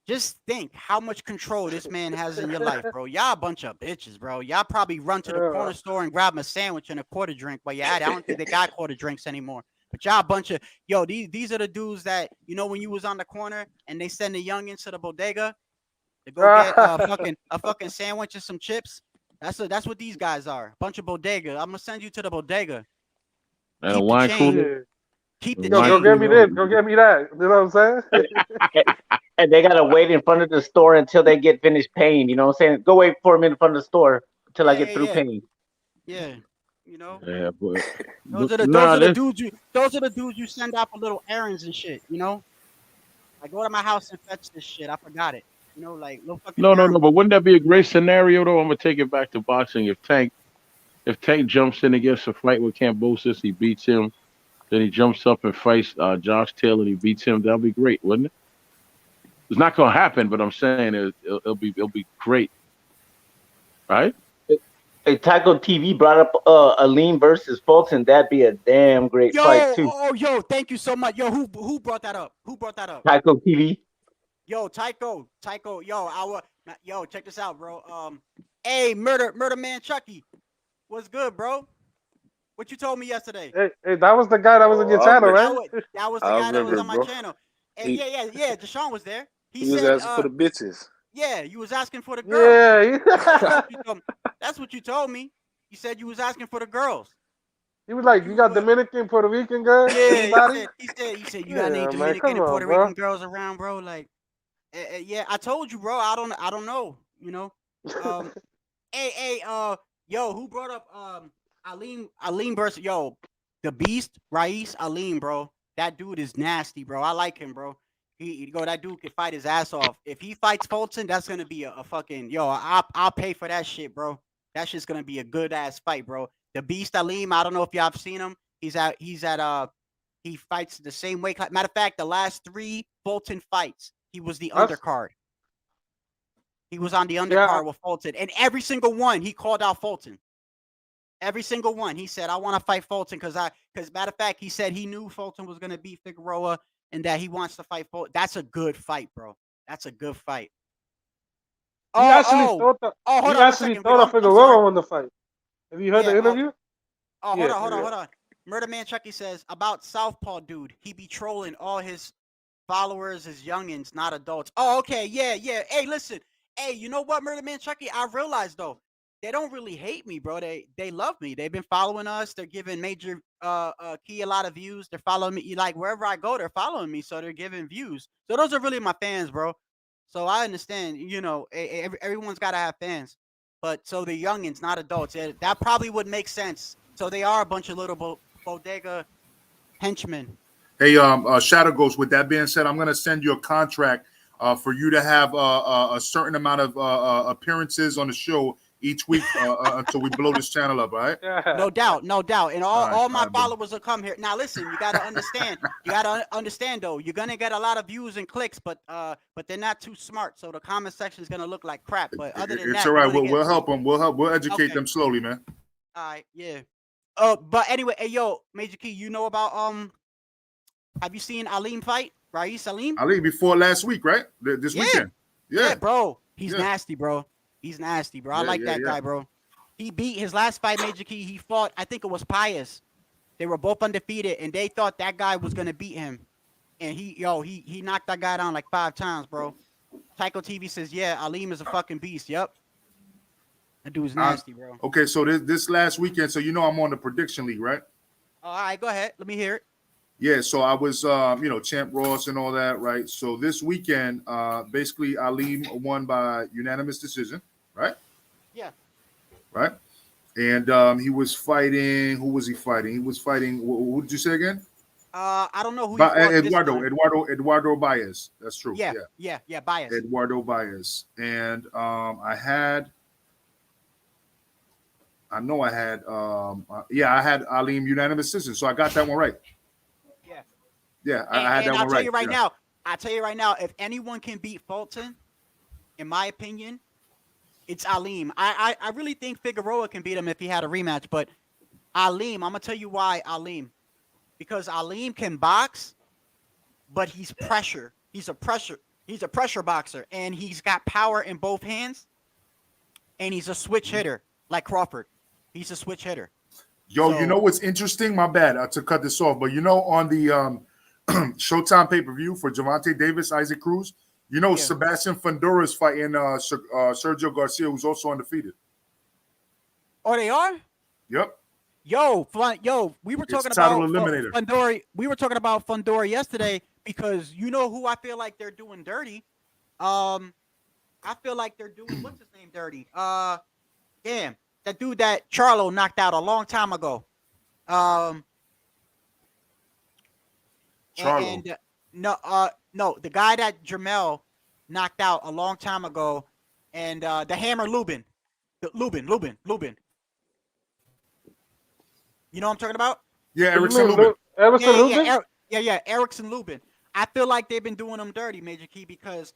just think how much control this man has in your life, bro. Y'all a bunch of bitches, bro. Y'all probably run to the corner store and grab a sandwich and a quarter drink while you're at it. I don't think they got quarter drinks anymore. But y'all a bunch of these are the dudes that, you know, when you was on the corner and they send the youngins to the bodega to go get a fucking sandwich and some chips. That's what these guys are. A bunch of bodega. I'm gonna send you to the bodega.
And a wine cooler.
Keep the
Yo,
chain.
go get me this. Go get me that. You know what I'm saying?
And they gotta wait in front of the store until they get finished paying. You know what I'm saying? Go wait for a minute in front of the store until I get through paying.
Yeah, you know.
Yeah, but
those are the dudes you send out for little errands and shit. You know, like go to my house and fetch this shit. I forgot it. You know, like little fucking.
No. But wouldn't that be a great scenario though? I'm gonna take it back to boxing. If Tank jumps in and gets a fight with Kambosos, he beats him. Then he jumps up and fights Josh Taylor and he beats him. That'll be great, wouldn't it? It's not gonna happen, but I'm saying it'll be great, right?
Hey, Taco TV brought up Aline versus Fulton. That'd be a damn great fight too.
Thank you so much. Yo, who brought that up?
Taco TV.
Yo, Tycho. Yo, check this out, bro. Hey, murder man Chucky. What's good, bro? What you told me yesterday?
Hey, that was the guy that was in your channel, right?
That was the guy that was on my channel. And yeah. Deshaun was there.
He was asking for the bitches.
Yeah, you was asking for the girls.
Yeah.
That's what you told me. You said you was asking for the girls.
He was like, you got Dominican, Puerto Rican girls?
Yeah, he said you got any Dominican and Puerto Rican girls around, bro? Like, yeah, I told you, bro. I don't know. You know. Yo, who brought up Aline versus the Beast, Rais Aline, bro. That dude is nasty, bro. I like him, bro. That dude can fight his ass off. If he fights Fulton, that's gonna be a fucking I'll pay for that shit, bro. That shit's gonna be a good ass fight, bro. The Beast Alim, I don't know if y'all have seen him. He fights the same way. Matter of fact, the last 3 Fulton fights, he was the undercard. He was on the undercard with Fulton, and every single one he called out Fulton. Every single one. He said, I want to fight Fulton because matter of fact, he said he knew Fulton was going to beat Figueroa and that he wants to fight Fulton. That's a good fight, bro. That's a good fight.
He actually thought Figueroa won the fight. Have you heard the interview?
Hold on. Murder Man Chucky says, about Southpaw dude, he be trolling all his followers as youngins, not adults. Oh, okay. Yeah. Hey, listen. Hey, you know what, Murder Man Chucky? I realized, though, they don't really hate me, bro. They love me. They've been following us. They're giving Major Key a lot of views. They're following me. Like wherever I go, they're following me. So they're giving views. So those are really my fans, bro. So I understand, you know, everyone's got to have fans. But so the youngins, not adults. That probably would make sense. So they are a bunch of little bodega henchman.
Hey, Shadow Ghost. With that being said, I'm gonna send you a contract for you to have a certain amount of appearances on the show each week until we blow this channel up. All right?
No doubt, no doubt. And all my
all right, bro.
followers will come here. Now listen, you gotta understand. You gotta understand though. You're gonna get a lot of views and clicks, but they're not too smart. So the comment section is gonna look like crap. But other than
It's
that,
all right.
you're gonna
We'll
get-
help them. We'll educate
Okay.
them slowly, man.
All right, yeah. But anyway, hey yo, Major Key, you know about have you seen Aleem fight? Rais Aleem?
Ali before last week, right? This
Yeah.
weekend.
Yeah, bro. He's
Yeah.
nasty, bro. He's nasty, bro. I
Yeah,
like
yeah,
that
yeah.
guy, bro. He beat his last fight, Major Key. He fought, I think it was Pius. They were both undefeated, and they thought that guy was gonna beat him. And he knocked that guy down like 5 times, bro. Tycho TV says, yeah, Aleem is a fucking beast. Yep. That dude's nasty, bro.
Okay, so this last weekend, so you know I'm on the prediction league, right?
All right, go ahead. Let me hear it.
Yeah, so I was Champ Ross and all that, right? So this weekend, basically Aleem won by unanimous decision, right?
Yeah.
Right? And he was fighting. Who was he fighting? He was fighting. What did you say again?
I don't know who he fought this time.
Eduardo Baez. That's true.
Yeah, Bias.
Eduardo Baez. And I had Aleem unanimous decision. So I got that one right.
Yeah.
Yeah, I had that one right.
I'll tell you right now, if anyone can beat Fulton, in my opinion, it's Aleem. I really think Figueroa can beat him if he had a rematch, but Aleem, I'm gonna tell you why Aleem. Because Aleem can box, but he's pressure. He's a pressure boxer, and he's got power in both hands, and he's a switch hitter like Crawford. He's a switch hitter.
Yo,
So-
you know what's interesting? My bad to cut this off, but on the Showtime pay-per-view for Gervonta Davis, Isaac Cruz, Sebastian Fundora is fighting Sergio Garcia, who's also undefeated.
Oh, they are?
Yep.
Yo, we were talking
title
about
eliminator.
Fundora. We were talking about Fundora yesterday because you know who I feel like they're doing dirty. I feel like they're doing what's his name dirty. Damn, that dude that Charlo knocked out a long time ago.
Charlo.
No, the guy that Jermel knocked out a long time ago, and the Hammer Lubin. You know what I'm talking about?
Yeah, Erickson Lubin.
Lubin?
Yeah, Erickson Lubin. I feel like they've been doing him dirty, Major Key, because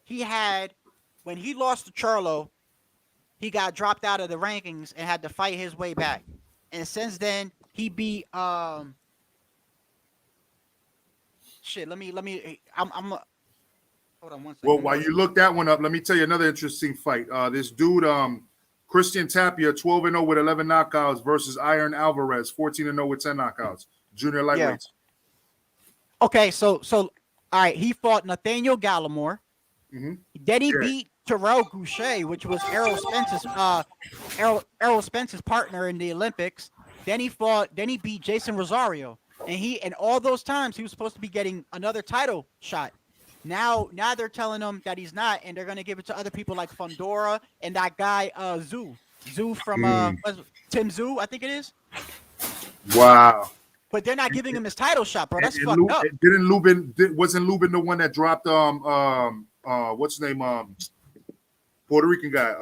when he lost to Charlo, he got dropped out of the rankings and had to fight his way back. And since then, he beat I'm hold on one second.
Well, while you look that one up, let me tell you another interesting fight. This dude, Christian Tapia, 12-0 with 11 knockouts versus Iron Alvarez, 14-0 with 10 knockouts. Junior lightweights.
Okay, so all right, he fought Nathaniel Gallimore.
Mm-hmm.
Then he beat Terrell Goucher, which was Errol Spence's partner in the Olympics. Then he beat Jason Rosario. And all those times he was supposed to be getting another title shot. Now they're telling him that he's not, and they're gonna give it to other people like Fundora and that guy Zoo from Tim Zoo, I think it is.
Wow.
But they're not giving him his title shot, bro. That's fucked up.
Wasn't Lubin the one that dropped what's his name, Puerto Rican guy,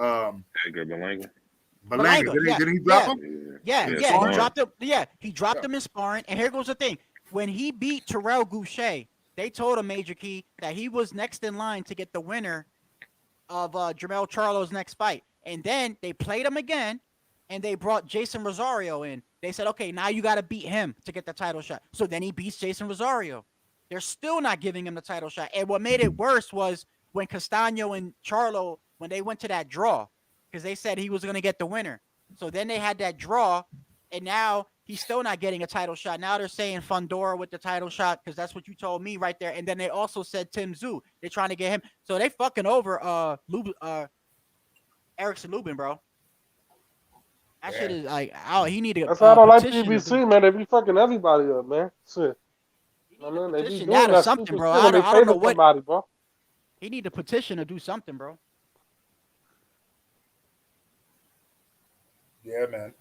Berlanga. Didn't he drop him?
Yeah. He dropped him. Yeah, he dropped him in sparring. And here goes the thing: when he beat Terrell Goucher, they told him, Major Key, that he was next in line to get the winner of Jermel Charlo's next fight. And then they played him again, and they brought Jason Rosario in. They said, okay, now you got to beat him to get the title shot. So then he beats Jason Rosario. They're still not giving him the title shot. And what made it worse was when Castaño and Charlo, when they went to that draw, because they said he was going to get the winner. So then they had that draw, and now he's still not getting a title shot. Now they're saying Fundora with the title shot because that's what you told me right there. And then they also said Tim Zoo. They're trying to get him. So they fucking over Erickson Lubin, bro. That shit is like, he need to.
That's why I don't like PBC, man. They be fucking everybody up, man. Shit. I mean, they be doing
that or
that
something,
stupid
bro.
shit
I
when they
don't know
favor
what.
somebody, bro.
He need to petition or do something, bro.
Yeah, man.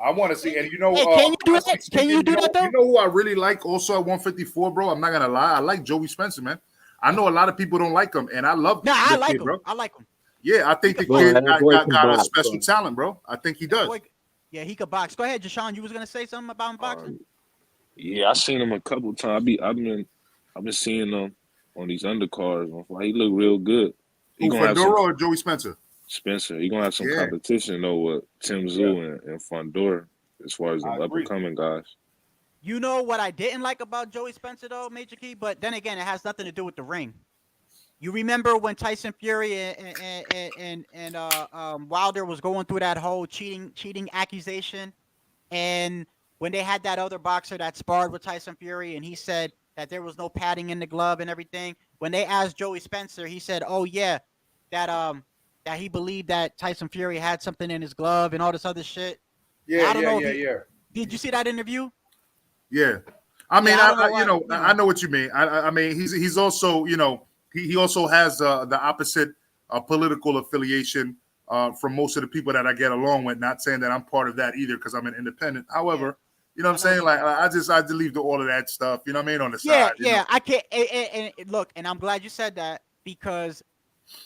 I want to see, and you know,
Hey, can you do
I-
that?
speaking,
Can you do
know,
that though?
You know who I really like also at 154, bro? I'm not gonna lie, I like Joey Spencer, man. I know a lot of people don't like him, and I love
No, I
the
like
kid,
him.
bro.
I like him.
Yeah, I think
He
the
could box.
kid
that boy can
got a
box,
special
bro.
talent, bro. I think he
That
does.
boy, yeah, he could box. Go ahead, Jashawn. You was gonna say something about him boxing?
Yeah, I seen him a couple times. I've been seeing him on these undercards. He look real good. He
Who,
gonna have some
Fedora or Joey Spencer?
Spencer. He gonna have some
Yeah,
competition though with Tim Tszyu and Fondor as far as
I
them up and
agree.
coming guys.
You know what I didn't like about Joey Spencer though, Major Key? But then again, it has nothing to do with the ring. You remember when Tyson Fury and Wilder was going through that whole cheating accusation, and when they had that other boxer that sparred with Tyson Fury, and he said that there was no padding in the glove and everything. When they asked Joey Spencer, he said, "Oh yeah, that he believed that Tyson Fury had something in his glove and all this other shit."
Yeah,
I don't know if
yeah.
did you see that interview?
Yeah. I mean,
Yeah, I don't know
I
why,
I know what you mean. I mean, he's also, he also has the opposite political affiliation from most of the people that I get along with. Not saying that I'm part of that either because I'm an independent. However, you know what I'm saying? Like, I delete all of that stuff. You know what I mean? On the
Yeah,
side.
yeah. I can't. And look, and I'm glad you said that because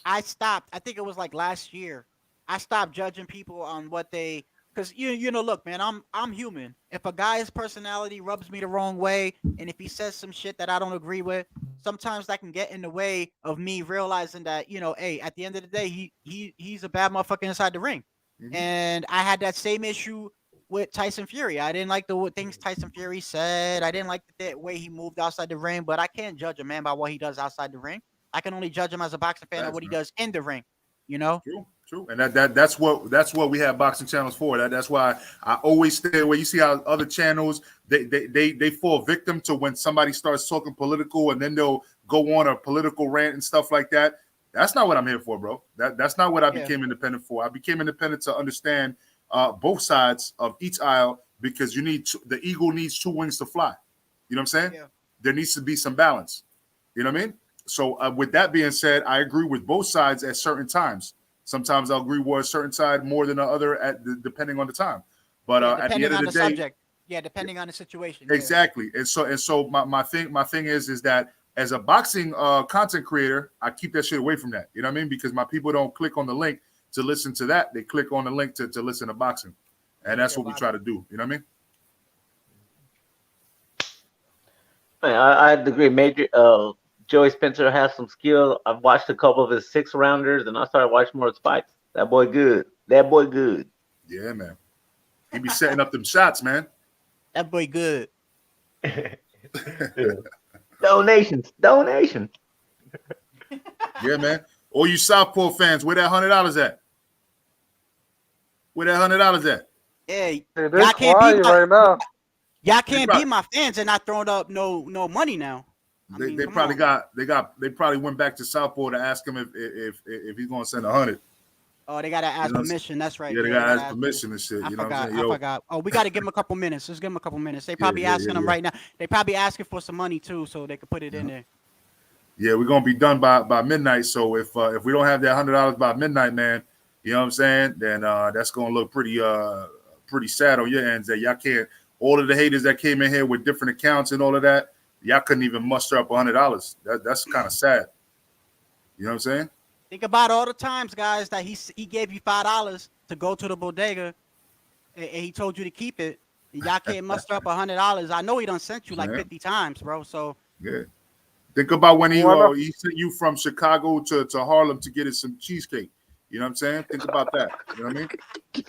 I stopped. I think it was like last year. I stopped judging people on what they, because you know, look, man, I'm human. If a guy's personality rubs me the wrong way, and if he says some shit that I don't agree with, sometimes that can get in the way of me realizing that, hey, at the end of the day, he's a bad motherfucker inside the ring.
Mhm.
And I had that same issue with Tyson Fury. I didn't like the things Tyson Fury said. I didn't like the way he moved outside the ring. But I can't judge a man by what he does outside the ring. I can only judge him as a boxing fan on what he does in the ring.
True. And that's what we have boxing channels for. That's why I always stay away. You see how other channels they fall victim to when somebody starts talking political and then they'll go on a political rant and stuff like that. That's not what I'm here for, bro. That's not what I became independent for. I became independent to understand both sides of each aisle because the eagle needs two wings to fly. You know what I'm saying?
Yeah.
There needs to be some balance. You know what I mean? So with that being said, I agree with both sides at certain times. Sometimes I'll agree with a certain side more than the other depending on the time. But at the end of the day,
subject. Yeah, depending on the situation.
Exactly. And so my thing is that as a boxing content creator, I keep that shit away from that. You know what I mean? Because my people don't click on the link to listen to that. They click on the link to listen to boxing. And that's what we try to do. You know what I mean?
I agree. Major Joey Spencer has some skill. I've watched a couple of his 6-rounders, and I started watching more of his fights. That boy good.
Yeah, man. He be setting up them shots, man.
That boy good.
Donations.
Yeah, man. All you Southpaw fans, where that $100 at? Where that $100 at?
Yeah,
They're
y'all can't
quiet
beat my,
right now.
y'all can't beat my fans and not throwing up no money now.
They probably went back to Southpaw to ask him if he's gonna send 100.
Oh, they gotta ask permission. That's right.
Yeah, they gotta ask permission and shit.
I
You know
forgot.
what I'm saying?
I forgot. Oh, we gotta give him a couple minutes. Let's give him a couple minutes. They probably asking him right now. They probably asking for some money too, so they could put it in there.
Yeah, we're gonna be done by midnight. So if we don't have that $100 by midnight, man, you know what I'm saying? Then that's gonna look pretty sad on your ends. That y'all can't. All of the haters that came in here with different accounts and all of that, y'all couldn't even muster up $100. That's kind of sad. You know what I'm saying?
Think about all the times, guys, that he gave you $5 to go to the bodega, and he told you to keep it. And y'all can't muster up $100. I know he done sent you like 50 times, bro. So
yeah. Think about when he sent you from Chicago to Harlem to get us some cheesecake. You know what I'm saying? Think about that. You know what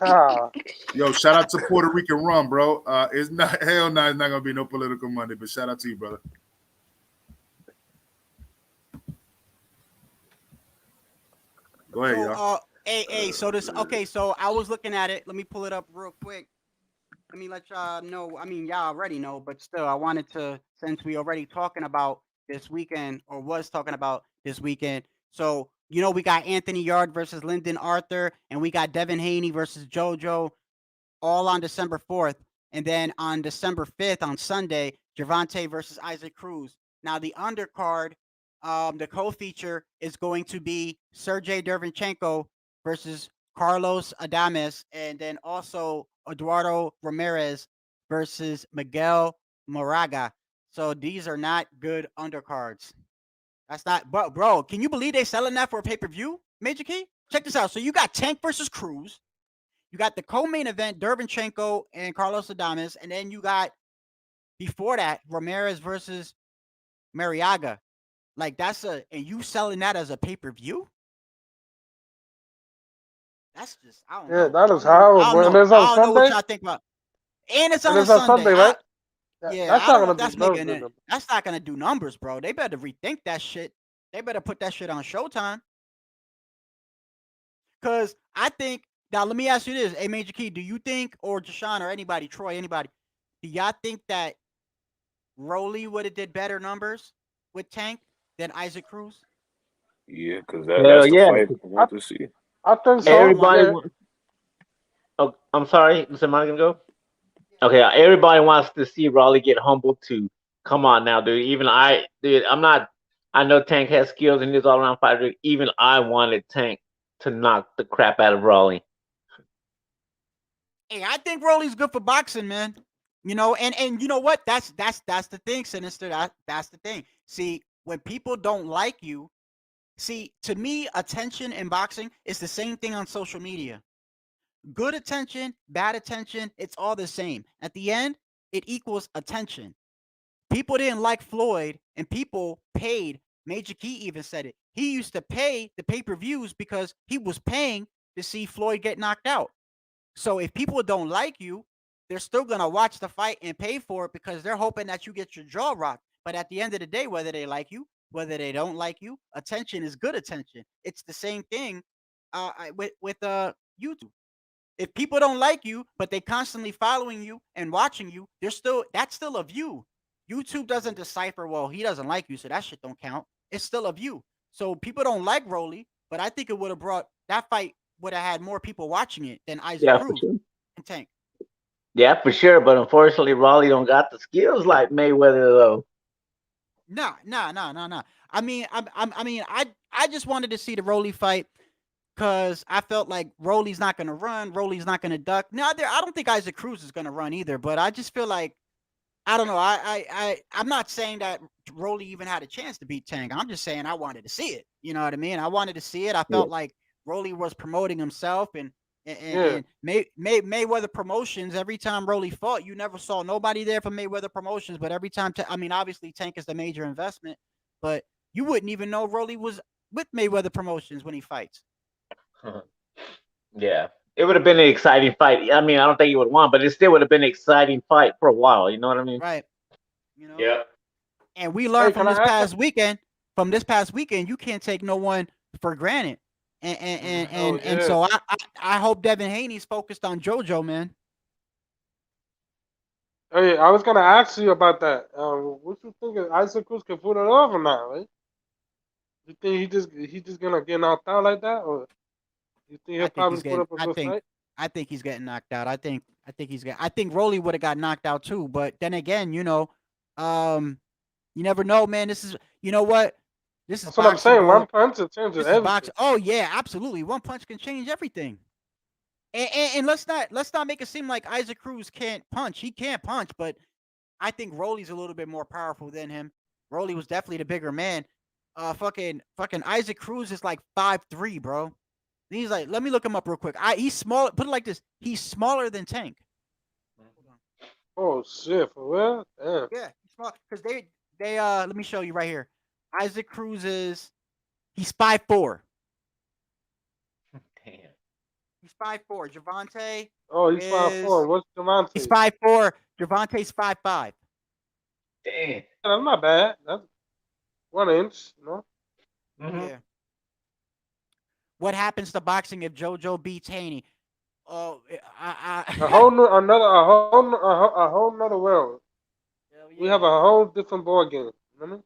I mean? Yo, shout out to Puerto Rican rum, bro. It's not it's not gonna be no political money, but shout out to you, brother. Go ahead, y'all.
So I was looking at it. Let me pull it up real quick. Let me let y'all know. I mean, y'all already know, but still, I wanted to, since we already talking about this weekend or was talking about this weekend. So, we got Anthony Yard versus Lyndon Arthur, and we got Devin Haney versus JoJo, all on December 4th. And then on December 5th, on Sunday, Gervonta versus Isaac Cruz. Now, the undercard, the co-feature is going to be Sergey Derevyanchenko versus Carlos Adames, and then also Eduardo Ramirez versus Miguel Moraga. So these are not good undercards. That's not, but bro, can you believe they selling that for a pay-per-view? Major Key? Check this out. So you got Tank versus Cruz. You got the co-main event, Dervinchenko and Carlos Adames, and then you got before that Ramirez versus Mariaga. Like and you selling that as a pay-per-view? That's just I don't know.
that is how.
I
There's on
don't know what
Sunday.
y'all think about. And it's on
And
a
it's on
Sunday,
right?
Yeah,
that's
I
not
don't know
gonna
if that's
do
making
numbers.
it. That's not gonna do numbers, bro. They better rethink that shit. They better put that shit on Showtime. Cause I think now let me ask you this, hey Major Key, do you think, or Deshaun or anybody, Troy, anybody, do y'all think that Rowley would have did better numbers with Tank than Isaac Cruz?
Yeah, because
Hell
that's the
yeah.
fight I want to see.
I think so.
Everybody
Yeah.
wants. Oh, I'm sorry. Is somebody gonna go? Okay, everybody wants to see Raleigh get humbled too. Come on now, dude. Dude, I'm not. I know Tank has skills and he's all around fighter. Even I wanted Tank to knock the crap out of Raleigh.
Hey, I think Rowley's good for boxing, man. You know, and you know what? That's the thing, Sinister. That's the thing. See, when people don't like you, see, to me, attention in boxing is the same thing on social media. Good attention, bad attention, it's all the same. At the end, it equals attention. People didn't like Floyd, and people paid. Major Key even said it. He used to pay the pay-per-views because he was paying to see Floyd get knocked out. So if people don't like you, they're still going to watch the fight and pay for it because they're hoping that you get your jaw rocked. But at the end of the day, whether they like you, whether they don't like you, attention is good attention. It's the same thing with YouTube. If people don't like you, but they constantly following you and watching you, that's still a view. YouTube doesn't decipher, well, he doesn't like you, so that shit don't count. It's still a view. So people don't like Rowley, but I think it would have brought that fight would have had more people watching it than Isaac Cruz and Tank.
Yeah, for sure. But unfortunately, Raleigh don't got the skills like Mayweather though.
No. I mean, I just wanted to see the Rowley fight because I felt like Rowley's not going to run. Rowley's not going to duck. No, I don't think Isaac Cruz is going to run either. But I just feel like I don't know. I'm not saying that Rowley even had a chance to beat Tank. I'm just saying I wanted to see it. You know what I mean? I wanted to see it. I felt like Rowley was promoting himself and Mayweather Promotions. Every time Rowley fought, you never saw nobody there from Mayweather Promotions. But every time, obviously Tank is the major investment, but you wouldn't even know Rowley was with Mayweather Promotions when he fights.
Yeah. It would have been an exciting fight. I mean, I don't think he would have won, but it still would have been an exciting fight for a while. You know what I mean?
Right. You know?
Yeah.
And we learned from this past weekend, you can't take no one for granted. And so I hope Devin Haney's focused on JoJo, man.
Hey, I was gonna ask you about that. What you think of Isaac Cruz can put it off or not, right? You think he just gonna get knocked out like that, or you think he'll probably put up a good fight?
I think he's getting knocked out. I think Rowley would have got knocked out too. But then again, you never know, man. This is, you know what? This is
That's what I'm saying. One punch changes everything.
Oh yeah, absolutely. One punch can change everything. And let's not make it seem like Isaac Cruz can't punch. He can't punch, but I think Rowley's a little bit more powerful than him. Rowley was definitely the bigger man. Fucking Isaac Cruz is like 5'3", bro. He's like, let me look him up real quick. He's small. Put it like this: he's smaller than Tank.
Oh shit, for real? Damn.
Yeah, he's small because they let me show you right here. Isaac Cruz he's 5'4".
Damn.
He's 5'4". Javante.
Oh, he's 5'4". What's Javante?
He's 5'4". Javante's 5'5".
Damn.
That's not bad. That's 1 inch, you know?
Mm-hmm.
Yeah. What happens to boxing if JoJo beats Haney? Oh,
a whole nother world. Yeah. We have a whole different board game. You know what I mean?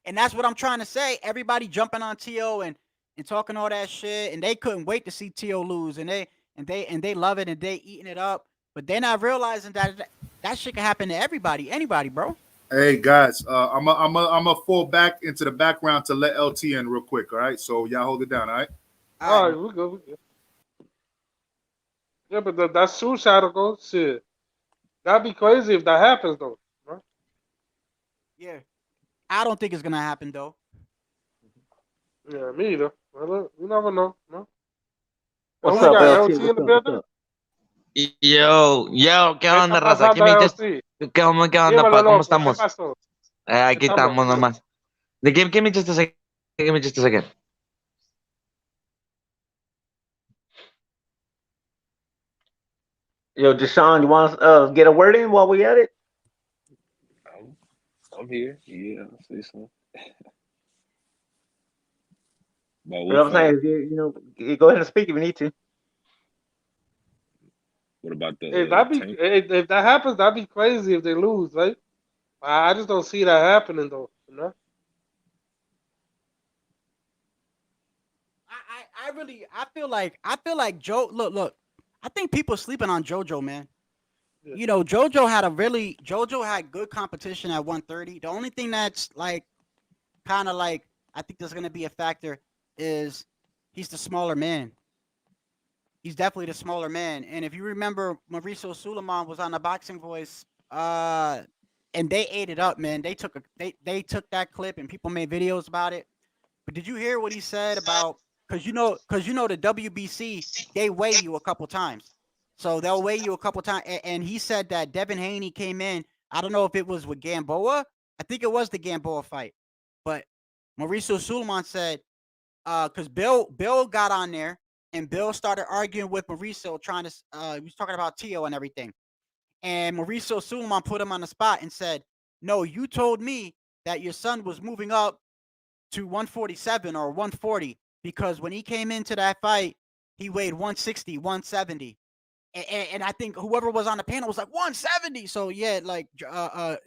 And that's what I'm trying to say. Everybody jumping on T.O. and talking all that shit, and they couldn't wait to see T.O. lose, and they love it, and they eating it up. But they're not realizing that shit can happen to anybody, bro.
Hey guys, I'm a fall back into the background to let LT in real quick. All right, so y'all hold it down. All right.
All right, we're good. Yeah, but that's true, Shadow. Shit. That'd be crazy if that happens, though. Huh?
Yeah, I don't think it's gonna happen though.
Yeah, me either. Well, look, you never know. No?
What's
Who we
up,
got?
LT?
LT in
What's
the
up? What's
building?
up?
Yo, ¿qué
¿Qué está
onda, raza?
pasando, LT?
¿Qué onda,
Dímelo,
pa? ¿Cómo
loco. ¿Qué
estamos?
pasó?
Aquí
Estamos.
estamos nomás. Give me just a second. Give me just a second.
Yo, Deshaun, you want to get a word in while we at it?
I'm here. Yeah, I'll say something. About
You
what
know what I'm
fight?
saying? You go ahead and speak if you need to.
What about
If
the
that be
tank?
if that happens, that'd be crazy if they lose, right? I just don't see that happening though. You know?
I feel like Joe. Look. I think people sleeping on JoJo, man.
Yeah.
You know, JoJo had good competition at 130. The only thing that's like kind of like I think there's gonna be a factor is he's the smaller man. He's definitely the smaller man. And if you remember, Mauricio Suleiman was on the Boxing Voice, and they ate it up, man. They took that clip and people made videos about it. But did you hear what he said about? Because you know the WBC, they weigh you a couple times, so they'll weigh you a couple times. And he said that Devin Haney came in. I don't know if it was with Gamboa. I think it was the Gamboa fight, but Mauricio Suleiman said, because Bill got on there and Bill started arguing with Mauricio, trying to he was talking about Tio and everything. And Mauricio Suleiman put him on the spot and said, "No, you told me that your son was moving up to 147 or 140 because when he came into that fight, he weighed 160, 170." And I think whoever was on the panel was like 170. So yeah, like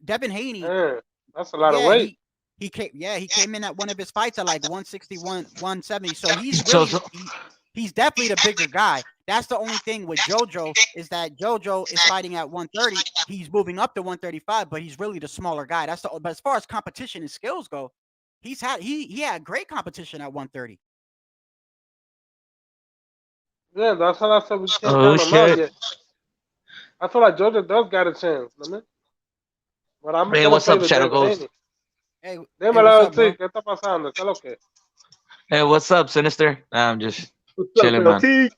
Devin Haney,
Man, that's a lot of
yeah,
weight.
he came in at one of his fights at like 161, 170. So he's
So,
really he's definitely the bigger guy. That's the only thing with JoJo is that JoJo is fighting at 130. He's moving up to 135, but he's really the smaller guy. But as far as competition and skills go, he had great competition at 130.
Yeah, that's how I said we can't
oh
count him out
shit.
yet. I feel like Georgia does got a chance, man. But I'm
Hey,
gonna
what's
say
up,
the
Shadow
Devin
Ghost?
Haney.
Hey,
Dímelo,
what's up, bro?
LT, ¿qué está pasando? ¿Qué es lo que?
Hey, what's up, Sinister? I'm just
What's
chilling, man.
up, LT?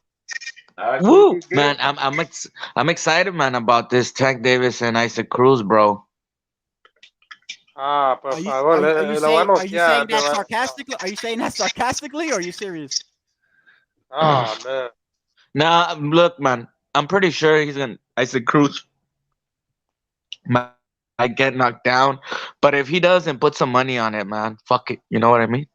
All right,
Woo,
good.
man. I'm excited, man, about this Tank Davis and Isaac Cruz, bro.
Ah, por
Are you
favor,
are you
le voy a
saying
noquear.
that sarcastically? Are you saying that sarcastically or are you serious?
Ah, man.
Nah, look, man. I'm pretty sure Isaac Cruz might get knocked down, but if he doesn't, put some money on it, man. Fuck it. You know what I mean?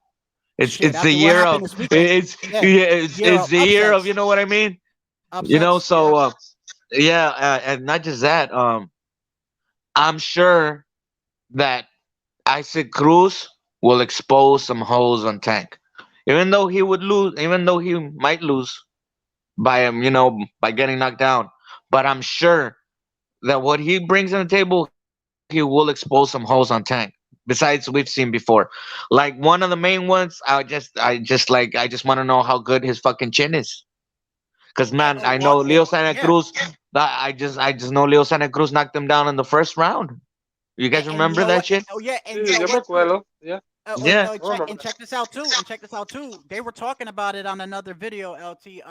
Shit,
It's the
after what
year
happened
of
this weekend,
it's the year of, you know what I mean? You know,
upsets.
so and not just that. I'm sure that Isaac Cruz will expose some holes on Tank, even though he would lose, even though he might lose by him, by getting knocked down. But I'm sure that what he brings on the table, he will expose some holes on Tank. Besides, we've seen before, like one of the main ones. I just want to know how good his fucking chin is. Cause man, I know Leo Santa Cruz. I just know Leo Santa Cruz knocked him down in the first round. You guys
And you
remember
know
that
what?
shit?
And
Sí,
you know
yo me
what?
acuerdo. Yeah.
Yeah.
And check this out too. They were talking about it on another video, LT.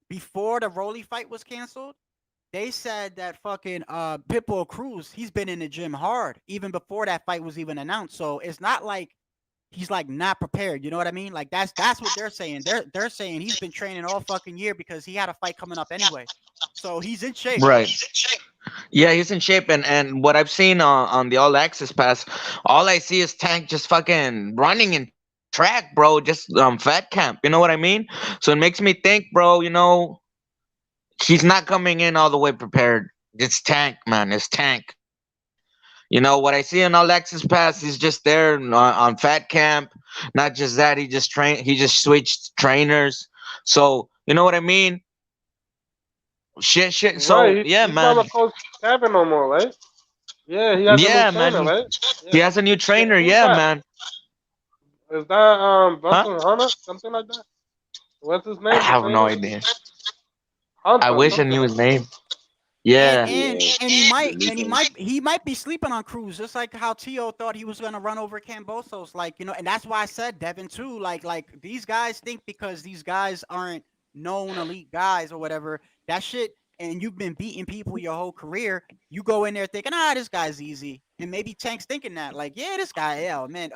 Before the Rowley fight was canceled, they said that fucking Pitbull Cruz, he's been in the gym hard even before that fight was even announced. So it's not like he's like not prepared. You know what I mean? Like that's what they're saying. They're saying he's been training all fucking year because he had a fight coming up anyway. So he's in shape.
Right. Yeah, he's in shape, and what I've seen on the All Access Pass, all I see is Tank just fucking running in track, bro. Just fat camp. You know what I mean? So it makes me think, bro. He's not coming in all the way prepared. It's Tank, man. It's Tank. What I see on All Access Pass, he's just there on fat camp. Not just that, he just switched trainers. So you know what I mean? Shit. So
Right.
yeah,
He's
man.
not a coach Kevin no more, right? Yeah, he has a new
Yeah,
trainer,
man.
right?
He
Yeah.
has a new trainer.
Who's
Yeah,
that?
man.
Is that
Huh?
Bronson Hunter? Something like that? What's his
I
name? The
have no
trainer?
idea.
Hunter,
I wish I
something
knew
like
his
that.
name. Yeah.
And
Yeah,
he might be sleeping on Cruz, just like how Tio thought he was gonna run over Cambosos, like, you know, and that's why I said Devin too, like these guys think because these guys aren't known elite guys or whatever, that shit, and you've been beating people your whole career, you go in there thinking, this guy's easy, and maybe Tank's thinking that, like, yeah, this guy, oh man,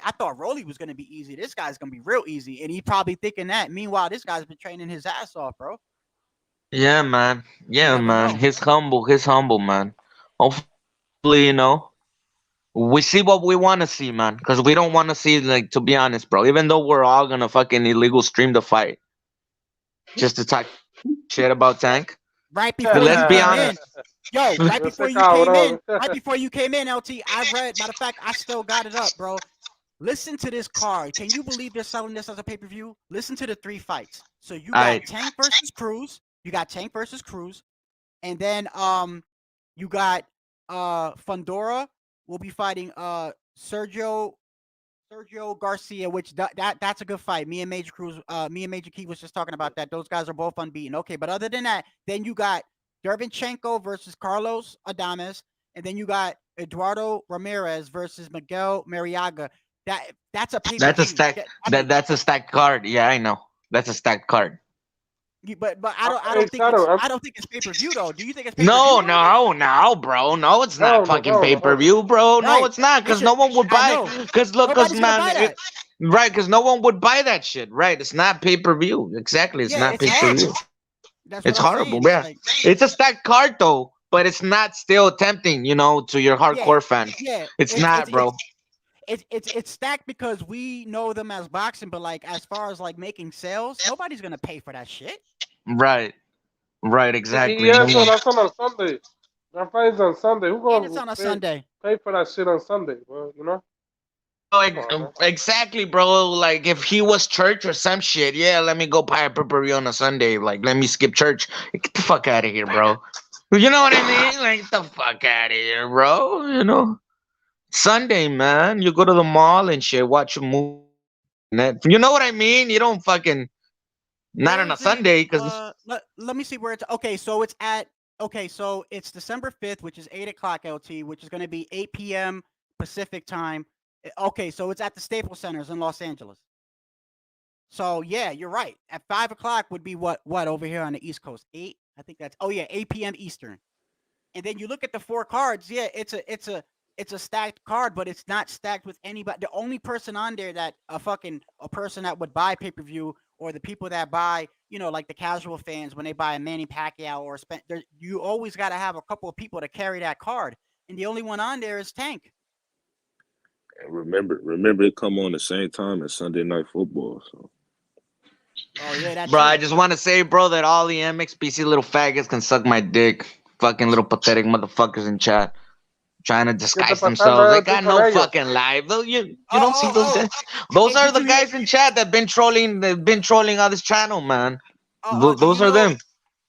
I thought Rowley was gonna be easy, this guy's gonna be real easy, and he probably thinking that. Meanwhile, this guy's been training his ass off, bro.
Yeah, man.
You
Yeah,
never
man.
know.
He's humble. He's humble, man. Hopefully, we see what we want to see, man. Because we don't want to see, like, to be honest, bro. Even though we're all gonna fucking illegal stream the fight just to talk shit about Tank.
Right
But
before
let's
you
be
came in,
honest.
yo, right
Yo
before
sé,
you came in,
cabrón.
right before you came in, LT, I read, matter of fact, I still got it up, bro. Listen to this card. Can you believe they're selling this as a pay-per-view? Listen to the 3 fights. So you got Tank versus Cruz. And then you got Fundora will be fighting Sergio Garcia, which that's a good fight. Me and Major Key was just talking about that. Those guys are both unbeaten. Okay, but other than that, then you got Dervinchenko versus Carlos Adames, and then you got Eduardo Ramirez versus Miguel Mariaga. That's a pay-per-view.
That's a stack. That's a stacked card. Yeah, I know. That's a stacked card.
But I don't think it's pay-per-view though. Do you think it's pay-per-view?
No, bro. No, it's not fucking pay-per-view, bro. No, it's not, because no one would buy. Because look, man, right? Because no one would buy that shit, right? It's not pay-per-view. Exactly, it's not pay-per-view. It's horrible, yeah. It's a stacked card though, but it's not still tempting, to your hardcore fan.
Yeah,
it's not, bro.
It's stacked because we know them as boxing, but like as far as like making sales, nobody's gonna pay for that shit.
Right, exactly.
Yeah, so that's on a Sunday. That fight's on Sunday. Who gonna
it's on a Sunday.
Pay for that shit on Sunday, bro?
Exactly, bro. Like if he was church or some shit, yeah, let me go buy a pay-per-view on a Sunday. Like, let me skip church. Get the fuck out of here, bro. You know what I mean? Like, get the fuck out of here, bro. Sunday, man. You go to the mall and shit, watch a movie. You know what I mean? You don't fucking not on a Sunday because
let me see where it's okay. So it's so it's December 5th, which is 8:00 LT, which is going to be 8 p.m. Pacific time. Okay, so it's at the Staples Centers in Los Angeles. So yeah, you're right. At 5:00 would be what over here on the East Coast? 8. I think that's 8 p.m. Eastern. And then you look at the 4 cards. Yeah, it's a stacked card, but it's not stacked with anybody. The only person on there that a person that would buy pay-per-view, or the people that buy, like the casual fans when they buy a Manny Pacquiao or you always got to have a couple of people to carry that card, and the only one on there is Tank.
And remember it come on the same time as Sunday Night Football. So.
Oh yeah, that's
bro.
true.
I just want to say, bro, that all the MXPC little faggots can suck my dick. Fucking little pathetic motherfuckers in chat. Trying to disguise themselves. They got no fucking life. You don't see those guys? Those are the guys in chat that been trolling. They've been trolling on this channel, man. Those are them.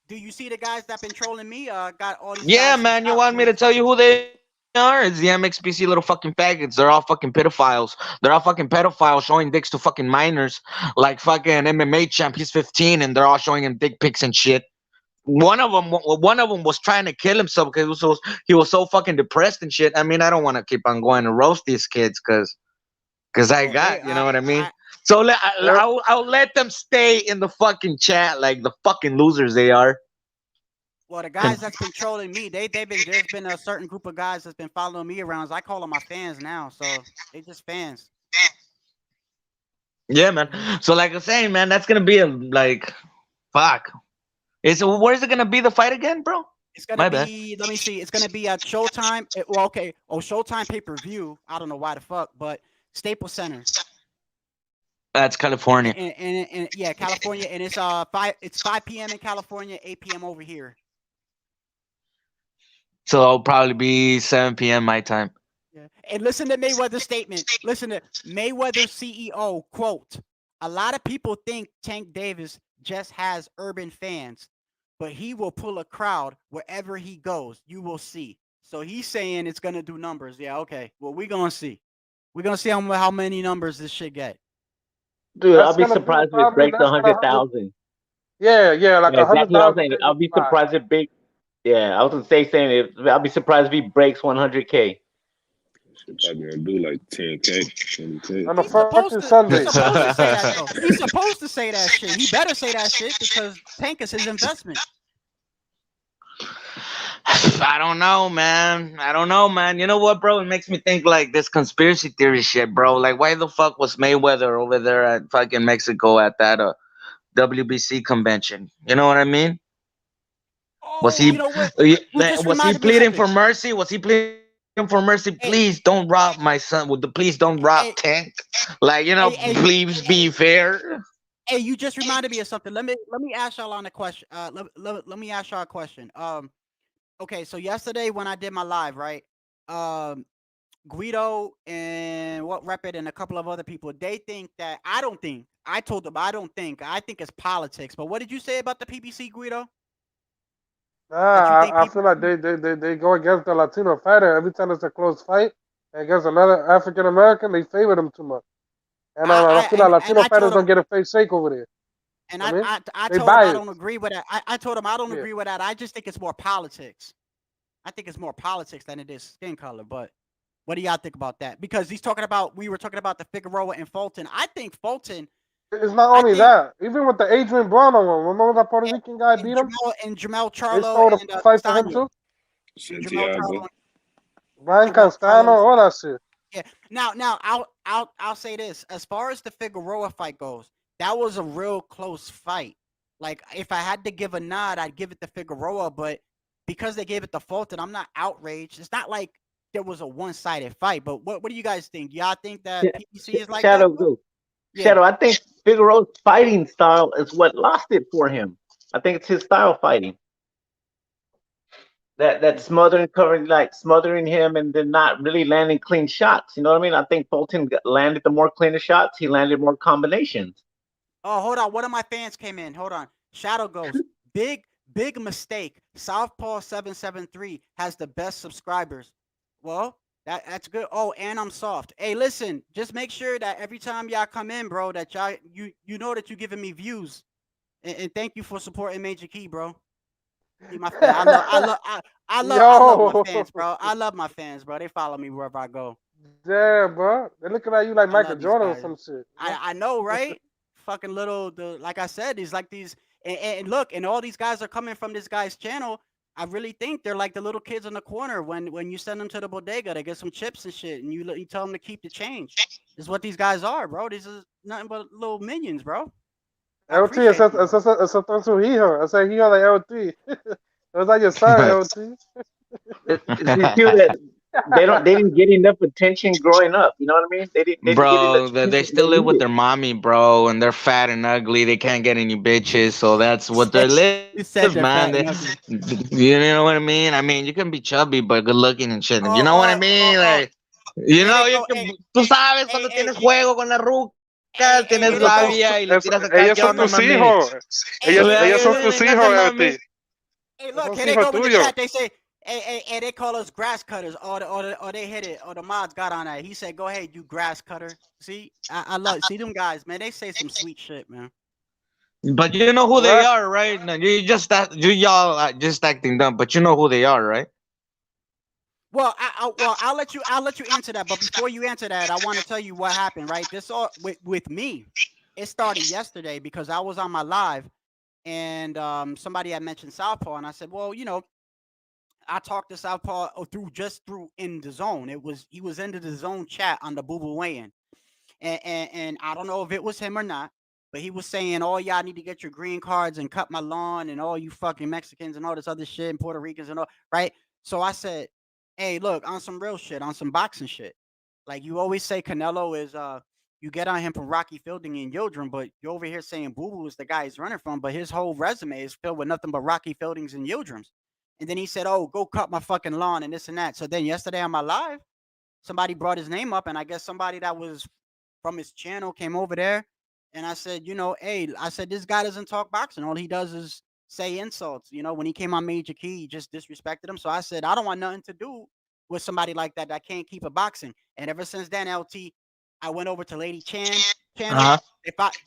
Do you see the guys that been trolling me? Got all these.
Yeah, man. You want me to tell you who they are? It's the MXPC little fucking faggots. They're all fucking pedophiles. They're all fucking pedophiles showing dicks to fucking minors. Like fucking MMA champ. He's 15 and they're all showing him dick pics and shit. One of them was trying to kill himself because he was so fucking depressed and shit. I mean, I don't want to keep on going to roast these kids because you know what I mean. So I'll let them stay in the fucking chat like the fucking losers they are.
Well, the guys that's been trolling me, there's been a certain group of guys that's been following me around. So I call them my fans now, so they just fans.
Yeah, man. So like I'm saying, man, that's gonna be fuck. Where's it gonna be the fight again, bro?
It's gonna be. Let me see. It's gonna be at Showtime. Showtime pay-per-view. I don't know why the fuck, but Staples Center.
That's California.
And yeah, California, and it's 5 p.m. in California, 8 p.m. over here.
So it'll probably be 7 p.m. my time.
Yeah. And listen to Mayweather's statement. Listen to Mayweather's CEO quote: "A lot of people think Tank Davis just has urban fans, but he will pull a crowd wherever he goes. You will see." So he's saying it's gonna do numbers. Yeah, okay. Well, we're gonna see. We're gonna see how many numbers this shit get.
Dude, I'll be surprised if it breaks 100,000.
Yeah, like
Yeah, exactly what I was
$100
saying.
to take
I'll
him
be
live.
surprised if big. Yeah, I was gonna saying I'll be surprised if he breaks 100K.
Shit probably gonna do like 10K, 20K.
On a
He's supposed
fucking
to. He's
Sunday.
supposed to say that though. He's supposed to say that shit. He better say that shit because Tank is his investment.
I don't know, man. You know what, bro? It makes me think like this conspiracy theory shit, bro. Like, why the fuck was Mayweather over there at fucking Mexico at that WBC convention? You know what I mean? Was
Oh, you
he
know what?
uh,
You just
was he
reminded me of
pleading
something.
for mercy? Was he pleading for mercy?
Hey,
Please don't rob my son. Please don't rob
hey,
Tank. Like,
hey,
please be fair.
hey, you just reminded me of something. Let me ask y'all on a question. Let me ask y'all a question. Okay, so yesterday when I did my live, right? Guido and what Rep It and a couple of other people, they think that I told them I don't think. I think it's politics. But what did you say about the PBC, Guido? That you think
I
people
feel like they go against the Latino fighter every time it's a close fight. And against another African American, they favor them too much. And I feel like
and
Latino
I told
fighters
them
don't get a fair shake over there.
and
I mean,
I
they
told him I
biased.
don't agree with that. I told him I don't
Yeah.
agree with that. I just think it's more politics. I think it's more politics than it is skin color. But what do y'all think about that? Because we were talking about the Figueroa and Fulton. I think Fulton,
It's not
I
only
think
that. Even with the Adrian Brown one, remember that Puerto
and,
Rican guy beat him?
and Jamel
They
Charlo
stole
and
the fight for him
Castano.
too.
Jamel
Santiago.
Charlo
Brian
and Jamel
Castano,
Charlo.
all that shit.
Yeah. Now I'll say this. As far as the Figueroa fight goes, that was a real close fight. Like if I had to give a nod, I'd give it to Figueroa, but because they gave it to Fulton, I'm not outraged. It's not like there was a one-sided fight. But what do you guys think? Y'all think that PPC is like that?
Shadow,
Yeah.
Shadow. I think Figueroa's fighting style is what lost it for him. I think it's his style fighting. That smothering him and then not really landing clean shots. You know what I mean? I think Fulton landed the more cleaner shots. He landed more combinations.
Oh, hold on. One of my fans came in. Hold on. Shadow Ghost. Big mistake. Southpaw 773 has the best subscribers. Well, that's good. Oh, and I'm soft. Hey, listen, just make sure that every time y'all come in, bro, that y'all you know that you're giving me views. And thank you for supporting Major Key, bro. He my fan. I love my
Yo,
fans, bro. I love my fans, bro. They follow me wherever I go.
damn, bro. They're looking at you like
I
Michael
love these
Jordan or
guys.
some shit.
I know, right? Fucking like I said, he's like these, and look, and all these guys are coming from this guy's channel. I really think they're like the little kids in the corner when you send them to the bodega to get some chips and shit, and you tell them to keep the change. This is what these guys are, bro. These is nothing but little minions, bro. I
LT,
appreciate you, bro.
eso es su hijo. Ese es hijo de LT. Those are your son, LT.
It's his cue that they didn't get enough attention growing up. You know what I mean? They didn't get the
Bro, they
attention
still
they
live with
needed.
their mommy, bro, and they're fat and ugly. They can't get any bitches, so that's what they live,
You said they're
man.
fat and ugly.
You know what I mean? I mean, you can be chubby but good looking and shit. You know what I mean?
Oh.
Like, you
Hey,
know,
they
you
go,
can. Tú sabes cuando tienes juego con la ruca, tienes
hey, they go.
labia y le tiras acá.
Ellos
¿Qué
son
onda,
tus
mami?
hijos.
Hey,
Ellos son
Le
tus
vengas
hijos,
a
LT.
mami.
Hey,
Esos
look,
son
here they
hijos
go in the
tuyos.
chat. They say, hey, they call us grass cutters, or they hit it, or the mods got on that. He said, "Go ahead, you grass cutter." See, I love see them guys, man. They say some sweet shit, man.
But you know who they
What?
are, right? No, y'all just acting dumb, but you know who they are, right?
Well, I'll let you answer that. But before you answer that, I want to tell you what happened. Right, this all with me. It started yesterday because I was on my live, and somebody had mentioned Southpaw, and I said, well, I talked to Southpaw through in the zone. He was into the zone chat on the Boo Boo weigh-in, and I don't know if it was him or not, but he was saying, "Oh, y'all need to get your green cards and cut my lawn, and all you fucking Mexicans and all this other shit, and Puerto Ricans and all." Right? So I said, "Hey, look, on some real shit, on some boxing shit. Like you always say, Canelo is you get on him from Rocky Fielding and Yildirim, but you're over here saying Boo Boo is the guy he's running from, but his whole resume is filled with nothing but Rocky Fieldings and Yildrims." And then he said, "Oh, go cut my fucking lawn and this and that." So then yesterday on my live, somebody brought his name up, and I guess somebody that was from his channel came over there, and I said, hey, I said this guy doesn't talk boxing. All he does is say insults. When he came on Major Key, he just disrespected him. So I said, I don't want nothing to do with somebody like that can't keep a boxing. And ever since then, LT, I went over to Lady Chan channel.
Uh-huh.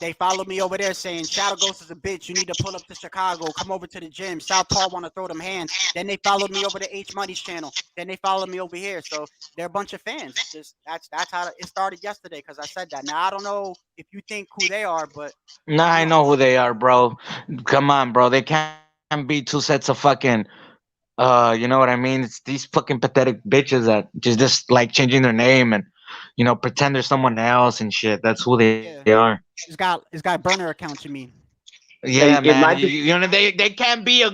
They followed me over there saying Shadow Ghost is a bitch. You need to pull up to Chicago. Come over to the gym. Southpaw want to throw them hands. Then they followed me over to H Money's channel. Then they followed me over here. So they're a bunch of fans. It's just that's how it started yesterday because I said that. Now I don't know if you think who they are, but
Nah,
I don't
I
know.
know who they are, bro. Come on, bro. They can't be two sets of fucking you know what I mean? It's these fucking pathetic bitches that just like changing their name and pretend they're someone else and shit. That's who they are.
Yeah, it's got burner accounts. You mean?
Yeah,
Hey,
man.
in my
They can't be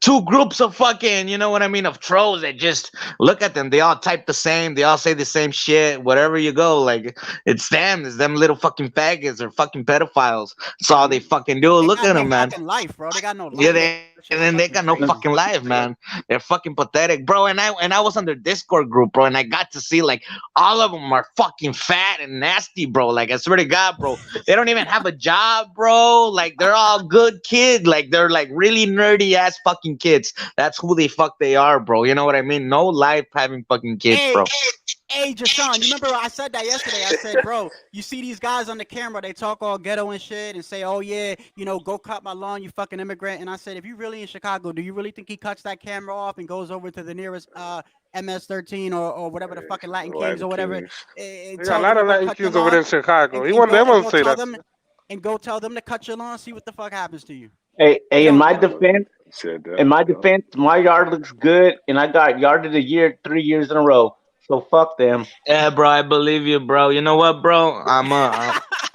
two groups of fucking, you know what I mean, of trolls that just look at them. They all type the same. They all say the same shit. Wherever you go, like it's them. It's them little fucking faggots or fucking pedophiles. That's all they fucking do.
They
Look
got
at
no
them, man.
fucking life, bro. They got no
Yeah,
life.
they
That
and
shit's
then they
fucking
got no
crazy.
fucking life, man. They're fucking pathetic, bro. And I was on their Discord group, bro, and I got to see like all of them are fucking fat and nasty, bro. Like I swear to God, bro, they don't even have a job, bro. Like they're all good kids. Like they're like really nerdy ass fucking kids. That's who they are, bro. You know what I mean? No life having fucking kids,
Hey,
bro.
hey, Jashawn, you remember I said that yesterday? I said, bro, you see these guys on the camera, they talk all ghetto and shit and say, oh, yeah, go cut my lawn, you fucking immigrant. And I said, if you really in Chicago, do you really think he cuts that camera off and goes over to the nearest MS-13 or whatever the fucking Latin Kings
Latin
or whatever
Kings.
and
They got a
tell them
lot
to
of
go
Latin
cut your
kids over
lawn
there in Chicago.
and,
He
and
won't
go
never
and go
say
tell
that.
them and go tell them to cut your lawn, see what the fuck happens to you.
hey,
They
in
don't
my
they don't
defense,
Said
in
that.
my
Yeah.
defense, my yard looks good, and I got yard of the year 3 years in a row. So fuck them.
Yeah, bro, I believe you, bro. You know what, bro?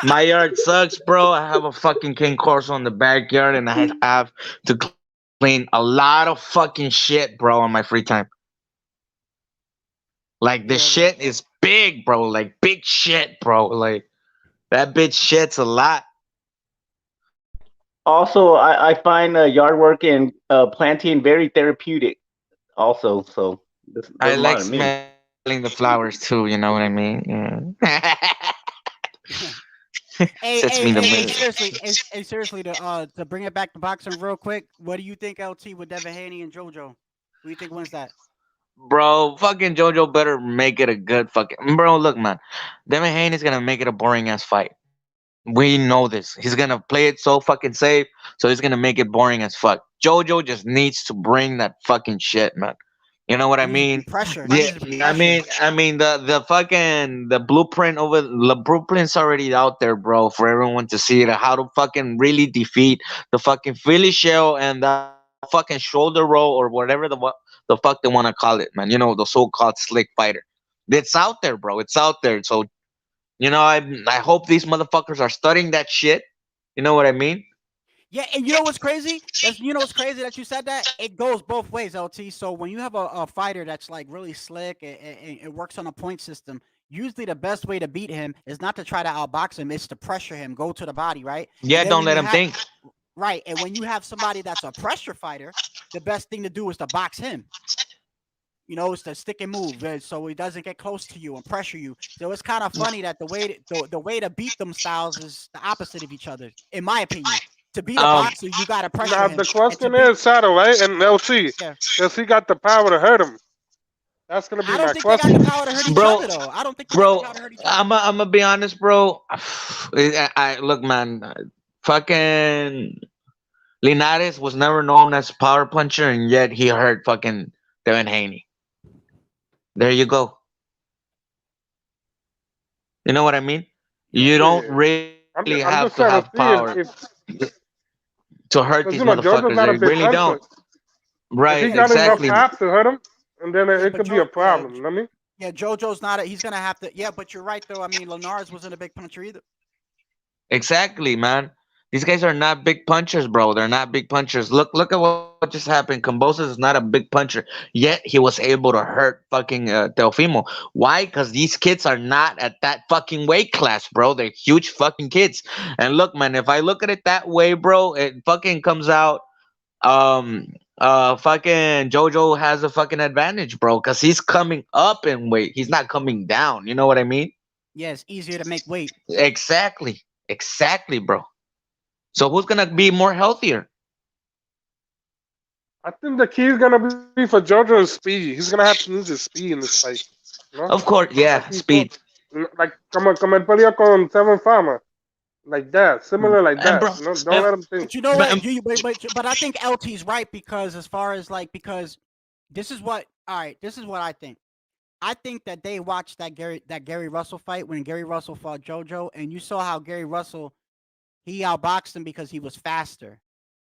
My yard sucks, bro. I have a fucking cane course on the backyard, and I have to clean a lot of fucking shit, bro, on my free time. Like this
Yeah,
shit is big, bro. Like big shit, bro. Like that bitch shits a lot.
Also, I find yard work and planting very therapeutic. Also, so this
I
doesn't
like
bother me.
smelling the flowers too. You know what I mean? Yeah.
Hey,
Sets me
hey,
the
hey, hey,
mood.
seriously, hey, seriously, to bring it back to boxing real quick, what do you think, LT, with Devin Haney and JoJo? Who do you think wins that?
Bro, fucking JoJo better make it a good fucking. Bro, look, man. Devin Haney's gonna make it a boring ass fight. We know this. He's gonna play it so fucking safe, so he's gonna make it boring as fuck. JoJo just needs to bring that fucking shit, man. You know what I
He needs to bring
mean?
pressure. He
Yeah,
needs to bring
I
pressure.
mean, the fucking the blueprint's already out there, bro, for everyone to see it. How to fucking really defeat the fucking Philly shell and the fucking shoulder roll or whatever the fuck they want to call it, man. The so-called slick fighter. It's out there, bro. It's out there. So I hope these motherfuckers are studying that shit. You know what I mean?
Yeah, and you know what's crazy? What's crazy that you said that? It goes both ways, LT. So when you have a fighter that's like really slick and it works on a point system, usually the best way to beat him is not to try to outbox him, it's to pressure him, go to the body, right? And
Yeah,
then
don't
when
let
you
them
have
think.
right, and when you have somebody that's a pressure fighter, the best thing to do is to box him. It's the stick and move, so he doesn't get close to you and pressure you. So it's kind of funny that the way to beat them styles is the opposite of each other, in my opinion. To beat a
Um,
boxer, you gotta pressure
Now
him,
the
and to
question
beat
is, Shadow, right? And LC,
yeah,
does he got the power to hurt him? That's gonna be
I
my
don't think they got the
question.
power to hurt each
bro,
other though. I don't think they got the
bro,
power to hurt each other.
I'm gonna be honest, bro. I look, man. Fucking Linares was never known as a power puncher, and yet he hurt fucking Devin Haney. There you go. You know what I mean? You
Yeah,
don't
Yeah,
really have to
I'm
have
just trying to
power
see if
to hurt these
because Jojo's
motherfuckers.
not
They
a big
really
puncher.
don't. Right?
If he
yeah,
got enough
Exactly.
pop to hurt him, and then
yeah,
it
but
could be a problem. You know what I mean?
Yeah, JoJo's not. He's gonna have to. Yeah, but you're right though. I mean, Linares wasn't a big puncher either.
Exactly, man. These guys are not big punchers, bro. They're not big punchers. Look at what just happened. Kambosos is not a big puncher, yet he was able to hurt fucking Teofimo. Why? Because these kids are not at that fucking weight class, bro. They're huge fucking kids. And look, man, if I look at it that way, bro, it fucking comes out. Fucking Jojo has a fucking advantage, bro, because he's coming up in weight. He's not coming down. You know what I mean?
Yeah, it's easier to make weight.
Exactly. Exactly, bro. So who's gonna be more healthier?
I think the key is gonna be for JoJo's speed. He's gonna have to use his speed in this fight. You know,
Of course,
like
yeah,
he fought.
speed.
Like, como él peleó con Seven Fama. Like that, similar like
And
that.
bro,
No, don't let him think.
But you know
but,
what? But I think LT's right because as far as like because this is what all right. This is what I think. I think that they watched that Gary Russell fight when Gary Russell fought JoJo, and you saw how Gary Russell he outboxed him because he was faster.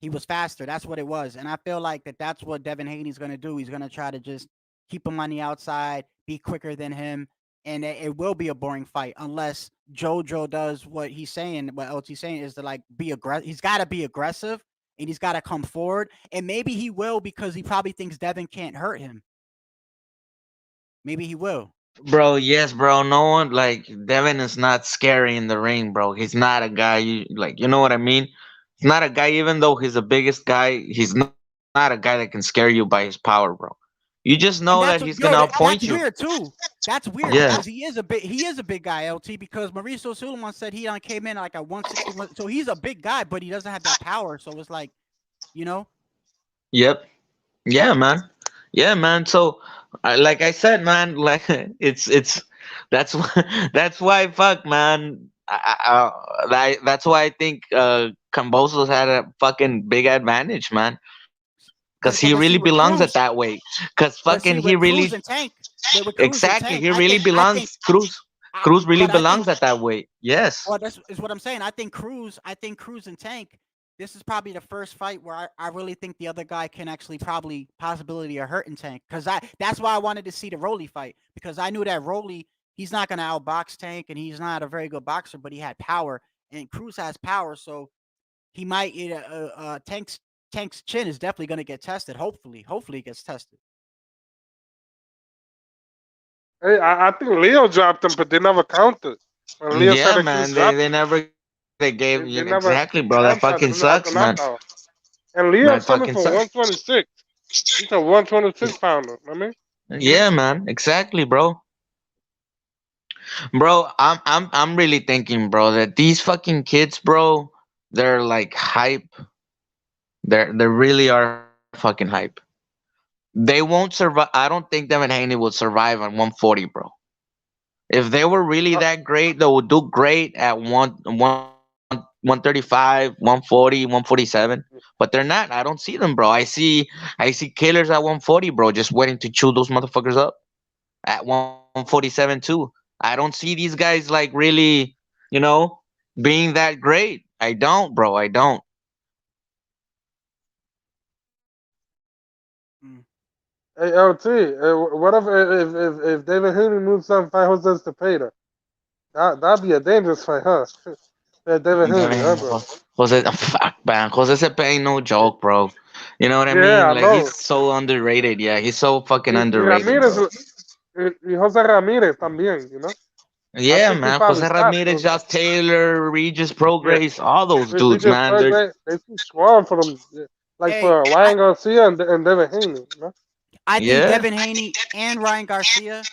He was faster. That's what it was, and I feel like that's what Devin Haney's gonna do. He's gonna try to just keep him on the outside, be quicker than him, and it will be a boring fight unless JoJo does what he's saying. What LT's saying is to like be aggressive. He's got to be aggressive and he's got to come forward, and maybe he will because he probably thinks Devin can't hurt him. Maybe he will.
bro, yes, bro. No one like Devin is not scary in the ring, bro. He's not a guy you like. You know what I mean? He's not a guy. Even though he's the biggest guy, he's not a guy that can scare you by his power, bro. You just know
And
that he's gonna outpoint
that's
you.
weird too. That's weird
Yeah.
because he is a big guy, LT. Because Mauricio Suleiman said he came in like at 161, so he's a big guy, but he doesn't have that power. So it's like, you know,
Yep. Yeah, man. Yeah, man. So, like I said, man, like it's that's that's why fuck, man. That's why I think Cambosos had a fucking big advantage, man. Because he
but
really
see with
belongs at
Cruz,
that weight. Because
but
fucking
see
he
with
really
Cruz and Tank, with Cruz and
exactly
Tank,
he really belongs. Cruz really
but I think
belongs at that weight. Yes.
well, that's is what I'm saying. I think Cruz and Tank. This is probably the first fight where I really think the other guy can actually probably possibility of hurting Tank because that's why I wanted to see the Rowley fight because I knew that Rowley he's not going to outbox Tank and he's not a very good boxer, but he had power and Cruz has power, so he might. Tank's chin is definitely going to get tested. Hopefully it gets tested.
Hey, I think Leo dropped him, but they never counted. When Leo said
Yeah,
that Chris
man.
dropped
They gave
they
you
never
exactly, bro. That
counted
fucking
at the
sucks, man.
knockout. And Leo
That
selling
fucking
for
sucks.
126. He's a 126 pounder. I mean,
Yeah, man. Exactly, bro. Bro, I'm really thinking, bro, that these fucking kids, bro, they're like hype. They really are fucking hype. They won't survive. I don't think Devin Haney will survive on 140, bro. If they were really
uh,
that great, they would do great at 135, 140, 147. But they're not. I don't see them, bro. I see killers at 140, bro, just waiting to chew those motherfuckers up at 147 too. I don't see these guys like really, you know, being that great. I don't, bro. I don't.
Mm.
hey, LT, what if David Haney moves on fight Jose Cepeda? That'd be a dangerous fight, huh? Yeah, David Haney, huh,
Devin,
bro?
Jose, fuck, man. Jose Cepeda ain't no joke, bro. You know what I
Yeah,
mean?
I
Like
know.
he's so underrated. Yeah, he's so fucking
Y
underrated,
Ramirez,
bro.
y Jose Ramirez también, you know? I
Yeah,
think he
man.
probably
Jose
stopped
Ramirez,
those
Josh
guys.
Taylor, Regis
Yeah,
Prograis, all those
we
dudes,
just
man.
heard
They're
they too strong for them. Yeah. Like
Hey,
for Ryan Garcia and David Haney, you know?
I think
yeah.
Devin Haney and Ryan Garcia.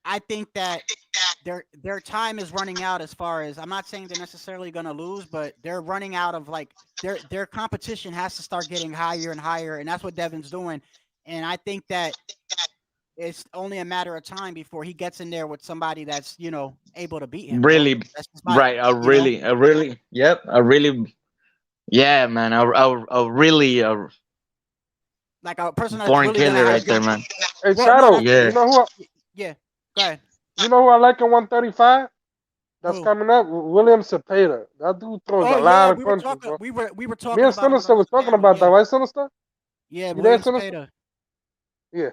I think that their time is running out as far as I'm not saying they're necessarily going to lose, but they're running out of like their competition has to start getting higher and higher, and that's what Devin's doing. And I think that it's only a matter of time before he gets in there with somebody that's able to beat him, bro.
Really,
That's just my
right. Yep. Yeah, man. A really
like a person that's
foreign
really gonna
killer
have
right
good.
there, man.
Hey
Well, no,
Shadow,
that's
Yeah.
yeah. Go ahead.
you know who I like in 135? That's
Who?
coming up? William Cepeda. That dude throws a
Oh
lot
yeah,
of punches, bro.
we were
Me
talking
and
about him when I
Sinister
was
was talking
spamming.
about that,
Yeah,
right, Sinister?
yeah,
You there,
William
Sinister?
Spada.
Yeah.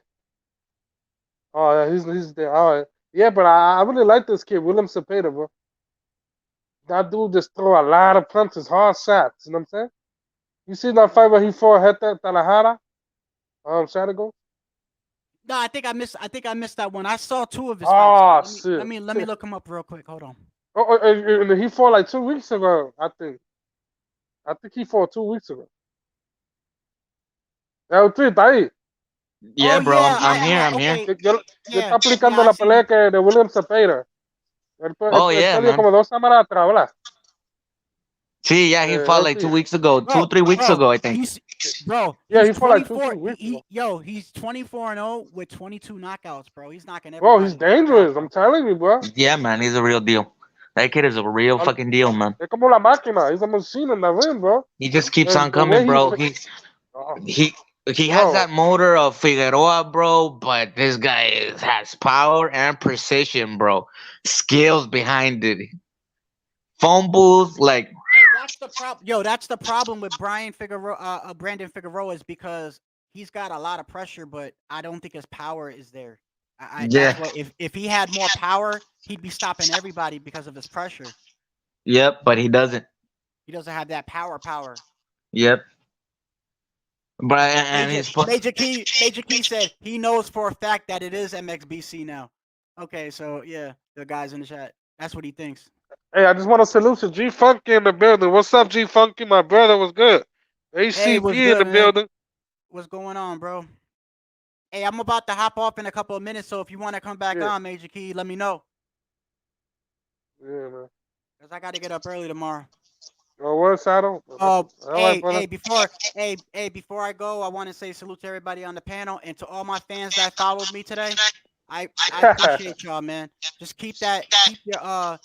Oh, yeah, he's there. All right. Yeah, but I really like this kid, William Cepeda, bro. That dude just throw a lot of punches, hard shots. You know what I'm saying? You see that fight where he fought Hector Talahara? Shadow?
No, I think I missed. I think I missed that one. I saw two of his fights.
Oh,
Let me
shit.
look him up real quick. Hold on.
He fought like 2 weeks ago, I think. I think he fought 2 weeks ago. Sí, está ahí.
Yeah,
Oh
bro.
yeah,
I'm here. I'm here.
okay.
Yo
Yeah,
está aplicando
I
la
see him.
pelea de William Cepeda. Él
Oh yeah,
peleó
man.
como 2 semanas atrás, ¿verdad?
See, yeah, he fought like 2 weeks ago,
Bro,
3 weeks
bro,
ago, I think.
he's bro.
Yeah,
He's
he fought like
24.
2 weeks ago.
He's 24-0 with 22 knockouts, bro. He's knocking
Bro,
everybody.
he's dangerous. I'm telling you, bro.
Yeah, man, he's a real deal. That kid is a real fucking deal, man.
Es como la máquina. He's a machine in the ring, bro.
He just keeps
And
on
the way
coming, bro. He has
Bro.
that motor of Figueroa, bro, but this guy has power and precision, bro. Skills behind it. Phone booth, like,
Hey, that's the problem. Yo, that's the problem with Brandon Figueroa is because he's got a lot of pressure, but I don't think his power is there.
yeah.
That's what, if he had more power, he'd be stopping everybody because of his pressure.
Yep, but he doesn't.
He doesn't have that power.
Yep. But and
Major Key said he knows for a fact that it is MXBC now. Okay, so yeah, the guys in the chat. That's what he thinks.
Hey, I just want to salute to G Funky in the building. What's up, G Funky? My brother was good. ACP
what's
in
good,
the
man?
building.
What's going on, bro? Hey, I'm about to hop off in a couple of minutes, so if you want to come back on, Major Key, let me know.
Yeah, man.
Cause I got to get up early tomorrow.
Oh, what, Shadow?
Before I go, I want to say salute to everybody on the panel and to all my fans that followed me today. I appreciate y'all, man. Just keep your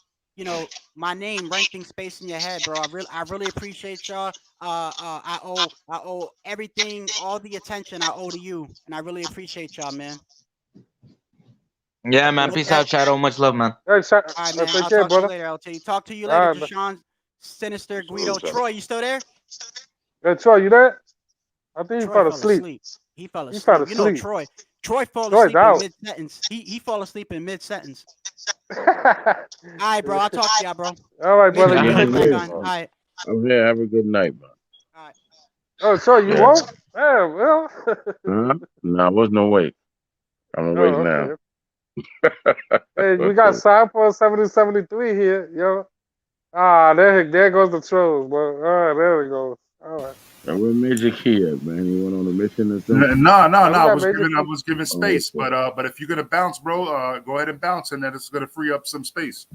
my name ranking space in your head, bro. I really appreciate y'all. I owe everything, all the attention I owe to you, and I really appreciate y'all, man.
Yeah, man. Peace out, Shadow. Much love, man.
Hey,
all right, man. I'll talk to you later. Talk to you later,
right,
Deshaun, Sinister, Guido, Troy. You still there?
Hey, Troy, you there? I think
Troy
he fell asleep.
He fell asleep.
He fell
You know,
asleep.
Troy fell
Troy's
asleep
out.
in mid-sentence. He fell asleep in mid-sentence. All right, bro. I'll talk to y'all, bro.
All right, brother.
Yeah,
You take
I'm here,
care.
All right.
I'm here. Have a good night, man.
All right.
Oh, so you won't? Yeah, well.
No, I was no wait. I'm awake now.
Hey, we got Cypher 7073 here, yo. Ah, there goes the trolls, bro. All right, there we go. All right.
And where Major Key at, man? He went on a mission or something?
No. I was giving space,
okay.
but if you're gonna bounce, bro, go ahead and bounce, and then it's gonna free up some space.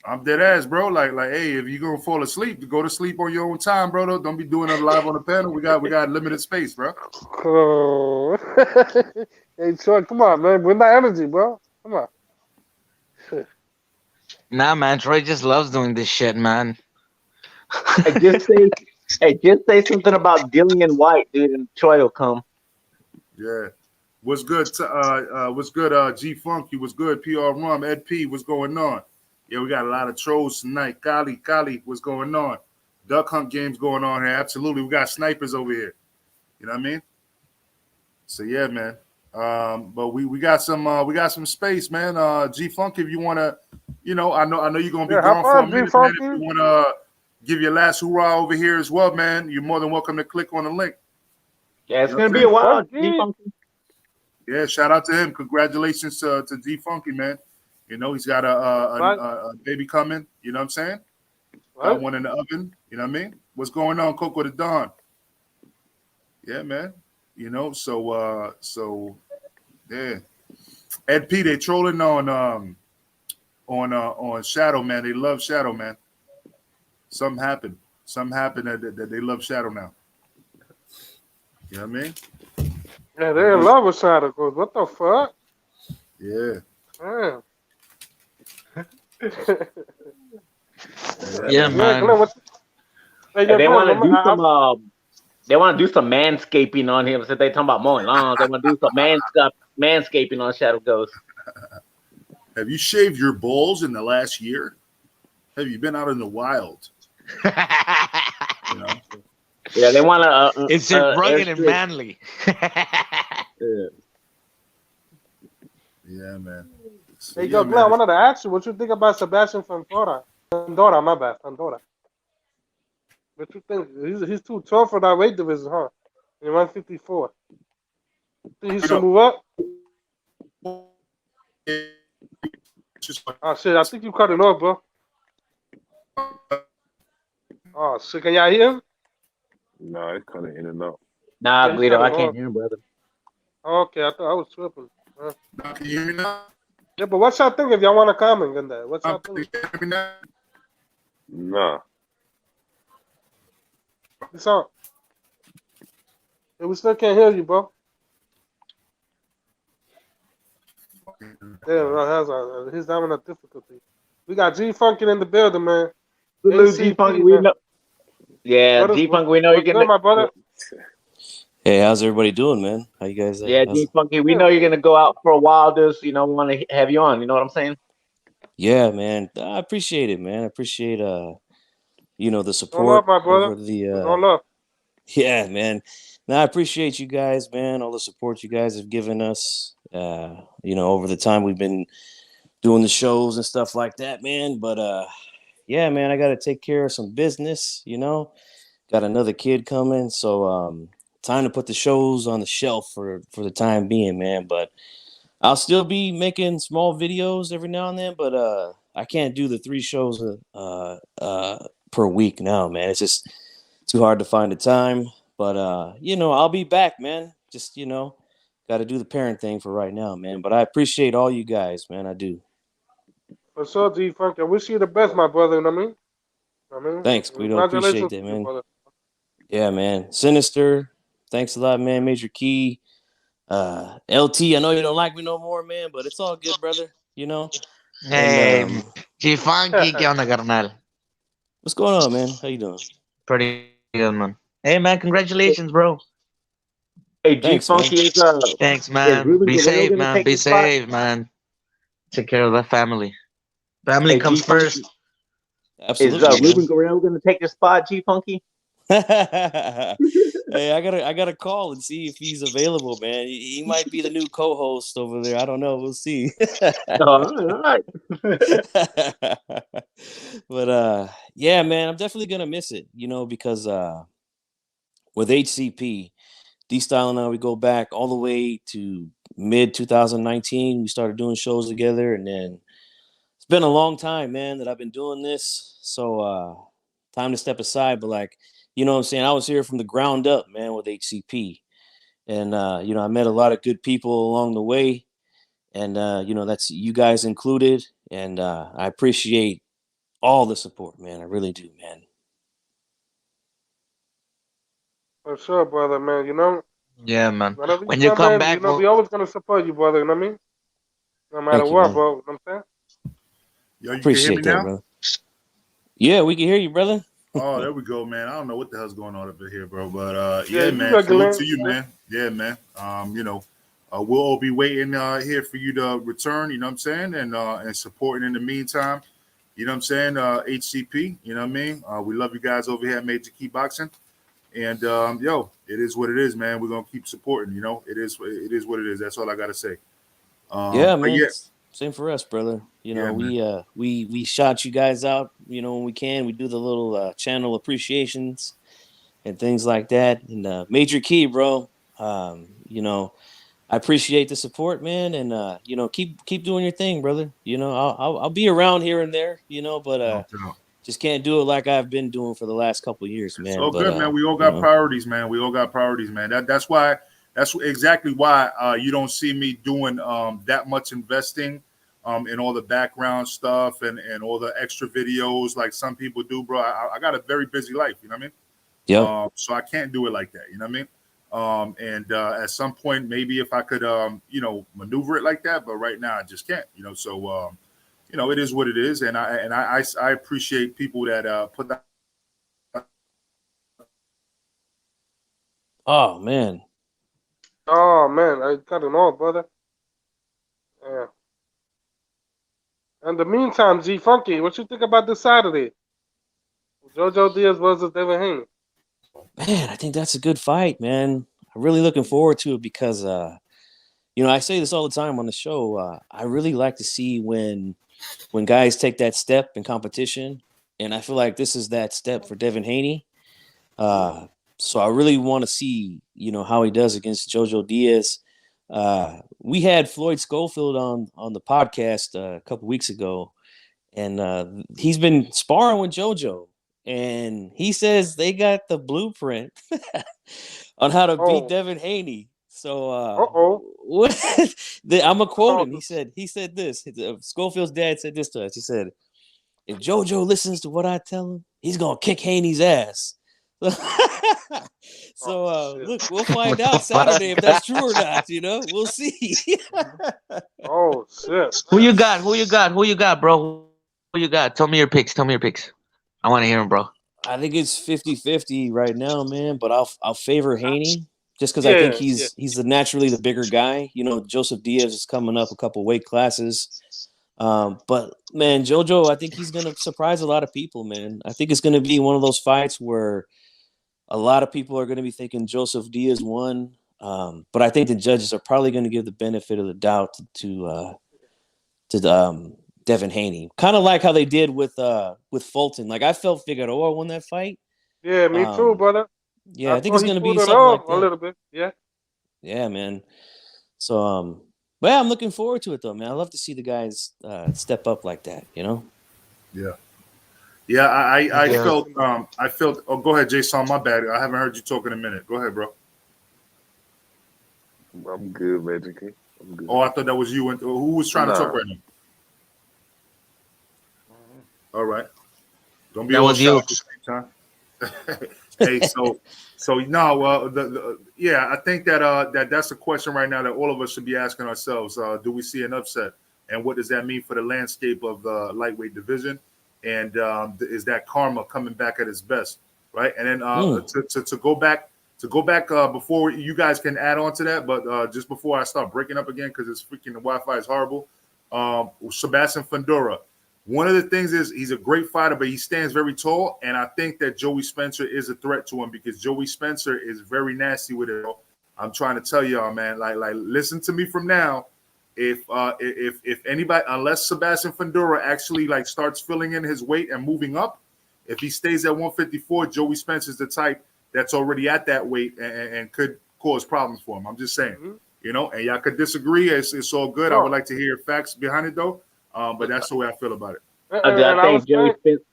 I'm dead ass, bro. Like, hey, if you're gonna fall asleep, go to sleep on your own time, bro. Don't be doing it live on the panel. We got limited space, bro.
Oh. Hey, Troy, come on, man. Bring that energy, bro. Come on.
Nah, man. Troy just loves doing this shit, man.
Just say something about Dillian White, dude, and Troy will come.
Yeah. What's good? What's good? G Funky. What's good? PR Rum. Ed P. What's going on? Yeah, we got a lot of trolls tonight. Kali, what's going on? Duck hunt games going on here. Absolutely. We got snipers over here. You know what I mean? So yeah, man. But we got some space, man. G Funk, if you wanna, I know you're gonna be gone for a minute, man. If you wanna give your last hoorah over here as well, man, you're more than welcome to click on the link.
Yeah, it's gonna be a while.
Yeah, shout out to him. Congratulations to G Funky, man. He's got a baby coming. You know what I'm saying? Got one in the oven. You know what I mean? What's going on, Coco the Don? Yeah, man. So yeah. Ed P, they trolling on Shadow, man. They love Shadow, man. Something happened that they love Shadow now. You know what I mean?
Yeah, they're in love with Shadow. What the fuck?
Yeah.
Man.
Yeah, man.
They want to do some manscaping on him. So they talking about mowing lawns. They want to do some manscaping on Shadow Ghost.
Have you shaved your balls in the last year? Have you been out in the wild?
Yeah, they want to.
It's rugged and manly.
Yeah, man.
Hey, yo, Glenn, I wanted to ask you, what you think about Sebastian Fundora? My bad, Fundora. What you think? He's too tall for that weight division, huh? In 154. Think he should move up? Oh, shit, I think you cut it off, bro. Oh, shit, can y'all hear him?
No, it's kind of in and out.
Nah, Guido, I can't hear him, brother.
Okay, I thought I was tripping.
Can you hear me now?
Yeah, but what y'all think if y'all want to comment on that? What y'all think?
Nah.
What's up? Yeah, we still can't hear you, bro. Yeah, he's having a difficulty. We got G Funkin in the building, man.
Salute G Funky. We
man.
know. Yeah,
What is-
G Funky. We know you're
What's good,
gonna.
my brother?
Hey, how's everybody doing, man? How you guys?
Yeah,
How's
G Funky. We know you're gonna go out for a while. Just we want to have you on. You know what I'm saying?
Yeah, man. I appreciate it, man. I appreciate the
No love,
support
my brother.
over the
No love.
yeah, man. No, I appreciate you guys, man. All the support you guys have given us. Over the time we've been doing the shows and stuff like that, man. But yeah, man, I got to take care of some business. Got another kid coming, so time to put the shows on the shelf for the time being, man. But I'll still be making small videos every now and then, but I can't do the 3 shows per week now, man. It's just too hard to find the time. But I'll be back, man. Just got to do the parent thing for right now, man. But I appreciate all you guys, man. I do.
For sure, G Funky. I wish you the best, my brother. You know what I mean?
Thanks, Guido. Appreciate
Congratulations
that,
to you,
man.
brother.
Yeah, man. Sinister. Thanks a lot, man. Major Key. LT, I know you don't like me no more, man, but it's all good, brother.
Hey,
And
G-Funky, ¿qué onda, carnal?
what's going on, man? How you doing?
Pretty good, man. Hey, man, congratulations, bro.
Hey, G
Thanks, man.
Funky is
Thanks,
is
man.
Ruben
Be
Guerrero
safe,
gonna
man.
take
Be
the spot?
safe, man. Take care of that family. Family
Hey,
comes
G Funky,
first.
is
Absolutely,
Ruben
man.
Guerrero gonna take the spot? G Funky.
Hey, I gotta call and see if he's available, man. He might be the new co-host over there. I don't know. We'll see.
All right.
But yeah, man, I'm definitely gonna miss it, because with HCP, D-Style and I, we go back all the way to mid 2019. We started doing shows together, and then it's been a long time, man, that I've been doing this. So time to step aside. But you know what I'm saying? I was here from the ground up, man, with HCP. And I met a lot of good people along the way. And that's you guys included. And I appreciate all the support, man. I really do, man.
For sure, brother, man.
Yeah, man.
Whenever you
When you
come
come
in,
back,
we always gonna support you, brother. You know what I mean? No matter
Thank you,
what,
man.
bro. You know what I'm saying?
Yo, you can hear me
Appreciate that,
now?
brother. Yeah, we can hear you, brother.
Oh, there we go, man. I don't know what the hell's going on up in here, bro. But
Yeah,
yeah,
you
man.
regular.
Salute to you, man. Yeah, man. We'll all be waiting here for you to return, you know what I'm saying? And supporting in the meantime. You know what I'm saying? HCP, you know what I mean? We love you guys over here at Major Key Boxing. And it is what it is, man. We're gonna keep supporting, It is what it is. That's all I gotta say.
Yeah,
But
man.
yeah,
Same for us, brother.
yeah, man.
We shout you guys out, when we can. We do the little channel appreciations and things like that. And Major Key, bro. I appreciate the support, man, and keep doing your thing, brother. I'll be around here and there, but
No doubt.
just can't do it like I've been doing for the last couple of years,
It's
man.
all
But
good, man. We all got priorities, man. We all got priorities, man. That's why. That's exactly why you don't see me doing that much investing in all the background stuff and all the extra videos like some people do, bro. I got a very busy life, you know what I mean?
Yep.
So I can't do it like that, you know what I mean? And at some point, maybe if I could, maneuver it like that, but right now I just can't, So it is what it is, and I appreciate people that put that.
Oh man.
Oh man, I cut him off, brother. Yeah. In the meantime, G Funky, what you think about this Saturday? Jojo Diaz versus Devin Haney.
Man, I think that's a good fight, man. I'm really looking forward to it because I say this all the time on the show. I really like to see when guys take that step in competition, and I feel like this is that step for Devin Haney. So I really want to see, how he does against Jojo Diaz. We had Floyd Schofield on the podcast a couple weeks ago, and he's been sparring with Jojo, and he says they got the blueprint on how to beat Devin Haney. So
Uh-oh.
I'm a quote him. He said this. Schofield's dad said this to us. He said, if JoJo listens to what I tell him, he's gonna kick Haney's ass. Look, we'll find out Saturday if that's true or not. We'll see.
Oh shit.
Who you got? Who you got, bro? Who you got? Tell me your picks. I want to hear him, bro.
I think it's 50-50 right now, man. But I'll favor Haney just because I think he's naturally the bigger guy. Joseph Diaz is coming up a couple weight classes. But man, JoJo, I think he's gonna surprise a lot of people, man. I think it's gonna be one of those fights where a lot of people are gonna be thinking Joseph Diaz won. But I think the judges are probably gonna give the benefit of the doubt to Devin Haney. Kind of like how they did with Fulton. Like I felt Figueroa won that fight.
Yeah, me too, brother.
Yeah, I think it's gonna be something like that.
A little bit. Yeah.
Yeah, man. So but yeah, I'm looking forward to it though, man. I love to see the guys step up like that,
Yeah. I felt oh, go ahead, Jason. My bad. I haven't heard you talk in a minute. Go ahead, bro.
I'm good, Magic King. I'm good.
Oh, I thought that was you. Who was trying to talk right now? All right. Don't be all shot at the same time. Hey, I think that that's a question right now that all of us should be asking ourselves. Do we see an upset? And what does that mean for the landscape of the lightweight division? And is that karma coming back at its best? Right. And then to go back before you guys can add on to that, but just before I start breaking up again, because it's freaking the Wi-Fi is horrible. Sebastian Fundora. One of the things is he's a great fighter, but he stands very tall, and I think that Joey Spencer is a threat to him because Joey Spencer is very nasty with it. I'm trying to tell y'all, man. Like, listen to me from now. If anybody, unless Sebastian Fundora actually starts filling in his weight and moving up, if he stays at 154, Joey Spencer's the type that's already at that weight and could cause problems for him. I'm just saying, and y'all could disagree. It's all good. I would like to hear facts behind it though. But that's the way I feel about it.
I think Joey Spencer.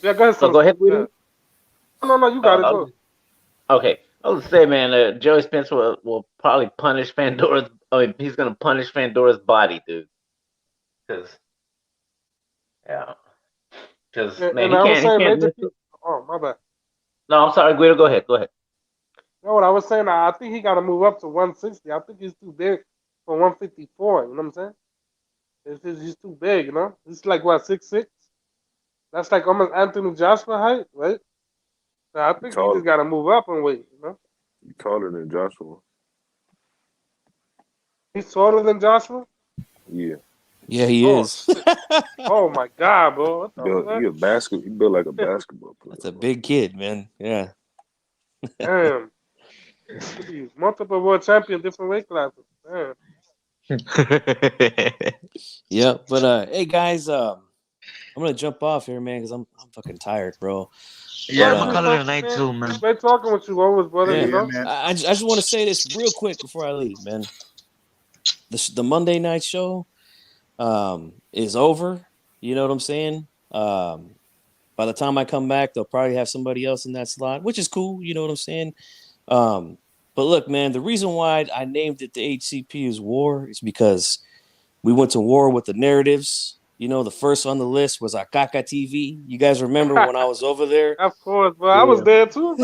Yeah, go ahead.
So go ahead, William.
No, you got it. Go.
Okay, I was say, man, Joey Spencer will probably punish Fandora's. He's gonna punish Fandora's body, dude. Because man, he can't.
Oh, my bad.
No, I'm sorry, Guido. Go ahead.
No, what I was saying, I think he got to move up to 160. I think he's too big for 154. You know what I'm saying? He's too big, He's like, what, 6'6"? That's like almost Anthony Joshua height, right? So I think he just got to move up and weight,
He's taller than Joshua.
He's taller than Joshua?
Yeah.
Yeah, he is.
Oh, my God, bro.
He built like a basketball player.
That's a big kid, man. Yeah.
Damn. He's multiple world champion, different weight classes. Damn.
Yeah, but hey guys, I'm gonna jump off here, man, because I'm fucking tired, bro.
Yeah, I'm calling it a night too, man.
Great talking with you always, brother.
Yeah, man. I just want to say this real quick before I leave, man. The Monday night show is over. You know what I'm saying? By the time I come back, they'll probably have somebody else in that slot, which is cool. You know what I'm saying? But look, man, the reason why I named it the HCP is war is because we went to war with the narratives. The first on the list was Akaka TV. You guys remember when I was over there?
Of course, bro. Yeah. I was there too.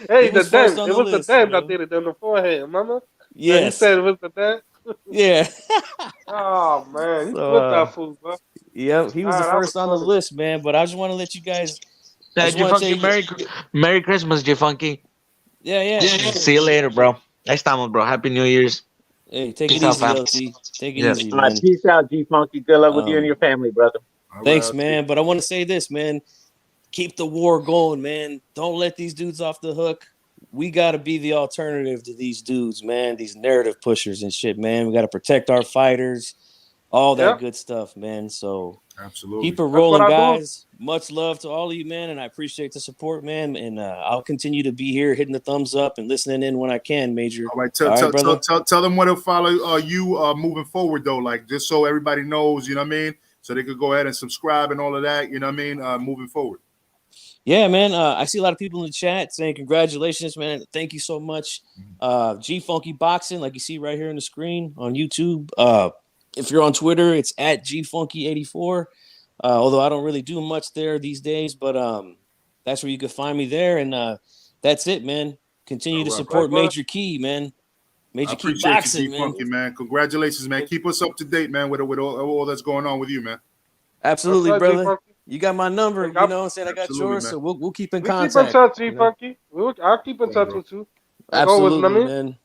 Hey, the dent. It was the dent that did it on the forehead, remember?
Yes.
You said it was the dent?
Yeah.
Oh, man. You flipped that fool, bro.
Yep, he was the first on the list, man. But I just want to let you guys...
Merry Christmas, J-Funky.
Yeah.
See you later, bro. Next time, bro. Happy New Year's.
Hey, take it easy, LT. Take it easy, man.
Peace out, G-Funky. Good luck with you and your family, brother.
Thanks, man. But I want to say this, man. Keep the war going, man. Don't let these dudes off the hook. We got to be the alternative to these dudes, man. These narrative pushers and shit, man. We got to protect our fighters. All that good stuff, man. So
absolutely
keep it rolling, guys. Much love to all of you, man, and I appreciate the support, man. And I'll continue to be here, hitting the thumbs up and listening in when I can, Major.
All right, tell them where to follow you moving forward, though, just so everybody knows, you know what I mean, so they could go ahead and subscribe and all of that, you know what I mean, moving forward.
Yeah, man. I see a lot of people in the chat saying congratulations, man. Thank you so much. G Funky Boxing, like you see right here on the screen on YouTube. If you're on Twitter, it's at GFunky84. Although I don't really do much there these days, but that's where you can find me there. And that's it, man. Continue to support Major Key, man. Major Key Boxing,
you, G-Funky, man. Congratulations, man. Keep us up to date, man, with all that's going on with you, man.
Absolutely,
right,
brother.
G-Funky.
You got my number. You know what I'm saying? I got yours,
man.
so we'll keep in
We
contact.
keep in touch, G-Funky.
You know?
I'll keep in touch with you. Like
Absolutely,
always,
man.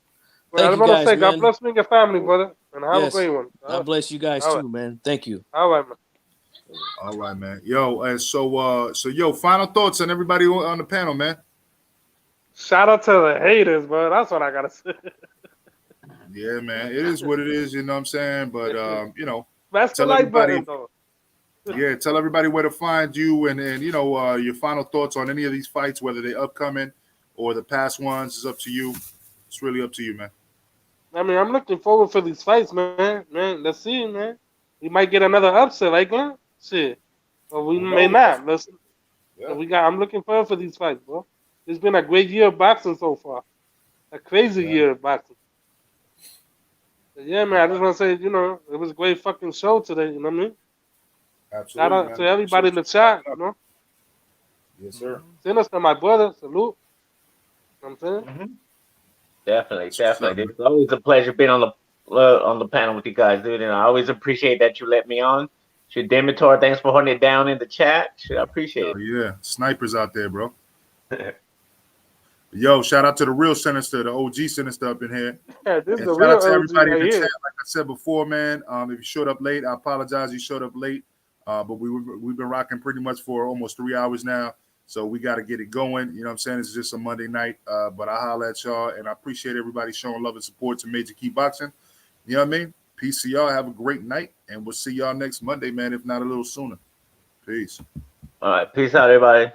Well, I
Thank you
want to
guys,
say,
man.
God bless me and your family, brother, and have a
Yes.
great one.
God bless you guys too, man. Thank you.
All right, man.
All right, man. Yo, and so final thoughts on everybody on the panel, man.
Shout out to the haters, bro. That's what I gotta say.
Yeah, man. It is what it is, you know what I'm saying? But you know,
That's the like button, though.
Yeah, tell everybody where to find you and you know your final thoughts on any of these fights, whether they're upcoming or the past ones. Is up to you. It's really up to you, man.
I mean, I'm looking forward for these fights, man. Let's see, man. We might get another upset, like that. Shit. Or we may not. I'm looking forward for these fights, bro. It's been a great year of boxing so far. A crazy year of boxing. But yeah, man, I just want to say, you know, it was a great fucking show today, you know what I mean?
Absolutely,
Shout out to everybody in the chat, you know?
Yes, sir.
Send us to my brother. Salute. You know what I'm saying?
Mm-hmm. Definitely. It's always a pleasure being on the panel with you guys, dude. And I always appreciate that you let me on. Shit, Demitor, thanks for holding it down in the chat. Shit, I appreciate it.
Yeah, snipers out there, bro. Yo, shout out to the real Sinister, the OG Sinister up in here.
Yeah, this is the
shout
real
out to
OG
everybody
right
in the
here.
chat. Like I said before, man, if you showed up late, I apologize. You showed up late, but we've been rocking pretty much for almost 3 hours now. So we got to get it going. You know what I'm saying? It's just a Monday night, but I holler at y'all, and I appreciate everybody showing love and support to Major Key Boxing. You know what I mean? Peace to y'all. Have a great night, and we'll see y'all next Monday, man, if not a little sooner. Peace.
All right. Peace out, everybody.